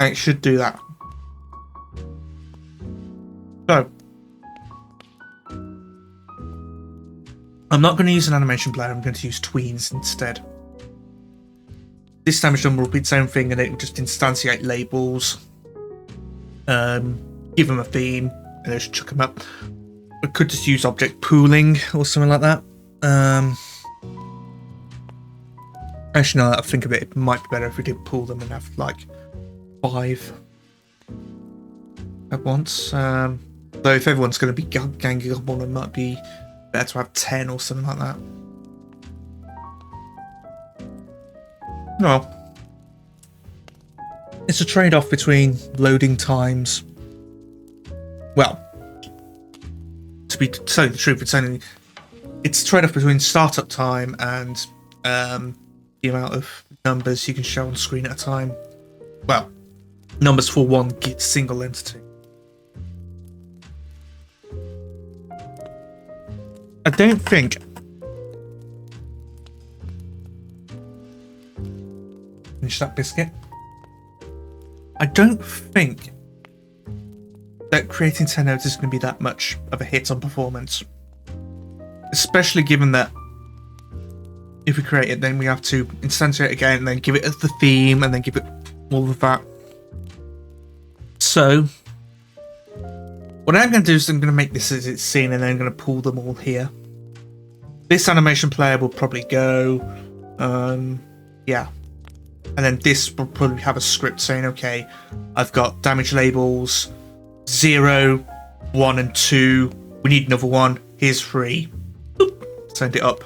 And it should do that. So, I'm not going to use an animation player, I'm going to use tweens instead. This damage number will be its own thing, and it will just instantiate labels, give them a theme, and just chuck them up. I could just use object pooling or something like that. Actually, now that I think of it, it might be better if we did pool them and have like 5 at once. Though if everyone's going to be ganging up on them, it might be better to have 10 or something like that. Well, it's a trade-off between loading times. Well, to be telling the truth, it's a trade-off between startup time and the amount of numbers you can show on screen at a time. Well, numbers for one single entity. I don't think finish that biscuit. I don't think that creating 10 nodes is going to be that much of a hit on performance, especially given that if we create it, then we have to instantiate it again, and then give it the theme, and then give it all of that. So, what I'm going to do is I'm going to make this as its scene, and then I'm going to pull them all here. This animation player will probably go, yeah. And then this will probably have a script saying, okay, I've got damage labels 0, 1, and 2. We need another one. Here's 3. Boop. Send it up.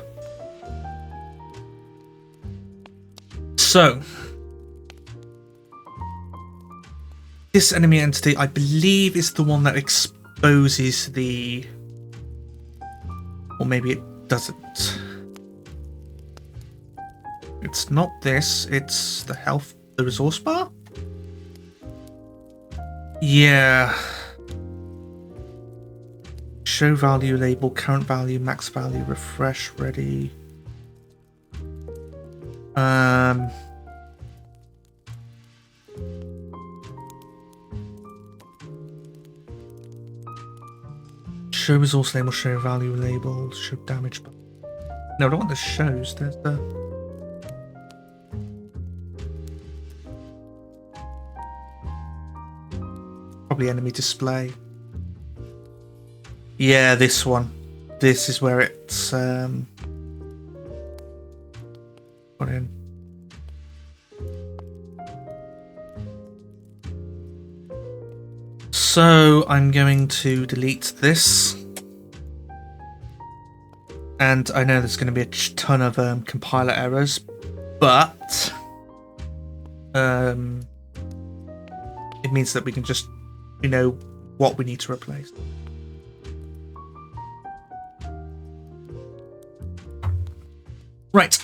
So, this enemy entity, I believe, is the one that exposes the... Or maybe it doesn't. It's not this, it's the health, the resource bar? Yeah. Show value label, current value, max value, refresh, ready. Show resource label, show value label, show damage. No, I don't want the shows. There's the... Probably enemy display. Yeah, this one. This is where it's put in. So I'm going to delete this. And I know there's going to be a ton of compiler errors, but it means that we can just, know what we need to replace. Right.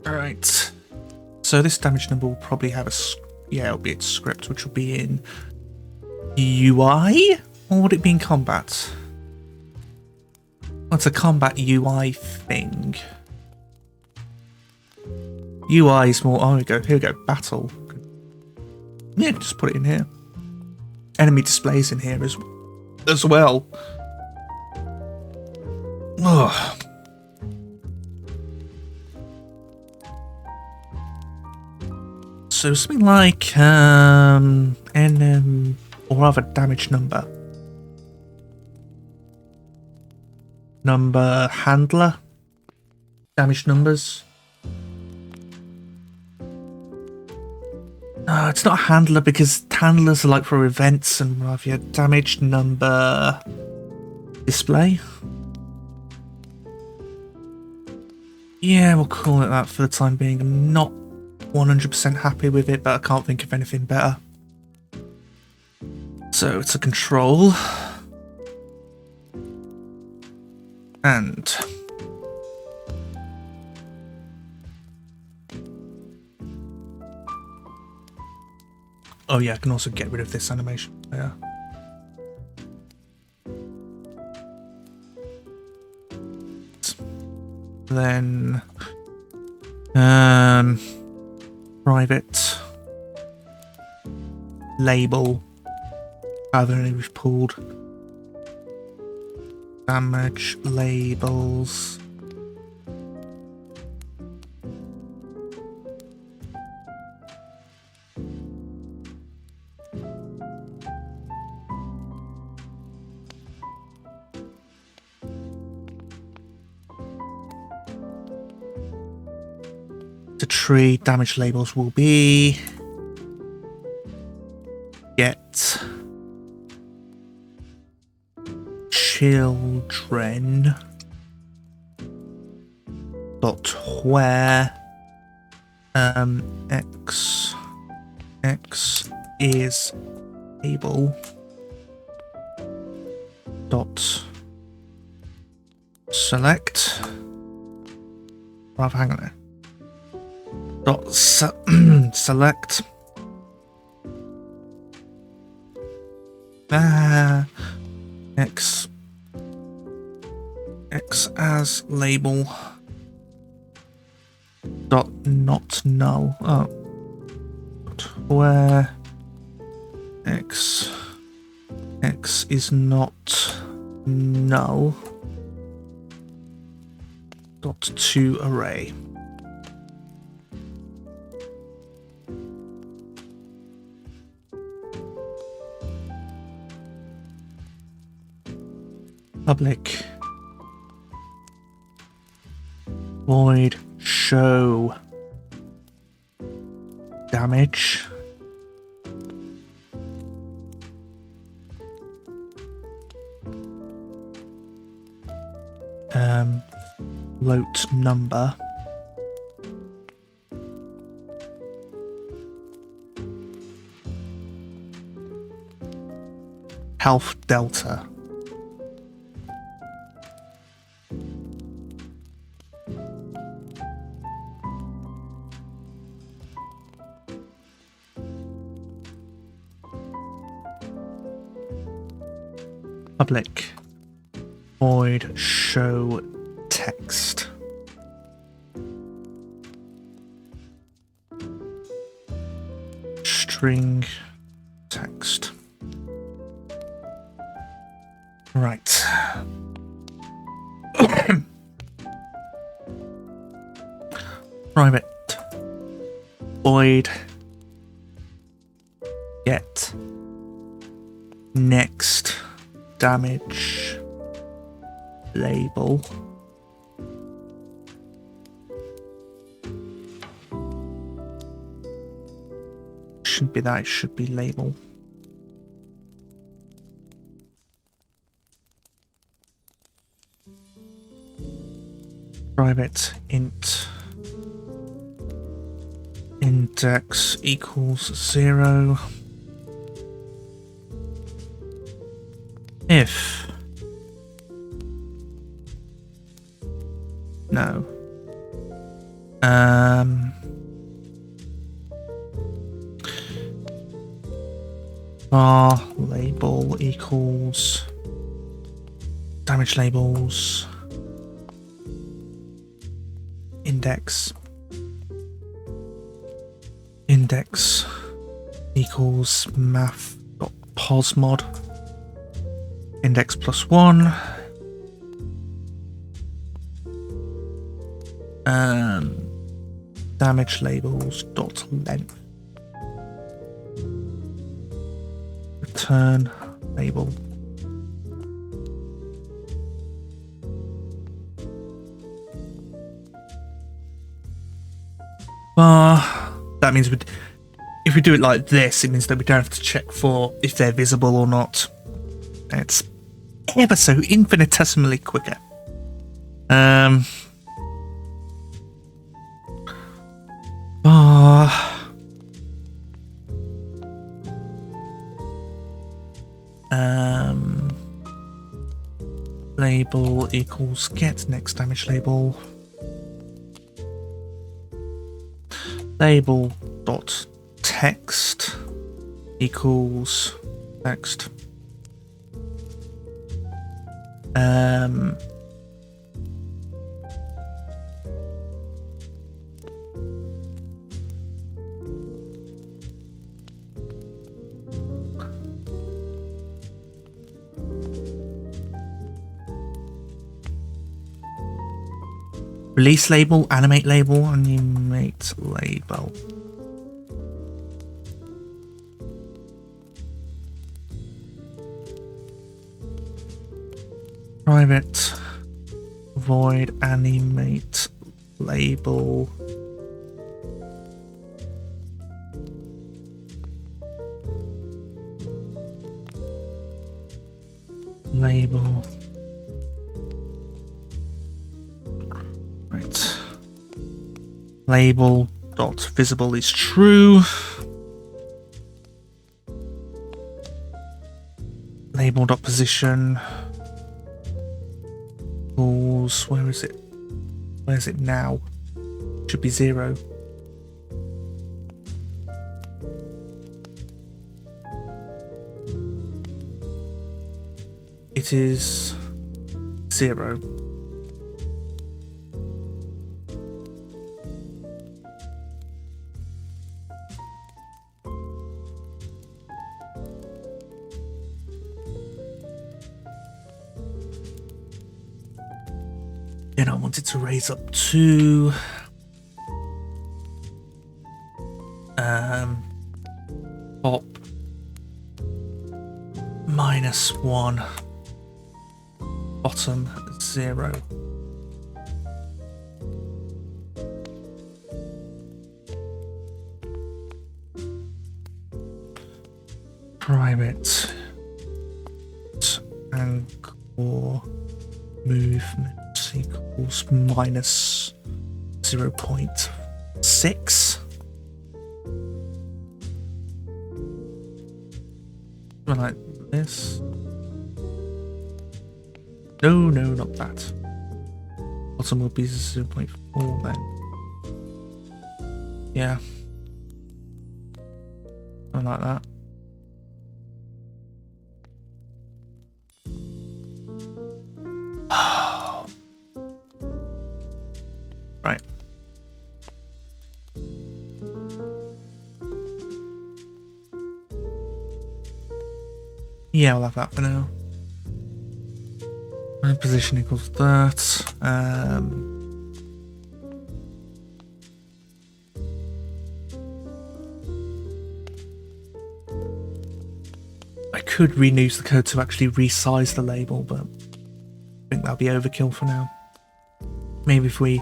Alright, so this damage number will probably have it'll be its script, which will be in UI? Or would it be in combat? Well, it's a combat UI thing. UI is more, here we go, battle. Yeah, just put it in here. Enemy displays in here as well. Ugh. So something like or rather damage number handler, damage numbers. No, it's not a handler because handlers are like for events and rather damage number display. Yeah, we'll call it that for the time being. I'm not 100% happy with it, but I can't think of anything better. So it's a control. And oh yeah, I can also get rid of this animation. Yeah. Then private label, however many we've pulled, damage labels, the tree damage labels will be get children dot where x is able dot select hang on there dot select x as label dot not null. Where x is not null dot to array. Public void show damage float number health delta. Public void show text. String text. Right. Private void get next damage label. Shouldn't be that, it should be label. Private int index equals 0 if no bar label equals damage labels index equals math.posmod index +1 damage labels dot length return label. That means if we do it like this, it means that we don't have to check for if they're visible or not. It's ever so infinitesimally quicker. Label equals get next damage label. Label dot text equals text. Release label, animate label, animate label. Private void animate label. Label. Right. Label dot visible is true. Label dot position. Where is it? Where is it now? Should be 0. It is 0. Then I wanted to raise up to pop -1 bottom 0. Private and core movement equals -0.6. Like this. No, not that. Bottom will be 0.4 then. Yeah. Something like that. Yeah, we'll have that for now. Position equals that. I could reuse the code to actually resize the label, but I think that'll be overkill for now. Maybe if we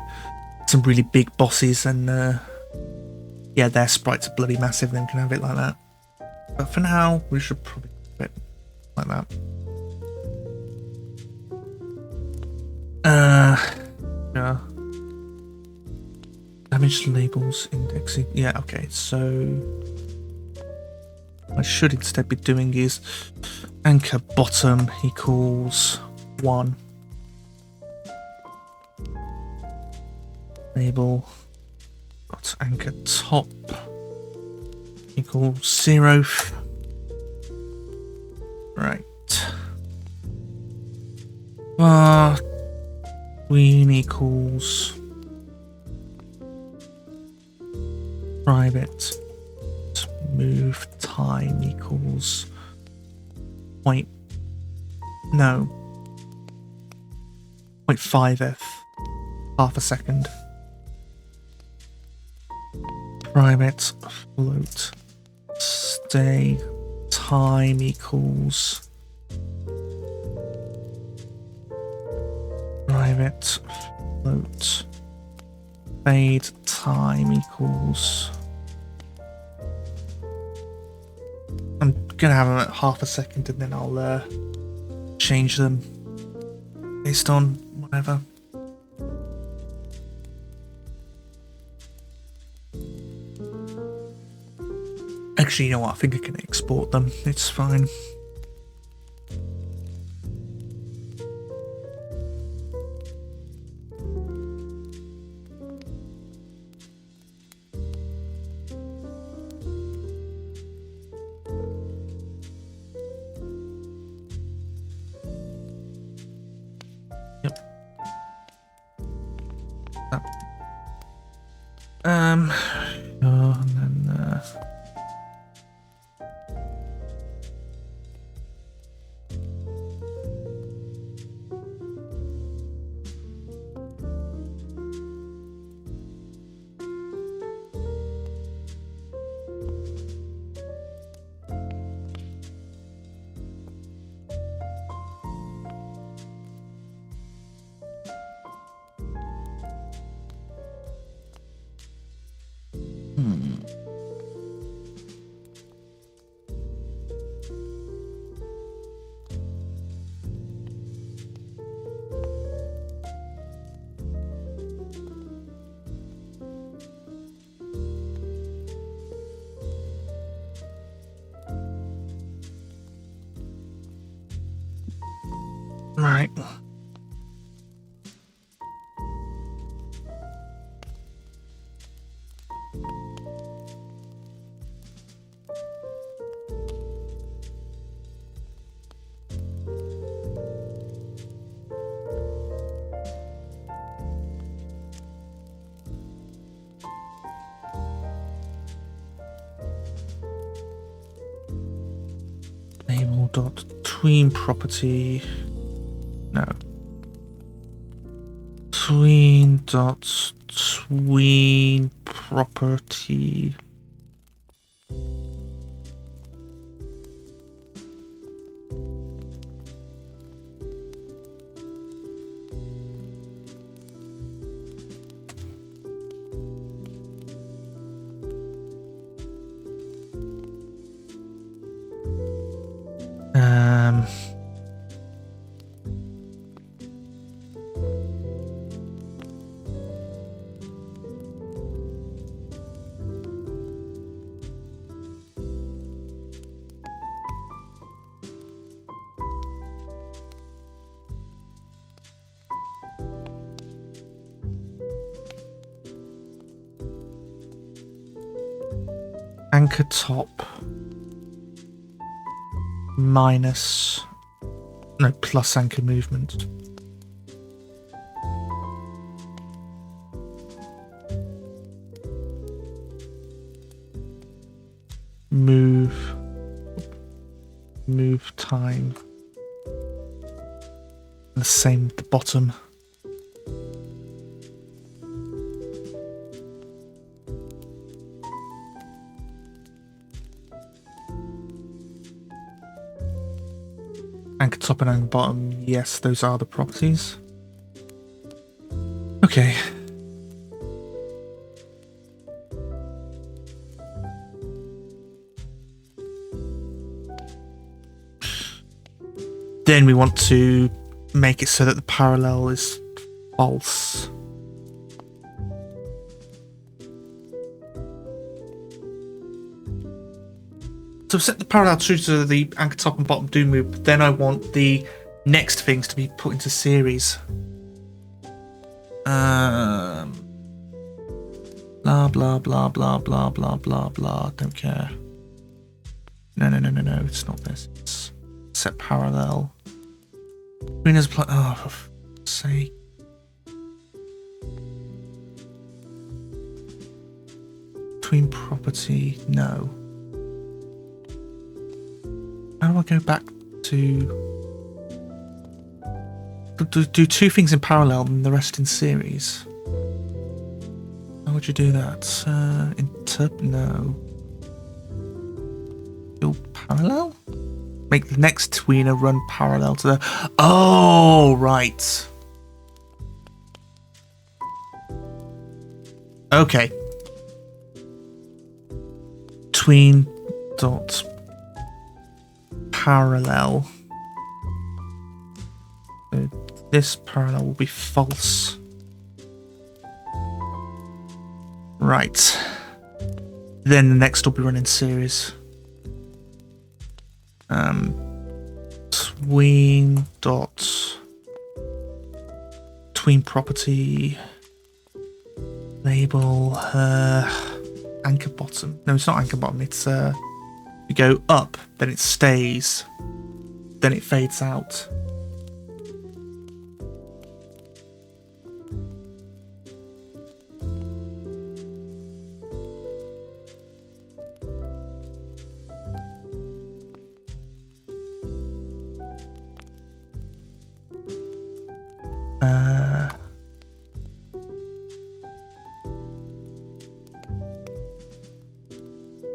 some really big bosses and yeah, their sprites are bloody massive, then we can have it like that. But for now, we should probably have it like that. Yeah. Damage labels indexing. Yeah, okay, so what I should instead be doing is anchor bottom equals 1. Label dot anchor top equals 0. Right. Queen equals private move time equals point, no, 0.5f, half a second. Private float stay time equals private float fade time equals, I'm gonna have them at half a second and then I'll change them based on whatever. Actually, you know what? I think I can export them. It's fine. And then right. Label dot tween property. No. Tween dot tween property. Anchor top minus, no, plus anchor movement. Move move time. And the same with the bottom. Anchor top and anchor bottom, yes, those are the properties. Okay. Then we want to make it so that the parallel is false. So I've set the parallel true so the anchor top and bottom do move, but then I want the next things to be put into series. Blah, blah, blah, blah, blah, blah, blah, blah. Don't care. No, it's not this. It's set parallel. Green is oh, for fuck's sake. Between property, no. How do I go back to do two things in parallel and the rest in series? How would you do that? No. Build parallel? Make the next tweener run parallel to the... Oh, right. Okay. Tween dot parallel. So this parallel will be false. Right. Then the next will be run in series. Tween property label anchor bottom. No, it's not anchor bottom. It's you go up, then it stays, then it fades out.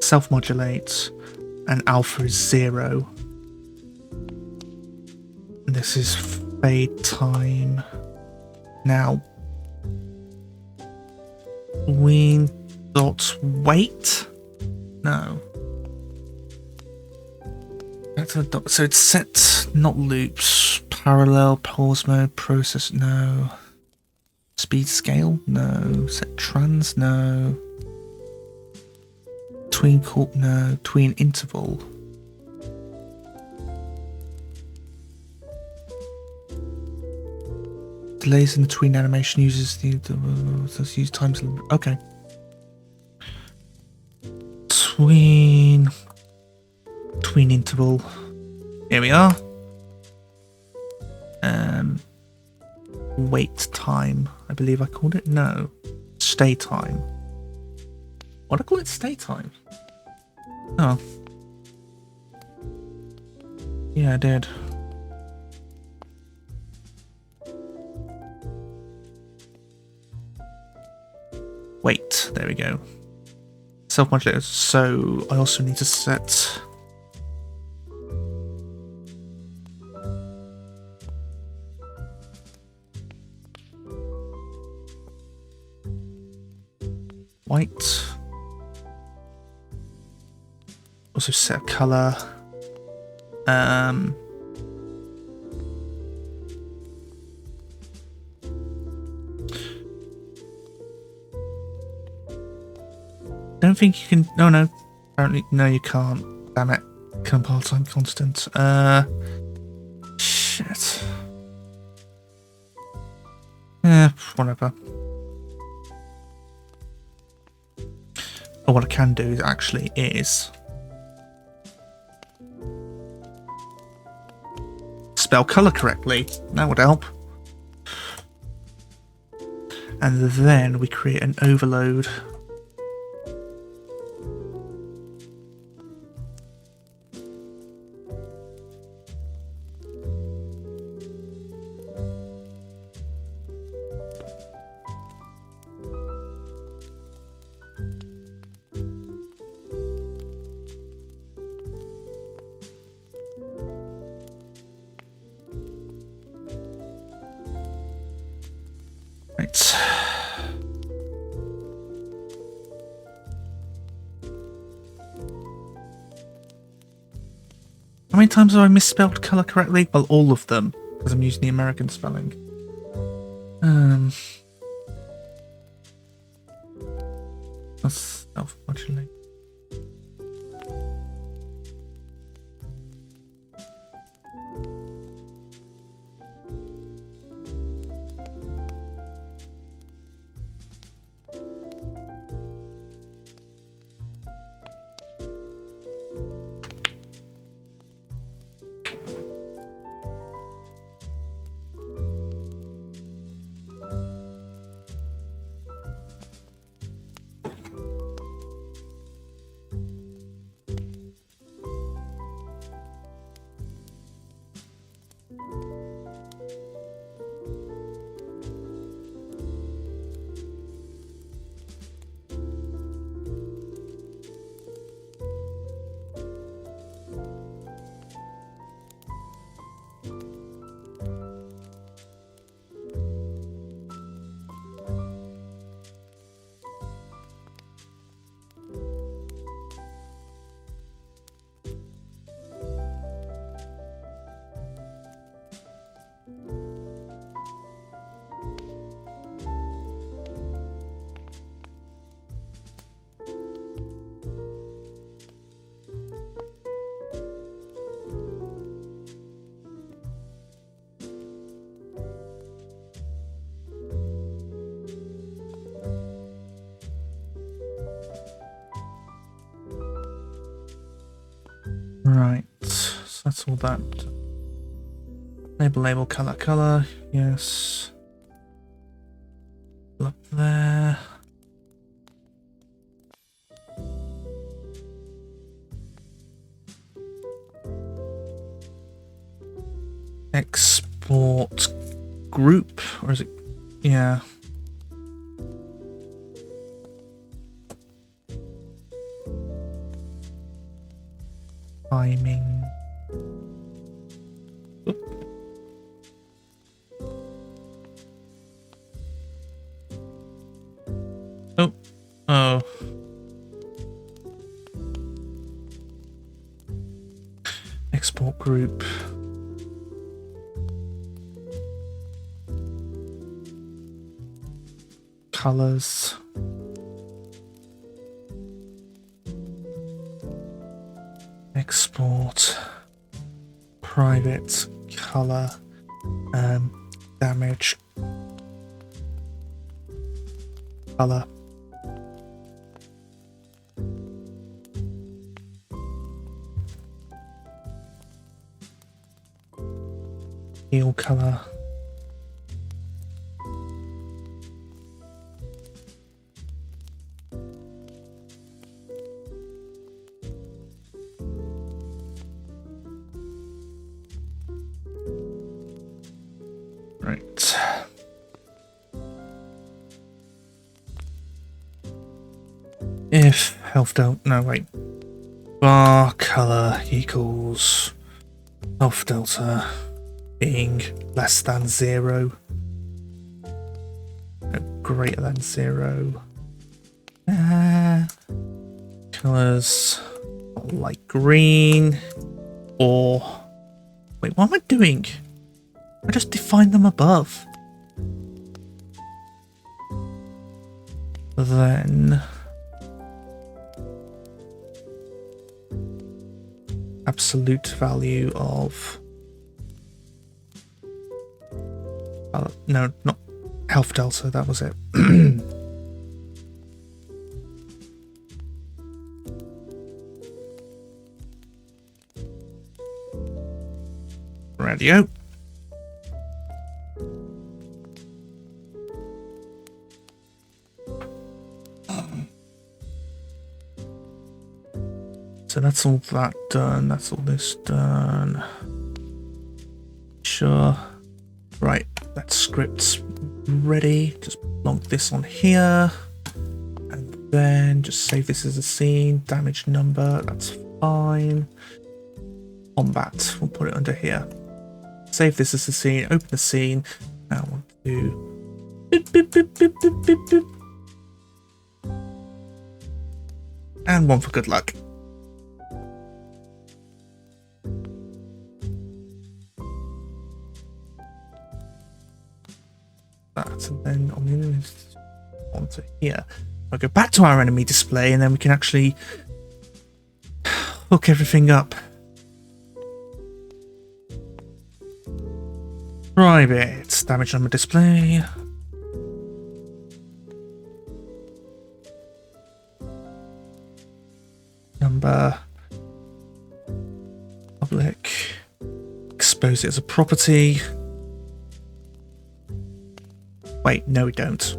Self-modulate, and alpha is 0. This is fade time. Now, tween dot weight? No. So it's set, not loops. Parallel, pause mode, process, no. Speed scale, no. Set trans, no. Tween corp, no. Tween interval. Delays in the tween animation uses the use times. Okay. Tween interval. Here we are. Wait time. I believe I called it. No. Stay time. What did I call it? Stay time. Oh. Yeah, I did. Wait, there we go. Self-modulator. So I also need to set white. Also set a color. Don't think you can. No. Apparently, no, you can't. Damn it. Compile time constant. Shit. Whatever. But what I can do is actually spell color correctly. That would help. And then we create an overload. How many times have I misspelled colour correctly? Well, all of them, because I'm using the American spelling. That's self-modulating. Right, so that's all that. Label, color, yes. Up there. Export group, or is it? Yeah. Timing. Oop. Oh. Oh. Export group. Colors. Export. Private color. Damage. Color. Heal color. Right. If health delta, no wait, bar color equals health delta being less than 0, no, greater than 0. Colors light green, or wait, what am I doing? I just defined them above. Then absolute value of no, not health delta, that was it. Radio. So that's all that done, that's all this done. Sure. Right, that script's ready. Just log this on here. And then just save this as a scene. Damage number, that's fine. Combat, we'll put it under here. Save this as a scene, open the scene. Now I want to do boop, boop, boop, boop, boop, boop, boop. And one for good luck. to here. I'll go back to our enemy display, and then we can actually hook everything up. Private damage number display. Number. Public. Expose it as a property. Wait, no we don't.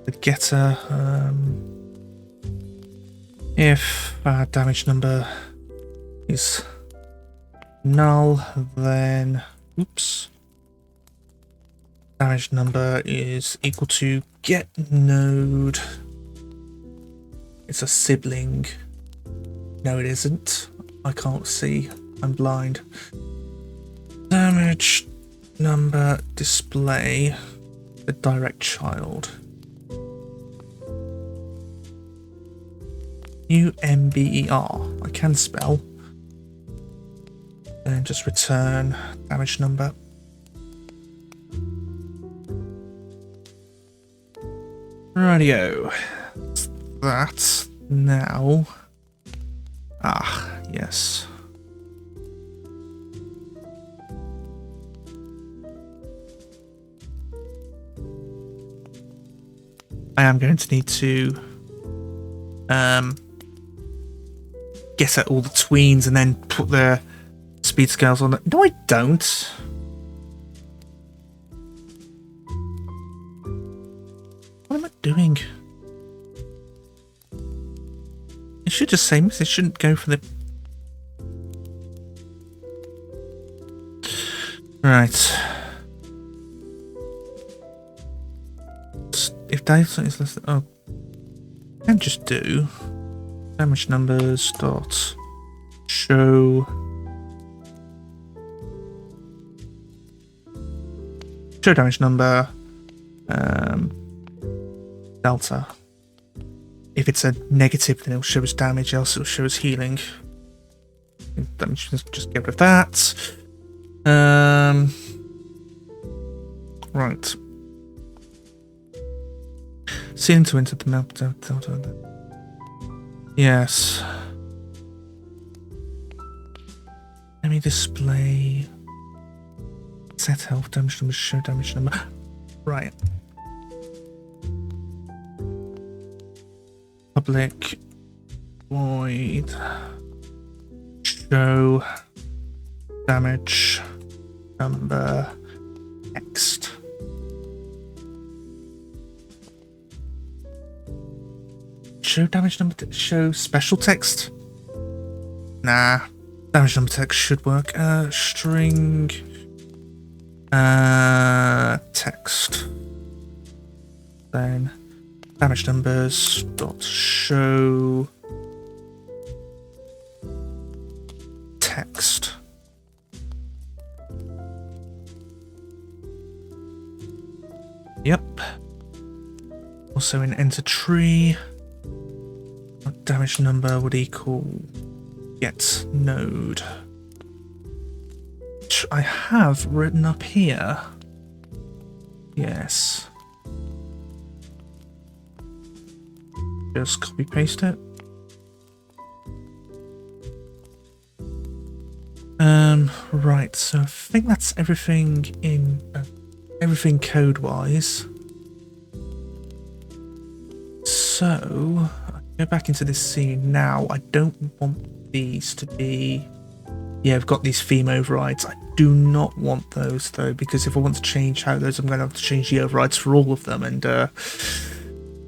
The getter, if our damage number is null, then oops, damage number is equal to get node. It's a sibling. No, it isn't. I can't see. I'm blind. Damage number display, the direct child. UMBER. I can spell. And just return damage number. Rightio. That now. Ah, yes. I am going to need to get at all the tweens and then put the speed scales on. No, I don't. What am I doing? It should just say it shouldn't go for the... Right. If data is less than... Oh. I can just do... Damage numbers dot show damage number delta. If it's a negative, then it'll show us damage, else it'll show us healing. Let me just get rid of that. Right. Seeing to enter the map delta. Yes. Let me display set health damage number, show damage number. Right. Public void show damage number text. Show damage number, show special text? Nah, damage number text should work. String text. Then damage numbers dot show text. Yep. Also in enter tree. Damage number would equal get node, which I have written up here. Yes. Just copy paste it. Right. So I think that's everything in everything code wise. So. Go back into this scene now. I don't want these to be... Yeah, I've got these theme overrides. I do not want those though, because if I want to change how those, I'm going to have to change the overrides for all of them, and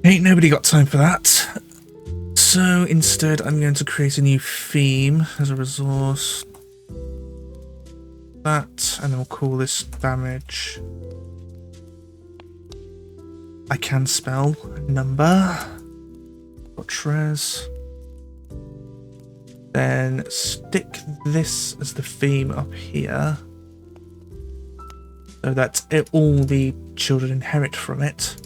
ain't nobody got time for that. So instead, I'm going to create a new theme as a resource. That, and then we'll call this damage. I can spell number. Res. Then stick this as the theme up here, so that all the children inherit from it.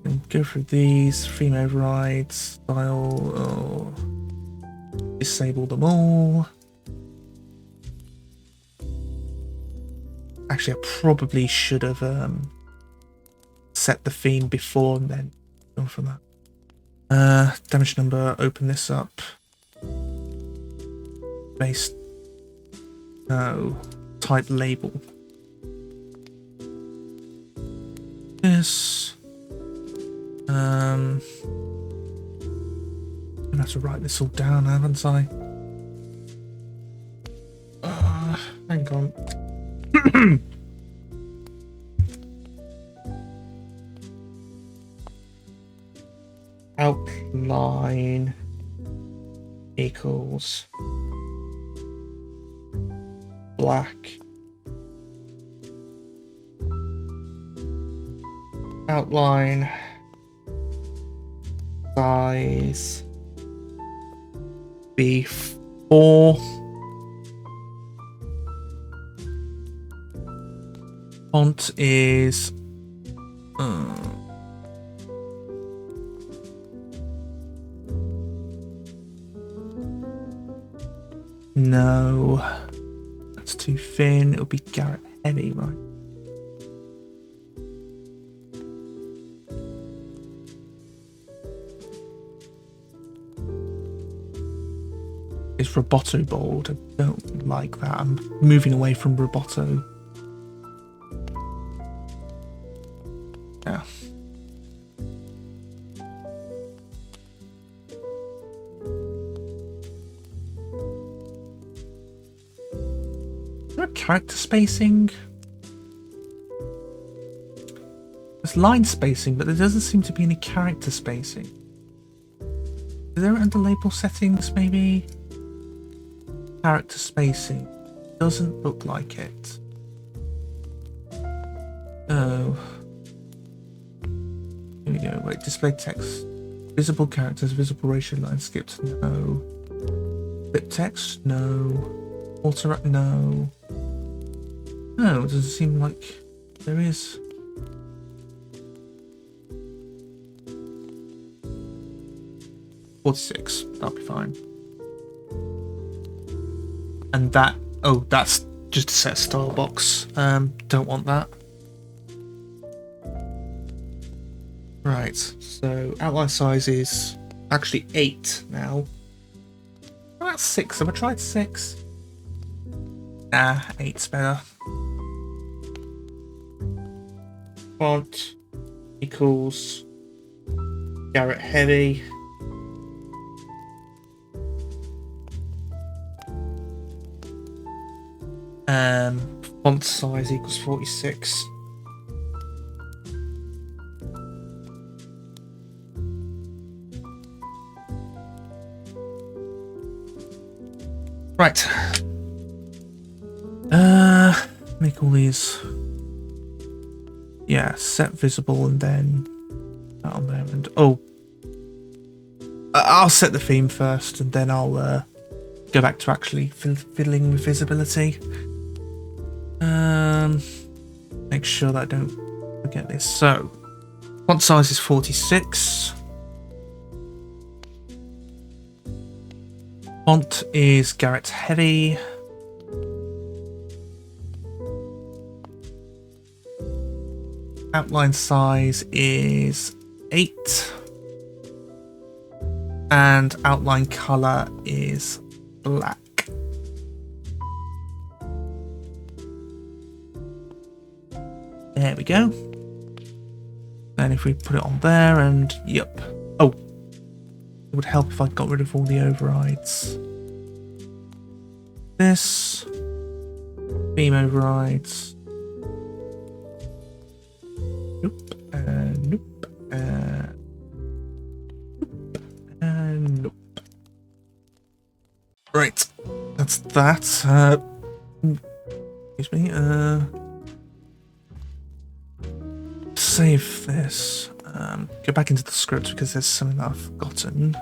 And go through these theme overrides, style, disable them all. Actually, I probably should have set the theme before and then go from that. Damage number, open this up. Base, no, type label. This, I'm gonna have to write this all down, haven't I? Hang on. Outline equals black outline size B4 font is no, that's too thin. It'll be Garrett heavy, right? It's Roboto bold. I don't like that. I'm moving away from Roboto. Yeah. Is there a character spacing? There's line spacing, but there doesn't seem to be any character spacing. Is there under label settings, maybe? Character spacing. Doesn't look like it. Oh. Here we go. Wait, display text. Visible characters, visible ratio line skipped. No. Flip text? No. Auto, no. No, it doesn't seem like there is. $46. That'll be fine. And that, oh, that's just a set style box. Don't want that. Right, so outline size is actually 8 now. Oh, that's 6. Have I tried 6? Nah, 8's better. Font equals Garrett heavy. Font size equals 46. Right. Make all these. Yeah, set visible and then that on there. And oh, I'll set the theme first and then I'll go back to actually fiddling with visibility. Make sure that I don't forget this. So, font size is 46. Font is Garrett heavy. Outline size is 8. And outline color is black. There we go. Then if we put it on there and yep. Oh, it would help if I got rid of all the overrides. This. Theme overrides. Nope. And nope. And nope. Right. That's that. Excuse me. Save this. Go back into the script because there's something that I've forgotten.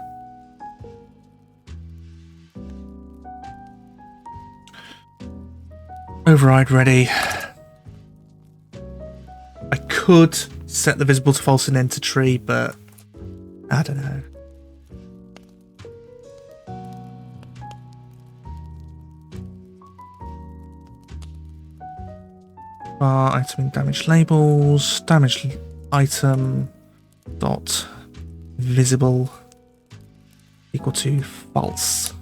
override ready. I could set the visible to false and enter tree, but I don't know. Item in damage labels, damage item dot visible equal to false.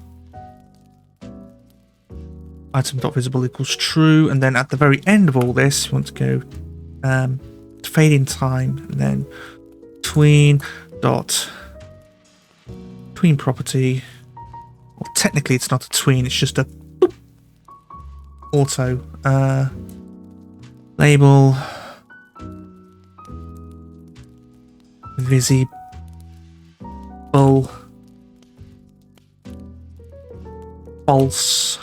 Item dot visible equals true, and then at the very end of all this, you want to go fade in time, and then tween property. Well, technically it's not a tween, it's just a boop, auto label visible false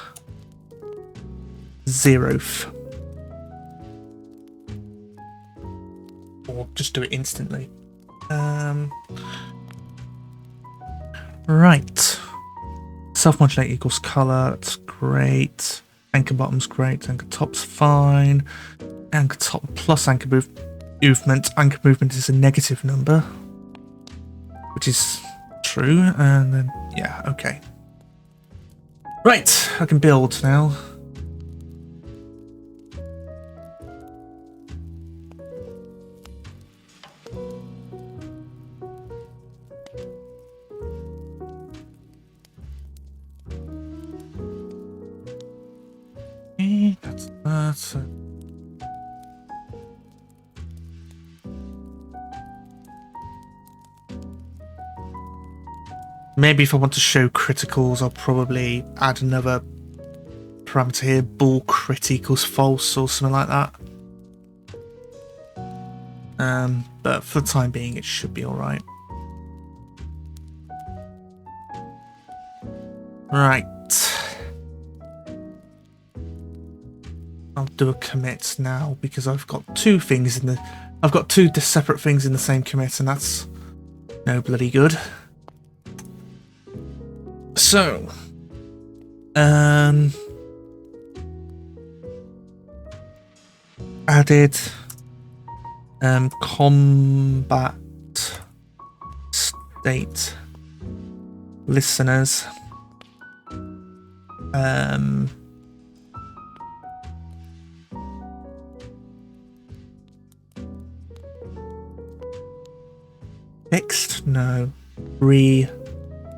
0th, or just do it instantly. Right, self-modulate equals color, that's great. Anchor bottom's great, anchor top's fine. Anchor top plus anchor movement. Anchor movement is a negative number, which is true, and then yeah, okay. Right, I can build now. That's it. Maybe if I want to show criticals, I'll probably add another parameter here, bool crit equals false or something like that. But for the time being, it should be alright. Right. I'll do a commit now because I've got two things in the... I've got two separate things in the same commit, and that's no bloody good. So, added combat state listeners. Fixed? No.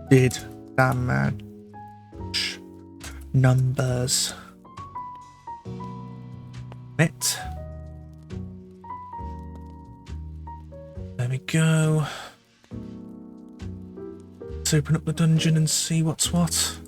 Did damage numbers. It. There we go. Let's open up the dungeon and see what's what.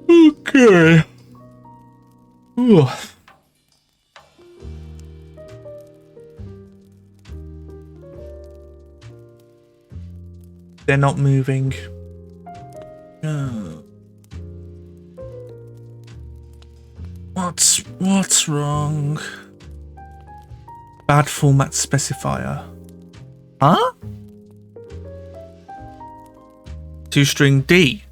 Okay. Ooh. They're not moving. Oh. What's wrong? Bad format specifier. Huh? Two-string D.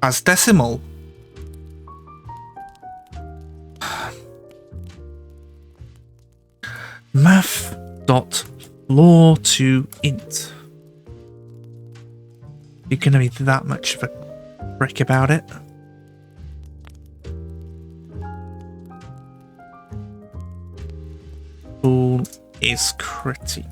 As decimal. Math dot floor to int. You're gonna be that much of a prick about it. Bool is critical.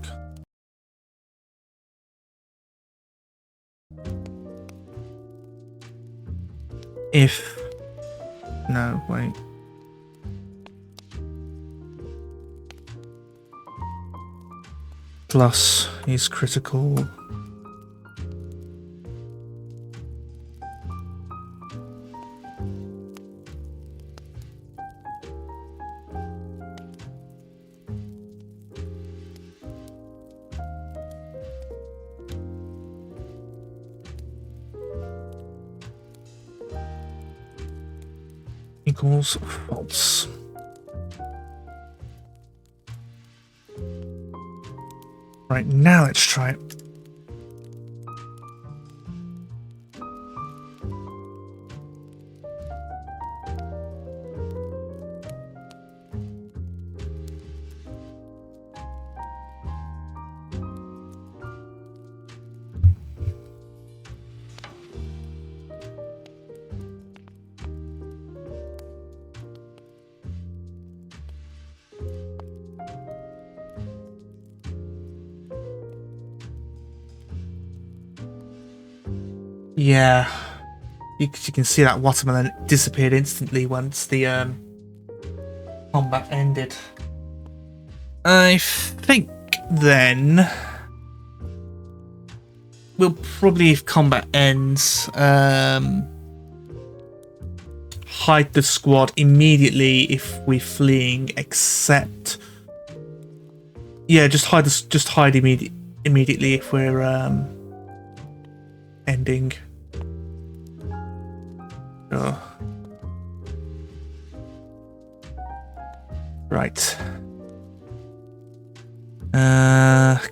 If no, wait. Plus is critical. equals false. Right, now let's try it. Yeah, you can see that watermelon disappeared instantly once the combat ended. I think then we'll probably, if combat ends, hide the squad immediately if we're fleeing. Except, yeah, just hide immediately if we're ending. Oh. Right.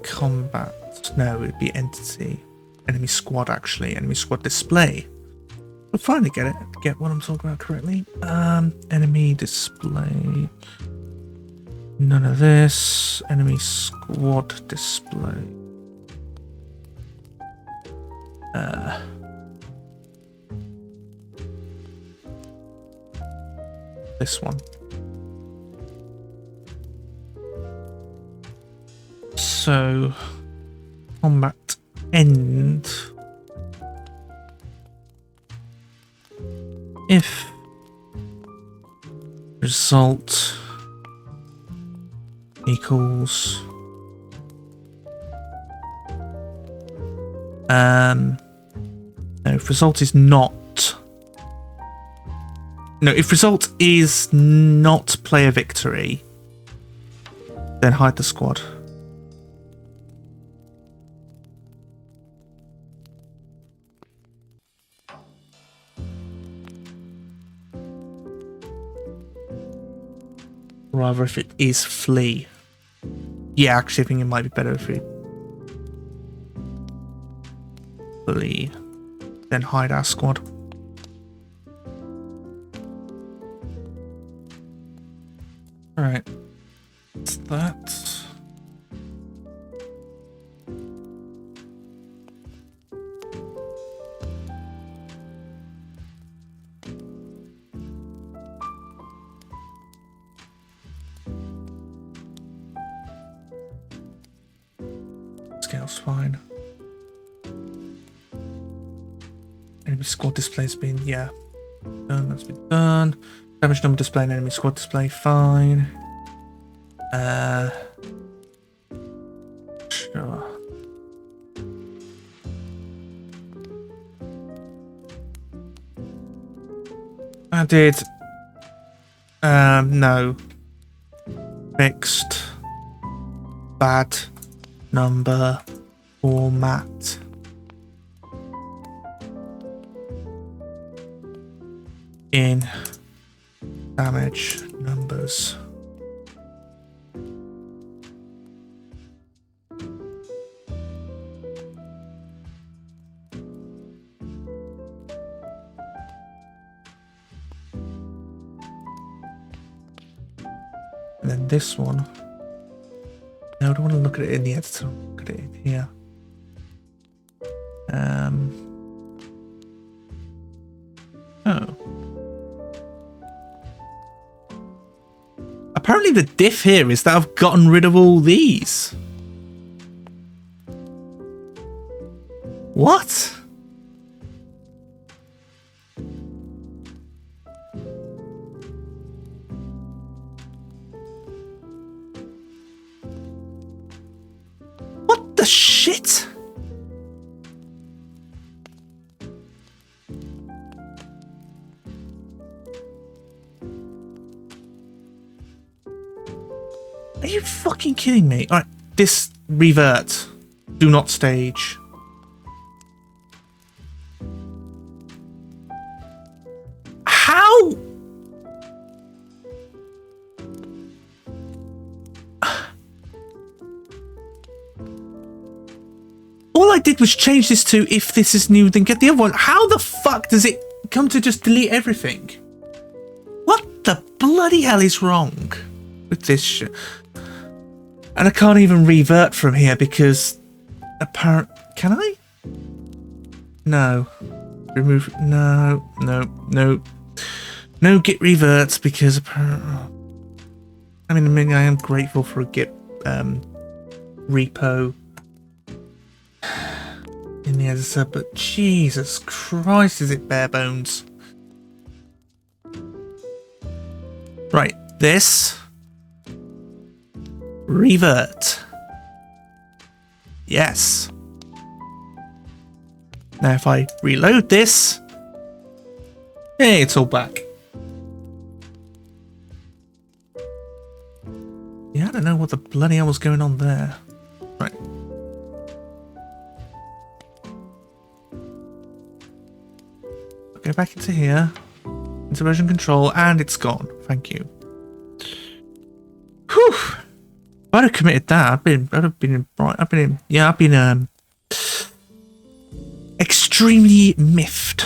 Combat. No, it'd be entity. Enemy squad, actually. Enemy squad display. We'll finally get what I'm talking about correctly. Enemy display. None of this. Enemy squad display. This one. So, combat end if result equals no, if result is not if result is not player victory, then hide the squad. Rather, if it is flee. Yeah, actually, I think it might be better if we flee, then hide our squad. Alright. That's that. Scale's fine. Enemy squad display's been, yeah. Done, that's been done. Damage number display and enemy squad display, fine. Sure. Added. No. Fixed. Bad number format. In damage numbers. And then this one. No, I don't want to look at it in the editor. Look at it in here. Oh. Apparently the diff here is that I've gotten rid of all these. What? What the shit? Are you fucking kidding me? Alright, this revert. Do not stage. How? did was change this to if this is new, then get the other one. How the fuck does it come to just delete everything? What the bloody hell is wrong with this shit? And I can't even revert from here because can I? No. Remove. No. No git reverts because apparently. I mean, I am grateful for a git repo in the editor, but Jesus Christ, is it bare bones? Right, this. Revert. Yes. Now if I reload this, hey, it's all back. Yeah, I don't know what the bloody hell was going on there. Right. Go back into here, into version control, and it's gone. Thank you. Whew. If I'd have committed that, I've been extremely miffed.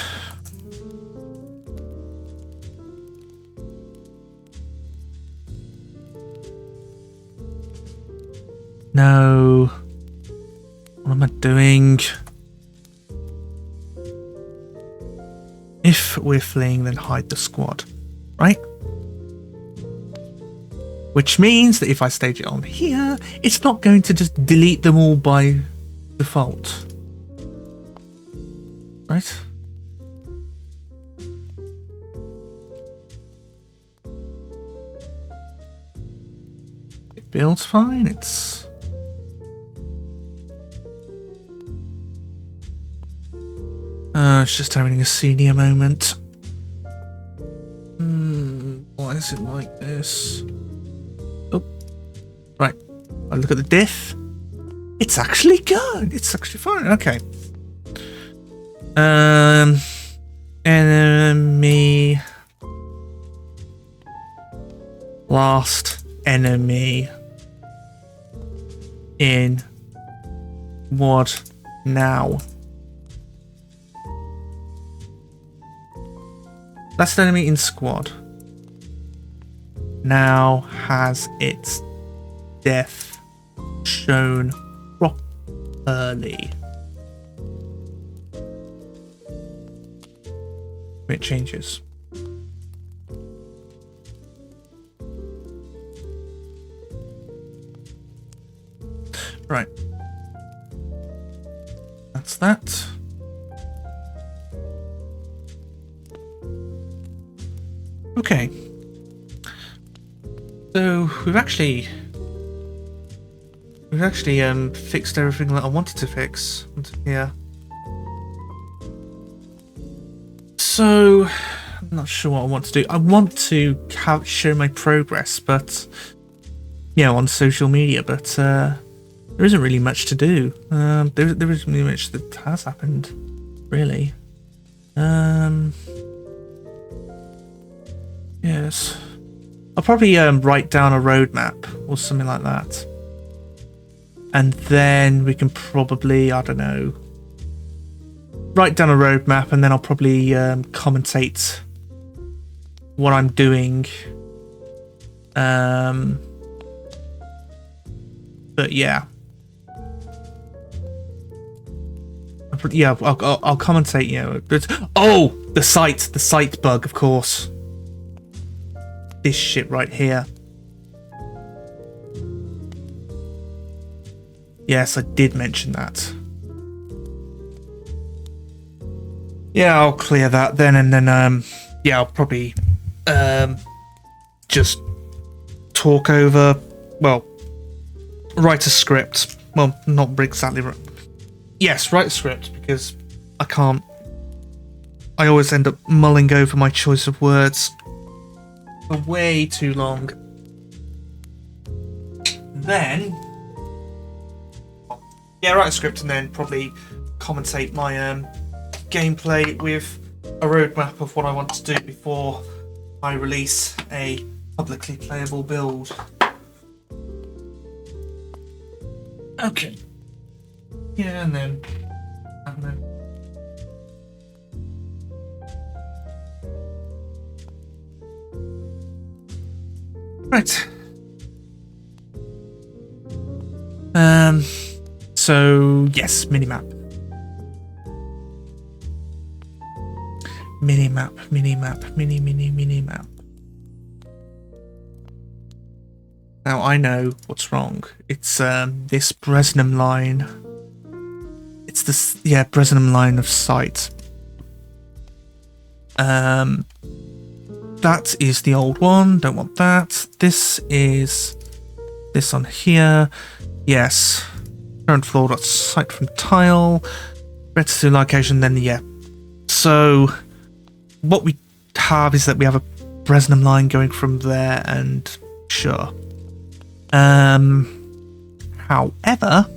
No. What am I doing? If we're fleeing, then hide the squad, right? Which means that if I stage it on here, it's not going to just delete them all by default. Right? It builds fine, it's... it's just having a senior moment. Why is it like this? Oh, right. I look at the diff. It's actually good. It's actually fine. Okay. Enemy. Last enemy. In. What now? Last enemy in squad now has its death shown properly. It changes. Right. That's that. Okay, so we've actually fixed everything that I wanted to fix here. So I'm not sure what I want to do. I want to show my progress, but on social media. But there isn't really much to do. There isn't really much that has happened, really. Yes. I'll probably write down a roadmap or something like that. And then we can probably, I don't know, write down a roadmap and then I'll probably commentate what I'm doing. But yeah. I'll commentate, But, the site bug, of course. This shit right here. Yes, I did mention that. Yeah, I'll clear that then, and then I'll probably just talk over. Well, write a script. Well, not exactly. Yes, write a script because I can't. I always end up mulling over my choice of words for way too long. Then, write a script and then probably commentate my gameplay with a roadmap of what I want to do before I release a publicly playable build. Okay. Yeah, and then Oh, no. Right. So yes, minimap. Minimap. Now I know what's wrong. It's this Bresnum line. It's this, yeah, Bresnum line of sight. That is the old one. Don't want that. This is this on here. Yes. Current floor dot sight from tile. Better to location than yeah. So what we have is that we have a Bresnum line going from there, and sure. However,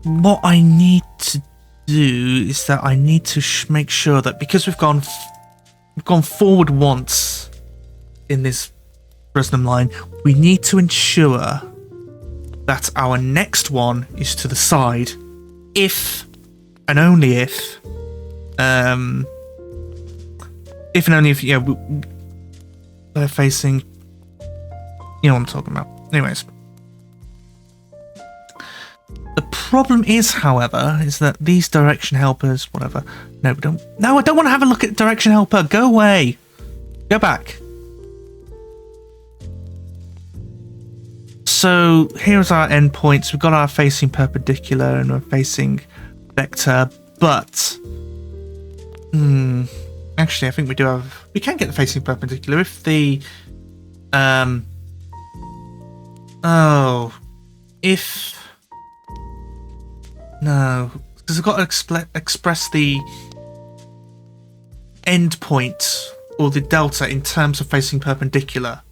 what I need to do is that I need to make sure that because we've gone forward once in this Bresnum line, we need to ensure that our next one is to the side, if and only if and only if, yeah, they're facing, you know what I'm talking about. Anyways, the problem is, however, is that these direction helpers, whatever. No, don't. No, I don't want to have a look at direction helper. Go away. Go back. So here's our endpoints. We've got our facing perpendicular and we're facing vector, but actually, I think we do have. We can get the facing perpendicular if the if. No, because I've got to express the endpoint or the delta in terms of facing perpendicular.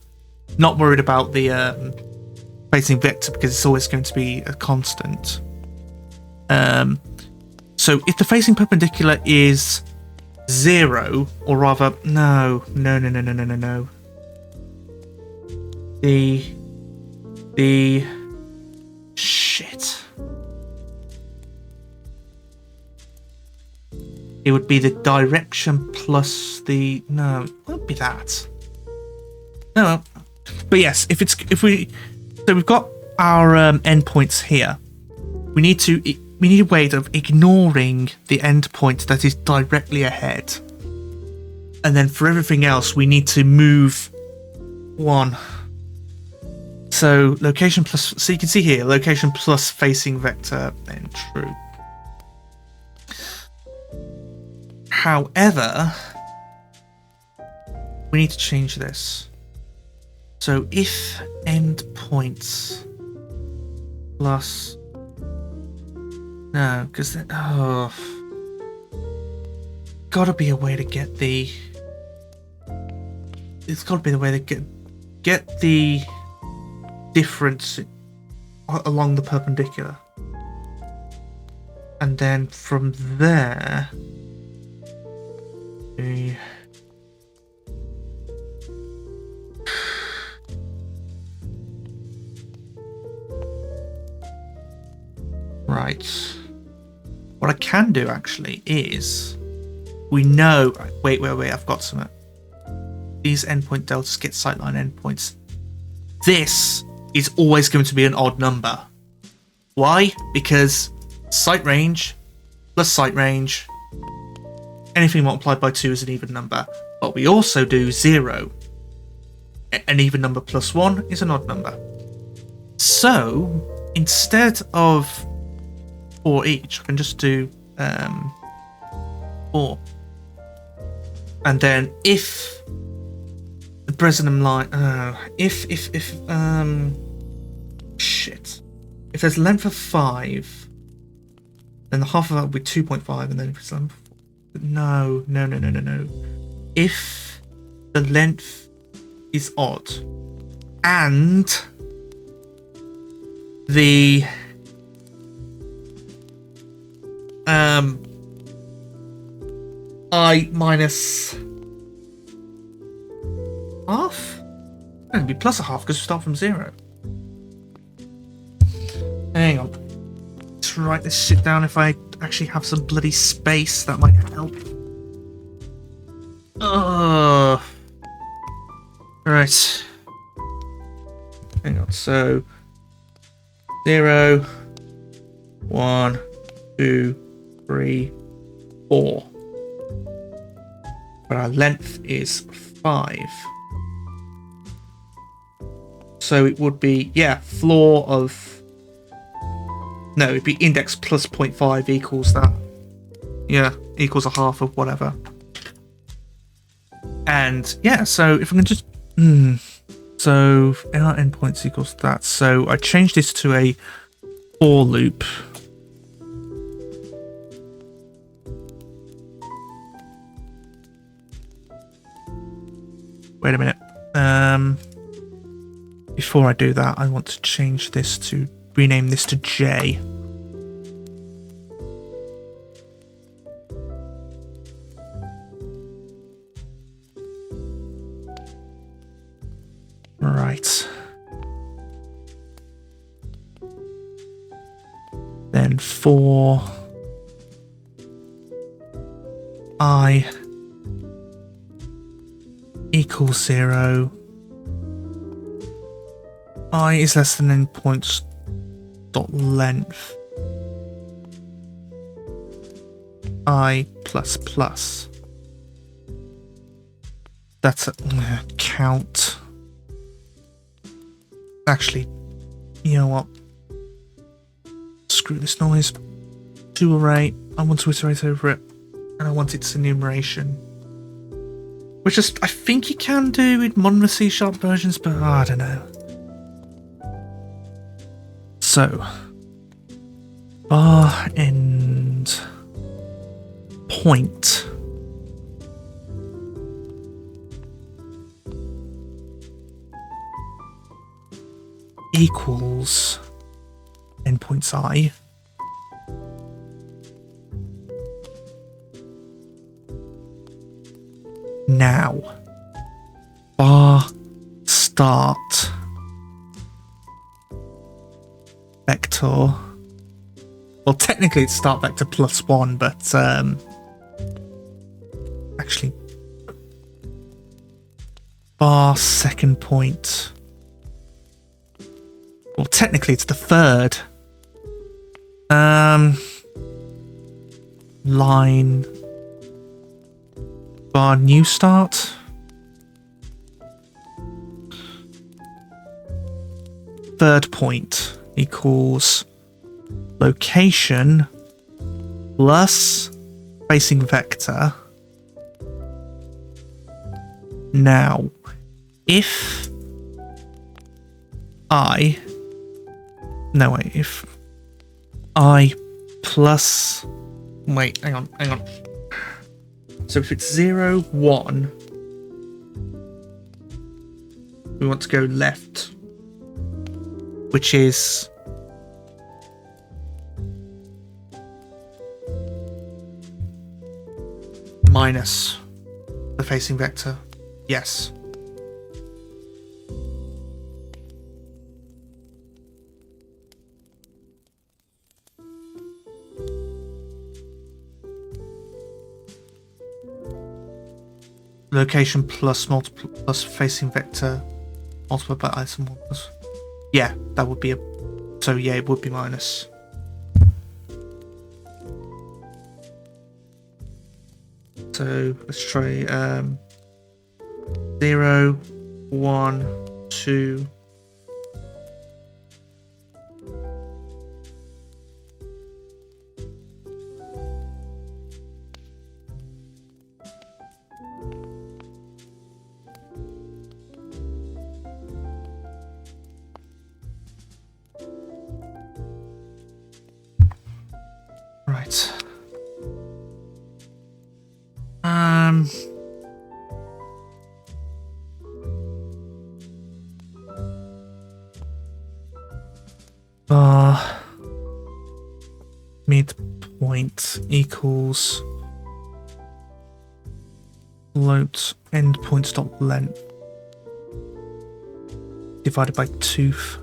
Not worried about the facing vector because it's always going to be a constant. So if the facing perpendicular is 0, or rather, no. The shit. It would be the direction plus the, no, it won't be that. No, but yes, so we've got our endpoints here. We need a way of ignoring the endpoint that is directly ahead, and then for everything else, we need to move one. So location plus, so you can see here, location plus facing vector, then true. However, we need to change this. So if endpoints plus, no, because gotta be a way to get the. It's gotta be the way to get the difference along the perpendicular, and then from there. Right. What I can do actually is we know. Wait. I've got some. These endpoint deltas get sightline endpoints. This is always going to be an odd number. Why? Because sight range plus sight range. Anything multiplied by 2 is an even number, but we also do 0. An even number plus 1 is an odd number. So instead of 4 each, I can just do 4. And then if the Bresnum line, if there's length of 5, then the half of that would be 2.5, and then if it's length. No. If the length is odd and the I minus half? It'd be plus a half because we start from 0. Hang on. Let's write this shit down. If I actually have some bloody space, that might help. Right. Hang on. So 0, 1, 2, 3, 4. But our length is 5. So it would be, yeah, floor of... No, it'd be index plus 0.5 equals that. Yeah, equals a half of whatever. And yeah, so if I can just... So our endpoints equals that. So I changed this to a for loop. Wait a minute. Before I do that, I want to change this to rename this to J. Right. Then for I equals 0. I is less than endpoints dot length. I plus plus. That's a count. Actually, you know what? Screw this noise. To array. I want to iterate over it, and I want its enumeration. Which is, I think you can do with modern C# versions, but I don't know. So, bar end point equals endpoints I. Now, bar start vector. Well, technically it's start vector plus 1, but actually bar second point. Well, technically it's the third. Line bar new start. Third point equals location plus facing vector. Now, if if I plus, wait, hang on. So if it's 0, 1, we want to go left, which is minus the facing vector. Yes. Location plus multiple plus facing vector multiplied by item 1 plus. Yeah, that would be a. So yeah, it would be minus. So let's try 0, 1, 2. Right. Bar midpoint equals float endpoints dot length divided by tooth.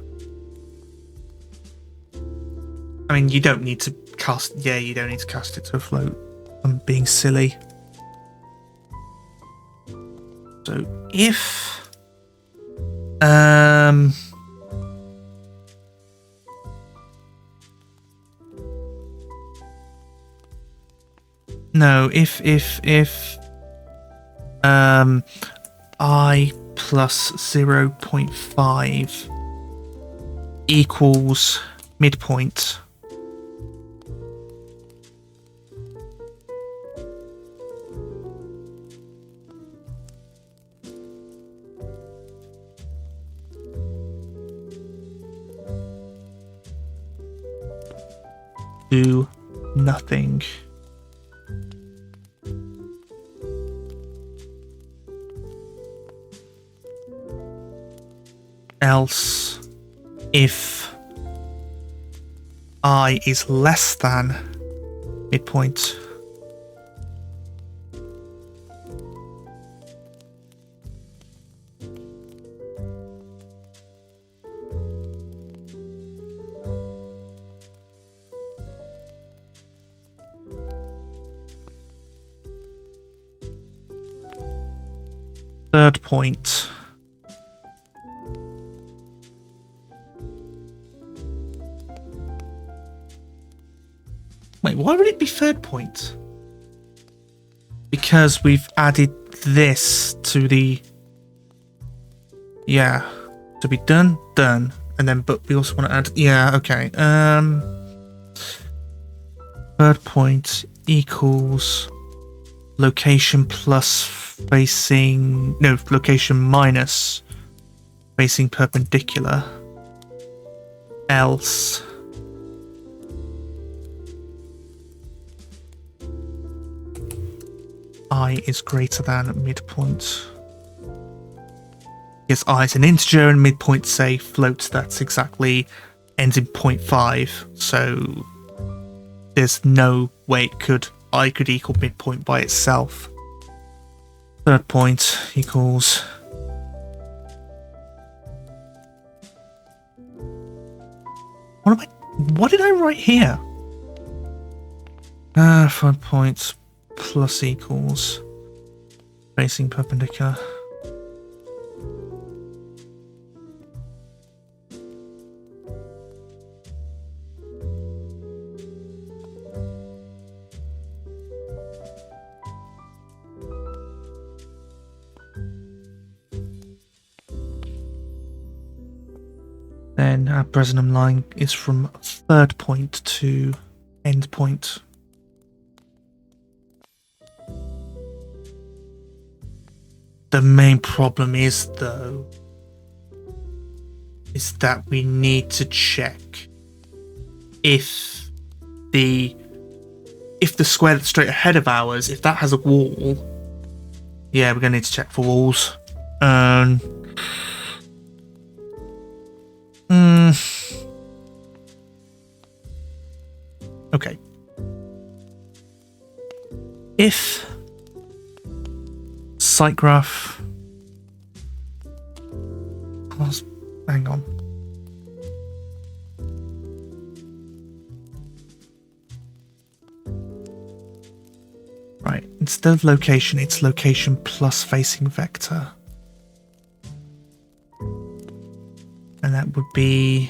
I mean, you don't need to cast... Yeah, you don't need to cast it to a float. I'm being silly. So if... No, if I plus 0.5 equals midpoint. Do nothing. Else, if I is less than midpoint, third point. Wait, why would it be third point? Because we've added this to the... Yeah. To be done, and then, but we also want to add... Yeah, okay. Third point equals location plus facing... No, location minus facing perpendicular. Else... I is greater than midpoint. Yes, I is an integer and midpoint, say, floats. That's exactly ends in 0.5. So there's no way I could equal midpoint by itself. Third point equals... What did I write here? 5 points. Plus equals facing perpendicular. Then our Bresenham line is from third point to end point. The main problem is, though, is that we need to check if the square that's straight ahead of ours, if that has a wall. Yeah, we're gonna need to check for walls. Okay. If site graph. Hang on. Right, instead of location, it's location plus facing vector. And that would be...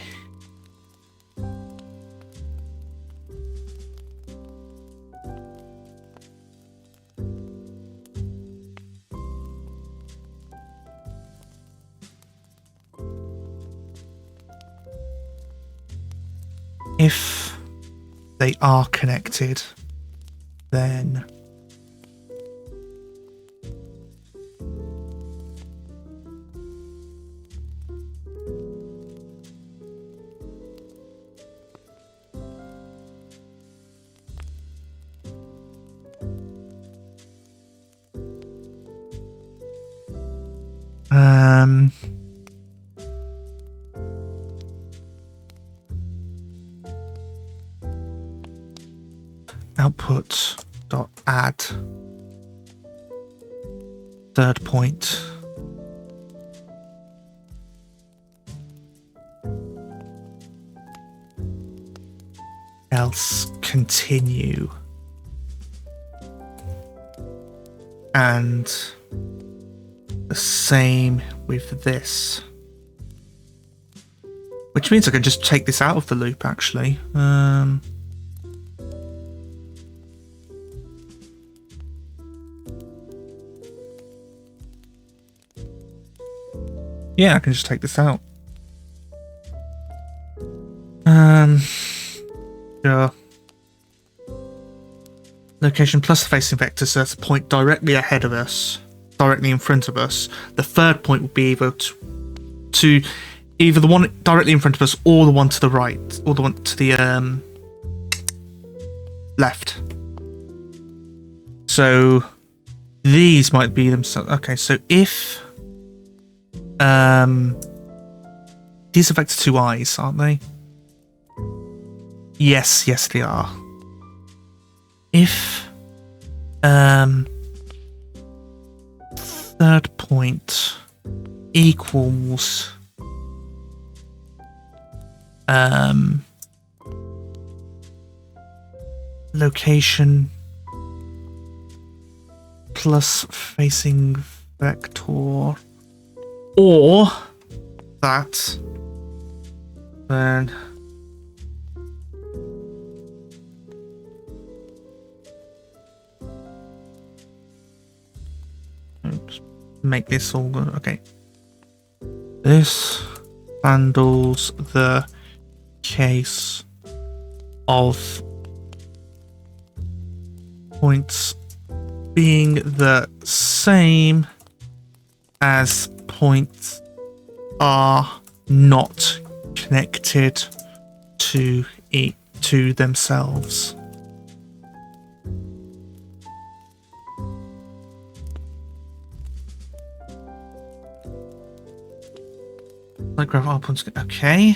if they are connected, then output dot add third point. else continue. And the same with this. Which means I can just take this out of the loop, actually. Yeah, I can just take this out. Sure. Location plus the facing vector, so that's a point directly ahead of us, directly in front of us. The third point would be either to either the one directly in front of us, or the one to the right, or the one to the left. So these might be themselves. Okay, so if these are vector 2i's, aren't they? Yes, they are. If third point equals location plus facing vector, or that, then just make this all good. Okay, this handles the case of points being the same as points are not connected to themselves. Like graph all points. Okay. I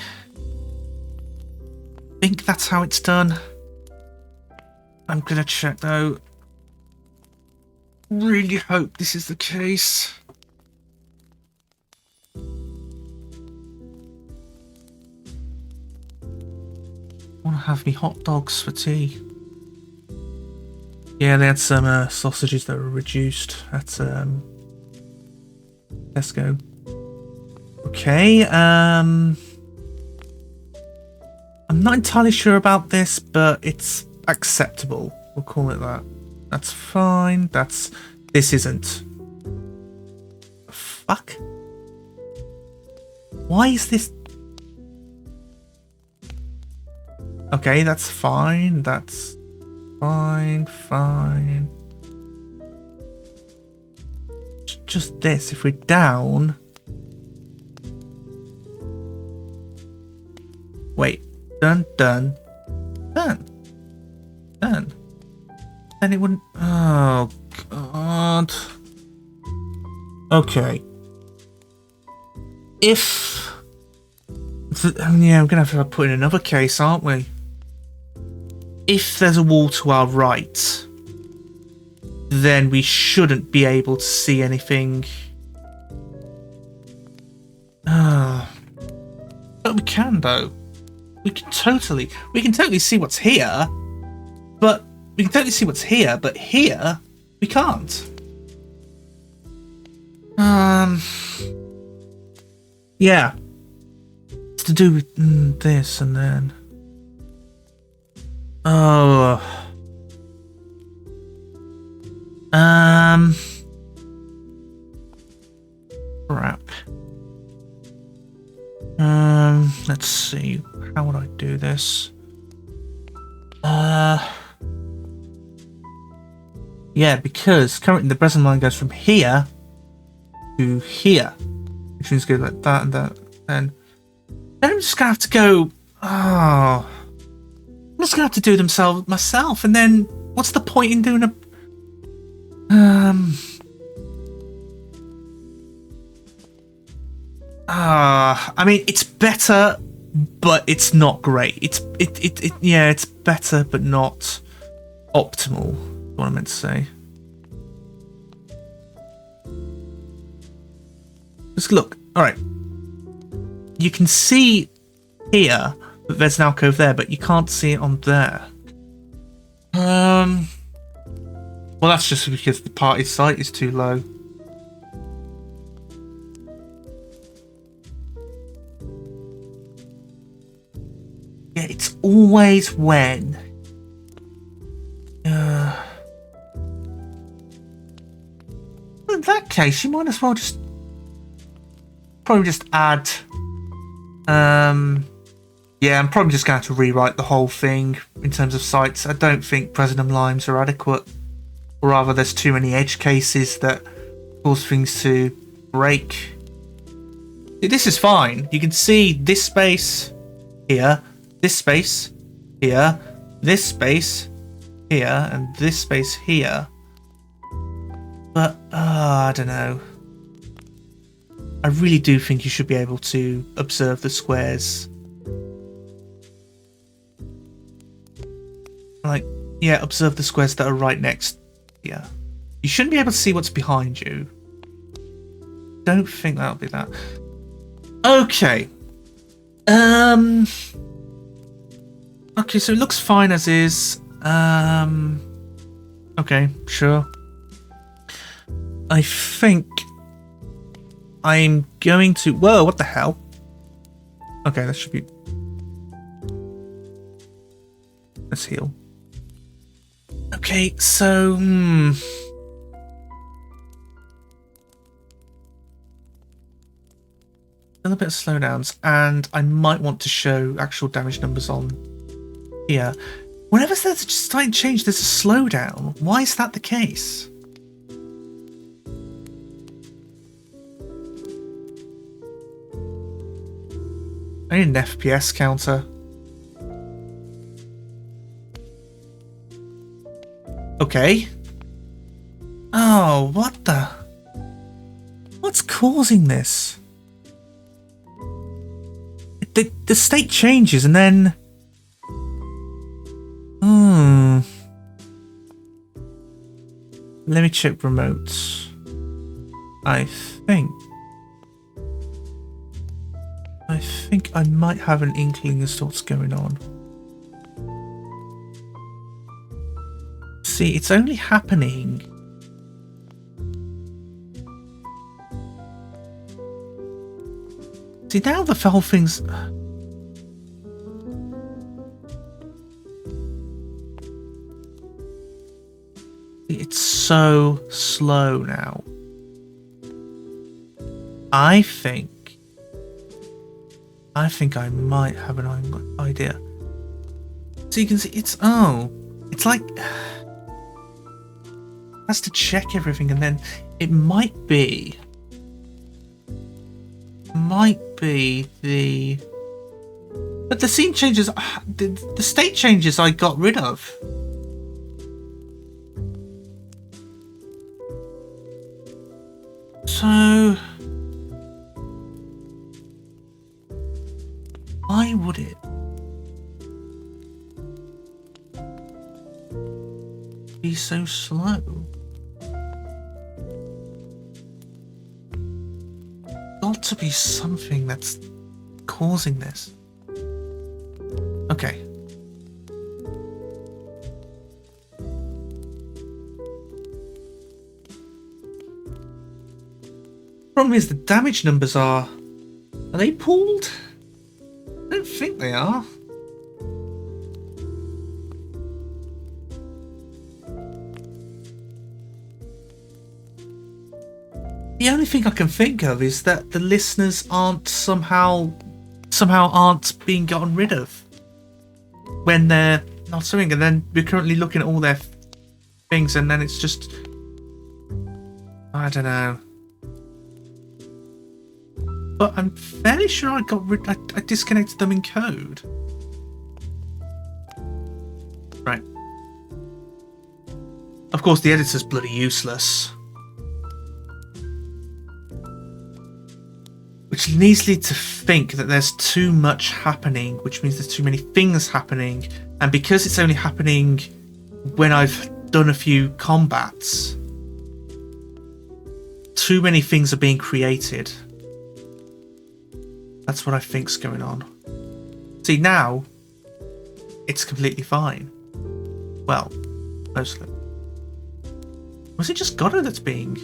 think that's how it's done. I'm gonna check though. Really hope this is the case. Want to have me hot dogs for tea? Yeah, they had some sausages that were reduced at Tesco. Okay, I'm not entirely sure about this, but it's acceptable. We'll call it that. That's fine. This isn't. Fuck. Why is this? Okay, that's fine. That's fine. Just this. If we're down. Wait. Done. And it wouldn't. Oh God. Okay. If. Yeah, we're gonna have to put in another case, aren't we? If there's a wall to our right, then we shouldn't be able to see anything. But we can though. We can totally see what's here, but here we can't. Yeah. It's to do with this and then. Oh. Crap. Let's see. How would I do this? Yeah, because currently the present line goes from here to here, which means go like that and that, and then I'm just gonna have to go. Oh, I'm just gonna have to do them myself, and then what's the point in doing a? I mean, it's better, but it's not great. It's better, but not optimal. What I meant to say. Just look. All right. You can see here there's an alcove there, but you can't see it on there. Well, that's just because the party site is too low. Yeah, it's always when. In that case, you might as well just probably just add. Yeah, I'm probably just going to have to rewrite the whole thing in terms of sites. I don't think President Limes are adequate. Or rather, there's too many edge cases that cause things to break. This is fine. You can see this space here, this space here, this space here, and this space here. But, I don't know. I really do think you should be able to observe the squares. Like, yeah, observe the squares that are right next here. You shouldn't be able to see what's behind you. Don't think that'll be that. Okay. Okay, so it looks fine as is. Okay, sure. I think I'm going to... Whoa, what the hell? Okay, that should be... Let's heal. Okay, so... A little bit of slowdowns, and I might want to show actual damage numbers on here. Whenever there's a slight change, there's a slowdown. Why is that the case? I need an FPS counter. Okay. Oh, what the... What's causing this? The state changes and then... Let me check remotes. I think I might have an inkling as to what's going on. See, it's only happening... See, now the whole thing's... It's so slow now. I think I might have an idea. So you can see it's... Oh. It's like... has to check everything and then it might be the... But the scene changes... The state changes I got rid of. So... Why would it? Be so slow? Got to be something that's causing this. Okay. Problem is the damage numbers are they pooled? I don't think they are. The only thing I can think of is that the listeners aren't somehow aren't being gotten rid of when they're not swimming, and then we're currently looking at all their things, and then it's just... I don't know. But I'm fairly sure I disconnected them in code. Right. Of course, the editor's bloody useless. Which leads me to think that there's too much happening, which means there's too many things happening. And because it's only happening when I've done a few combats, too many things are being created. That's what I think's going on. See, now it's completely fine. Well, mostly. Was it just Godot that's being...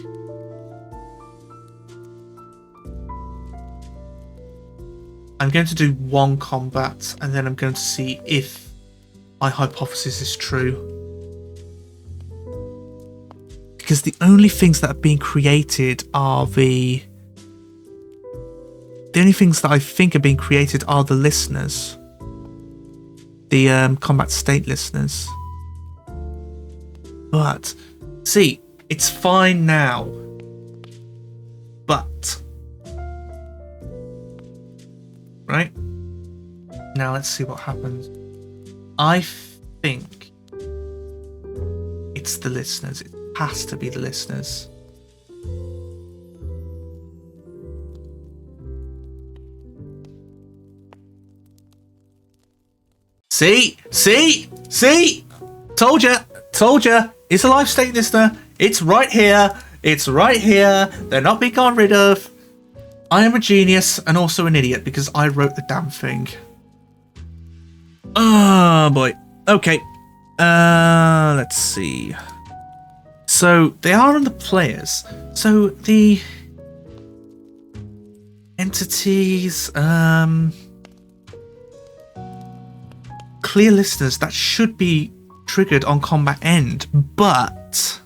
I'm going to do one combat, and then I'm going to see if my hypothesis is true. Because the only things that are being created are the only things that I think are being created are the listeners. The combat state listeners. But, see, it's fine now. But... Right? Now let's see what happens. I think it's the listeners. It has to be the listeners. See? Told ya. It's a live state listener. It's right here. They're not being gotten rid of. I am a genius and also an idiot because I wrote the damn thing. Oh boy. Okay. Let's see. So they are on the players. So the entities, clear listeners, that should be triggered on combat end, but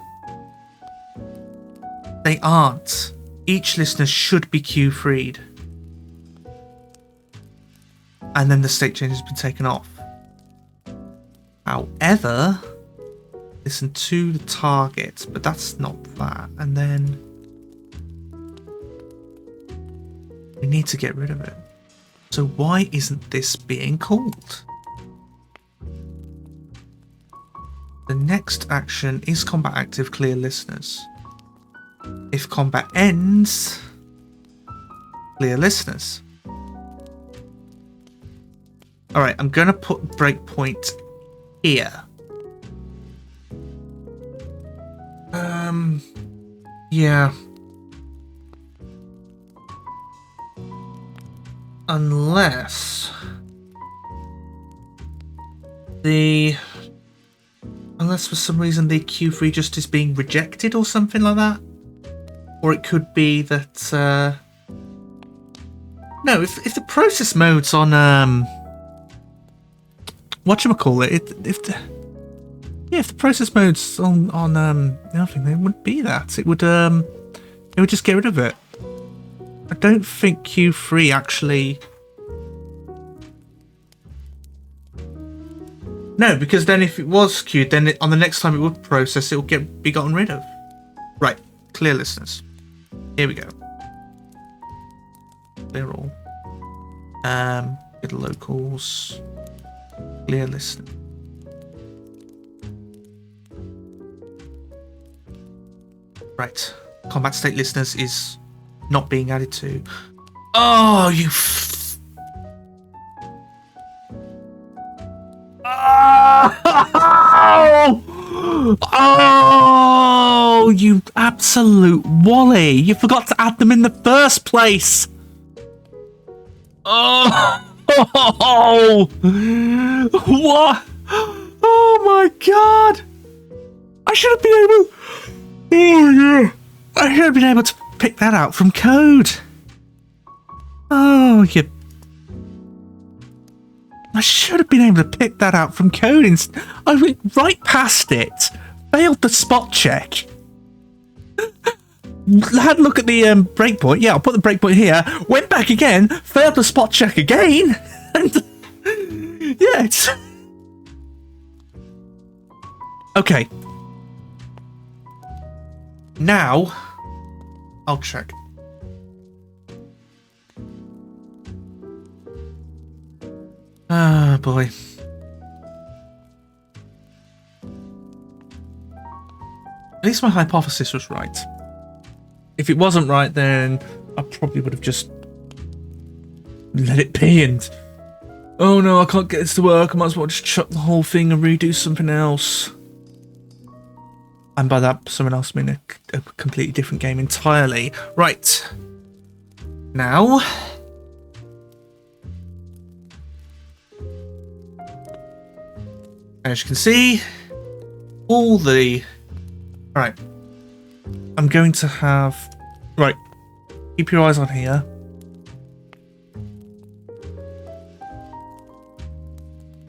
they aren't. Each listener should be queue-freed. And then the state change has been taken off. However, listen to the target, but that's not that. And then we need to get rid of it. So why isn't this being called? The next action is combat active, clear listeners. If combat ends, clear listeners. Alright, I'm going to put breakpoint here. Yeah. Unless for some reason the queue-free just is being rejected or something like that. Or it could be that no, if the process mode's on whatchamacallit, if the process mode's on the other thing, then it wouldn't be that. It would just get rid of it. I don't think Q3 actually. No, because then if it was queued, then on the next time it would process, it will be gotten rid of. Right, clear listeners. Here we go. Clear all. Get the locals. Clear listener. Right. Combat state listeners is not being added to. Oh, you Oh, you absolute wally. You forgot to add them in the first place. Oh, what? Oh my god. I should have been able... Oh yeah. I should have been able to pick that out from code. Oh, you... I should have been able to pick that out from code. I went right past it. Failed the spot check. Had a look at the breakpoint. Yeah, I'll put the breakpoint here. Went back again. Failed the spot check again. And yeah, it's... Okay. Now, I'll check. Ah, boy. At least my hypothesis was right. If it wasn't right, then I probably would have just let it be and... Oh no, I can't get this to work. I might as well just chuck the whole thing and redo something else. And by that, someone else mean a completely different game entirely. Right. Now... As you can see, all the... Right. I'm going to have... Right. Keep your eyes on here.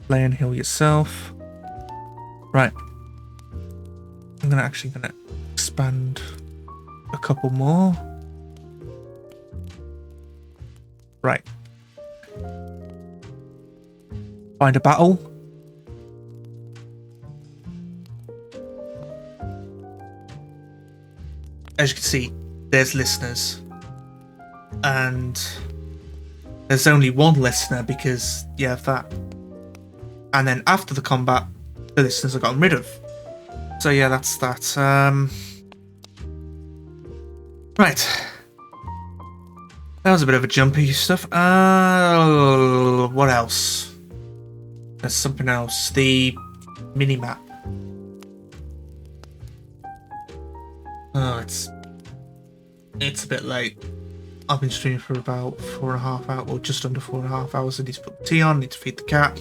Play and heal yourself. Right. I'm gonna expand a couple more. Right. Find a battle. As you can see, there's listeners. And there's only one listener because, yeah, that. And then after the combat, the listeners are gotten rid of. So yeah, that's that. Right. That was a bit of a jumpy stuff. What else? There's something else. The mini-map. Oh, it's a bit late. I've been streaming for about 4.5 hours, or just under 4.5 hours. I need to put the tea on, need to feed the cat.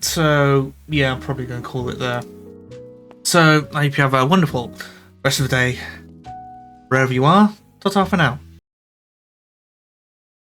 So yeah, I'm probably going to call it there. So I hope you have a wonderful rest of the day, wherever you are. Ta-ta for now.